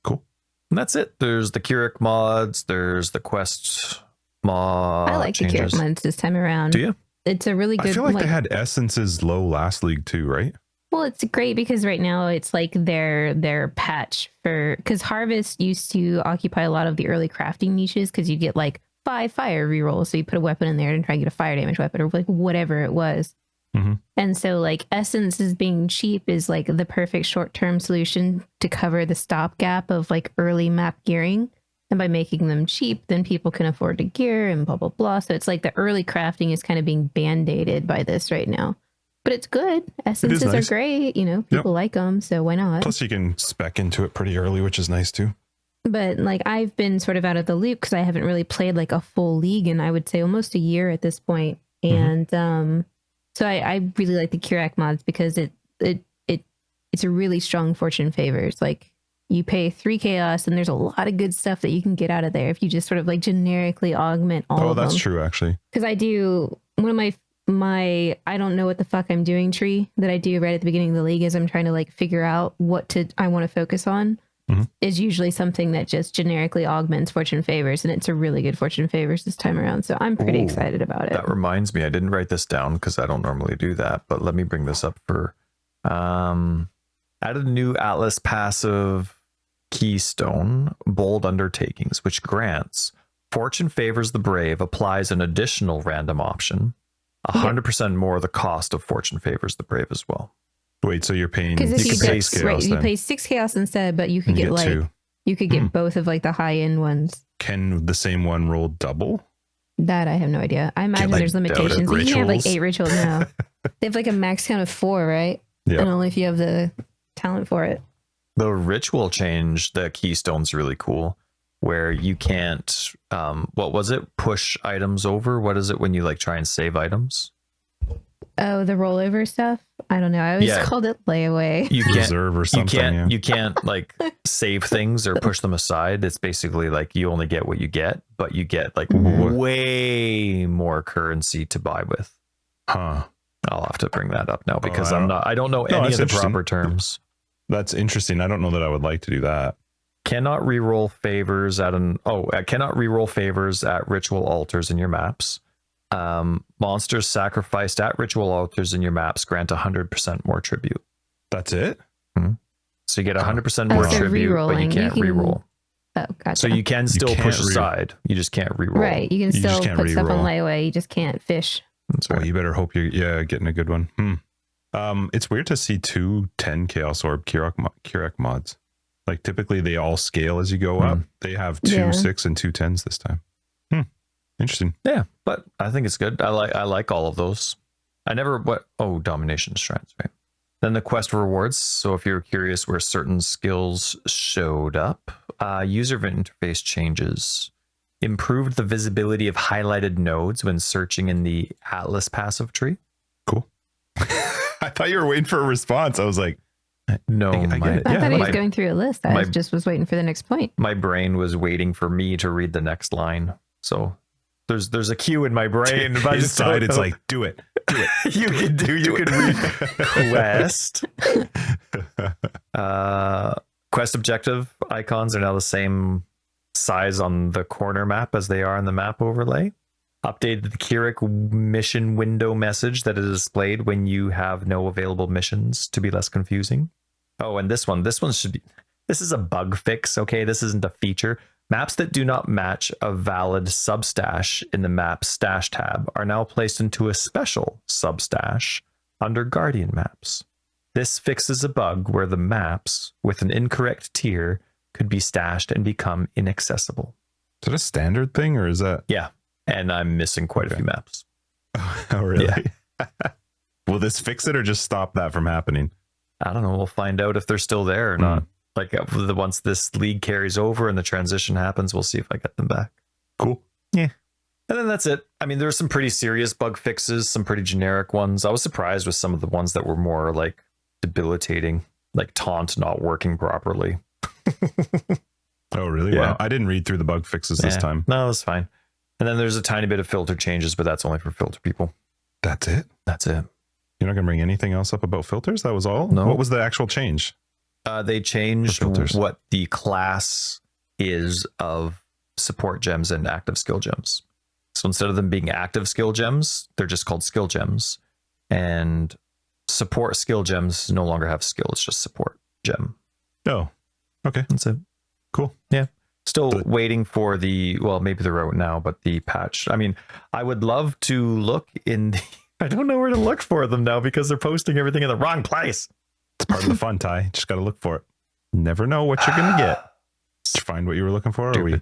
Cool. And that's it. There's the Keurig mods. There's the quest mod. I like changes. the Keurig mods this time around. Do you? It's a really good. I feel like they had essences low last league too, right? Well, it's great because right now it's like their patch for, because Harvest used to occupy a lot of the early crafting niches because you get like 5 fire rerolls. So you put a weapon in there and try to get a fire damage weapon or like whatever it was. Mm-hmm. And so like essences being cheap is like the perfect short-term solution to cover the stopgap of like early map gearing. And by making them cheap, then people can afford to gear and blah, blah, blah. So it's like the early crafting is kind of being band-aided by this right now. But it's good. Essences nice. are great. You know, people like them. So why not? Plus you can spec into it pretty early, which is nice too. But like I've been sort of out of the loop because I haven't really played like a full league in I would say almost a year at this point. And so I really like the Keurig mods because it's a really strong fortune favors. Like you pay 3 chaos and there's a lot of good stuff that you can get out of there if you just sort of like generically augment all of them. Oh, that's true actually. Because I do one of my I don't know what the fuck I'm doing tree that I do right at the beginning of the league as I'm trying to like figure out what I want to focus on is usually something that just generically augments fortune favors, and it's a really good fortune favors this time around. So I'm pretty excited about it. That reminds me, I didn't write this down because I don't normally do that, but let me bring this up for added a new Atlas passive keystone, Bold Undertakings, which grants Fortune Favors the Brave, applies an additional random option. 100% more the cost of Fortune Favors the Brave as well. Wait, so you're paying because if you pay chaos, you pay 6 chaos instead, but you could get like 2. you could get both of like the high end ones. Can the same one roll double? That I have no idea. I imagine there's limitations. You can have like 8 rituals now. They have like a max count of 4, right? Yeah. And only if you have the talent for it. The ritual change, the keystone's really cool, where you can't what was it, push items over? What is it when you like try and save items? Oh, the rollover stuff? I don't know. I always called it layaway. You can't Reserve or something. you can't like save things or push them aside. It's basically like you only get what you get, but you get like way more currency to buy with. Huh. I'll have to bring that up now because I don't know No, any of the interesting. proper terms. That's interesting. I don't know that I would like to do that. Cannot reroll favors at cannot reroll favors at ritual altars in your maps. Monsters sacrificed at ritual altars in your maps grant 100% more tribute. That's it? So you get 100% more tribute, but you can't reroll. Oh, gotcha. So you can still can't push aside. You just can't reroll. Right. You can You just still can't put stuff on reroll. layaway. You just can't fish. That's right. Well, you better hope you're getting a good one. It's weird to see 2 10 Chaos Orb Keurig mods. Like typically they all scale as you go up. They have 2 6 and 2 10s this time. Interesting. Yeah, but I think it's good. I like all of those. Domination Shrines, right? Then the quest rewards. So if you're curious where certain skills showed up, user interface changes. Improved the visibility of highlighted nodes when searching in the Atlas passive tree. Cool. I thought you were waiting for a response. I was like, no, I get it. I Yeah, thought he was my- going through a list. I just was waiting for the next point. my brain was waiting for me to read the next line. So there's a cue in my brain. If I just inside, don't it's know. like, do it. you can read quest. Quest objective icons are now the same size on the corner map as they are on the map overlay. Updated the Keurig mission window message that is displayed when you have no available missions to be less confusing. Oh, and this one should be, this is a bug fix. Okay. This isn't a feature. Maps that do not match a valid substash in the map stash tab are now placed into a special substash under Guardian maps. This fixes a bug where the maps with an incorrect tier could be stashed and become inaccessible. Is that a standard thing or is that? Yeah. And I'm missing quite a few maps. Oh, really? Will this fix it or just stop that from happening? I don't know. We'll find out if they're still there or not. Like once this league carries over and the transition happens, we'll see if I get them back. Cool. Yeah. And then that's it. I mean, there's some pretty serious bug fixes, some pretty generic ones. I was surprised with some of the ones that were more like debilitating, like taunt not working properly. Oh, really? Yeah. Wow. I didn't read through the bug fixes this time. No, that's fine. And then there's a tiny bit of filter changes, but that's only for filter people. That's it? That's it. You're not going to bring anything else up about filters? That was all? No. What was the actual change? They changed filters. what the class is of support gems and active skill gems. So instead of them being active skill gems, they're just called skill gems. And support skill gems no longer have skill. It's just support gem. Oh, okay. That's it. Cool. Yeah. Still waiting for maybe they're out now, but the patch. I mean, I would love to look in the, I don't know where to look for them now because they're posting everything in the wrong place. It's part of the fun, Ty. Just got to look for it. Never know what you're going to get. Did you find what you were looking for? Or we...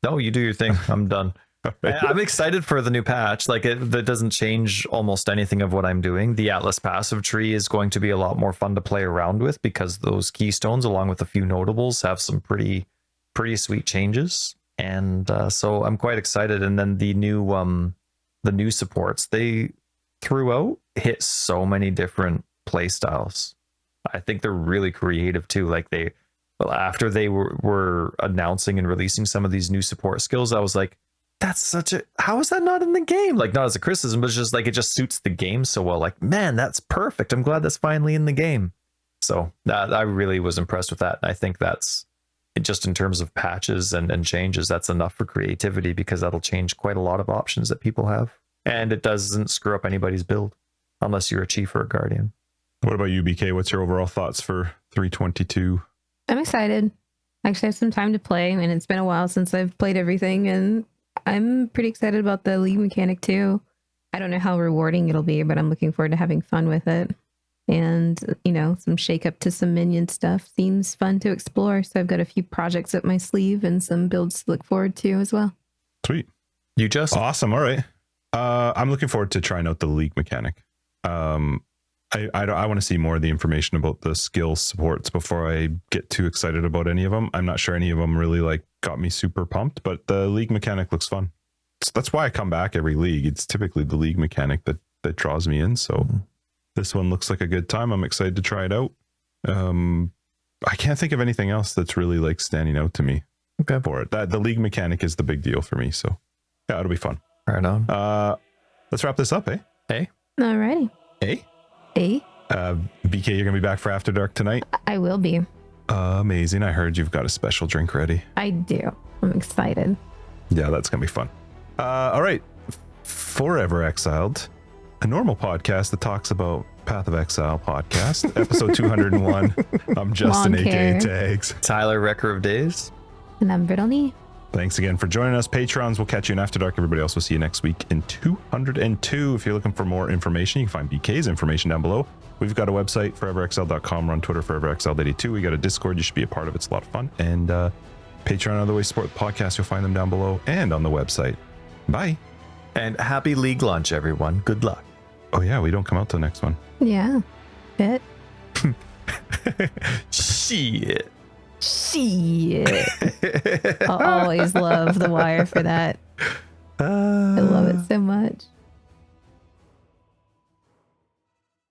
No, you do your thing. I'm done. I'm excited for the new patch. Like that doesn't change almost anything of what I'm doing. The Atlas passive tree is going to be a lot more fun to play around with because those keystones, along with a few notables, have some pretty sweet changes. And so I'm quite excited. And then the new supports they threw out hit so many different play styles. I think they're really creative too. Like after they were announcing and releasing some of these new support skills, I was like, how is that not in the game? Like, not as a criticism, but it's just like, it just suits the game so well. Like, man, that's perfect. I'm glad that's finally in the game. So I really was impressed with that. I think that's just in terms of patches and changes, that's enough for creativity because that'll change quite a lot of options that people have. And it doesn't screw up anybody's build unless you're a chief or a guardian. What about you, BK? What's your overall thoughts for 3.22? I'm excited. I actually have some time to play, and it's been a while since I've played everything, and I'm pretty excited about the league mechanic too. I don't know how rewarding it'll be, but I'm looking forward to having fun with it. And, some shake up to some minion stuff seems fun to explore. So I've got a few projects up my sleeve and some builds to look forward to as well. Sweet. You just awesome. All right. I'm looking forward to trying out the league mechanic. I want to see more of the information about the skill supports before I get too excited about any of them. I'm not sure any of them really got me super pumped, but the league mechanic looks fun. So that's why I come back every league. It's typically the league mechanic that draws me in. So this one looks like a good time. I'm excited to try it out. I can't think of anything else that's really standing out to me for it. The league mechanic is the big deal for me. So yeah, it'll be fun. Right on. Let's wrap this up, eh? Hey. Alrighty. Hey. Hey. BK, you're gonna be back for After Dark tonight? I will be. Amazing. I heard you've got a special drink ready. I do. I'm excited. Yeah, that's gonna be fun. All right. Forever Exiled, a normal podcast that talks about Path of Exile podcast, episode 201. I'm Justin, aka Tags. Tyler, Wrecker of Days. And I'm Brittleknee. Thanks again for joining us. Patrons, we'll catch you in After Dark. Everybody else, we'll see you next week in 202. If you're looking for more information, you can find BK's information down below. We've got a website, foreverexiled.com. We're on Twitter, foreverexiled82. We got a Discord. You should be a part of it. It's a lot of fun. And Patreon and other ways to support the podcast. You'll find them down below and on the website. Bye. And happy league launch, everyone. Good luck. Oh, yeah. We don't come out till next one. Yeah. Bet. Shit. I'll always love The Wire for that. I love it so much.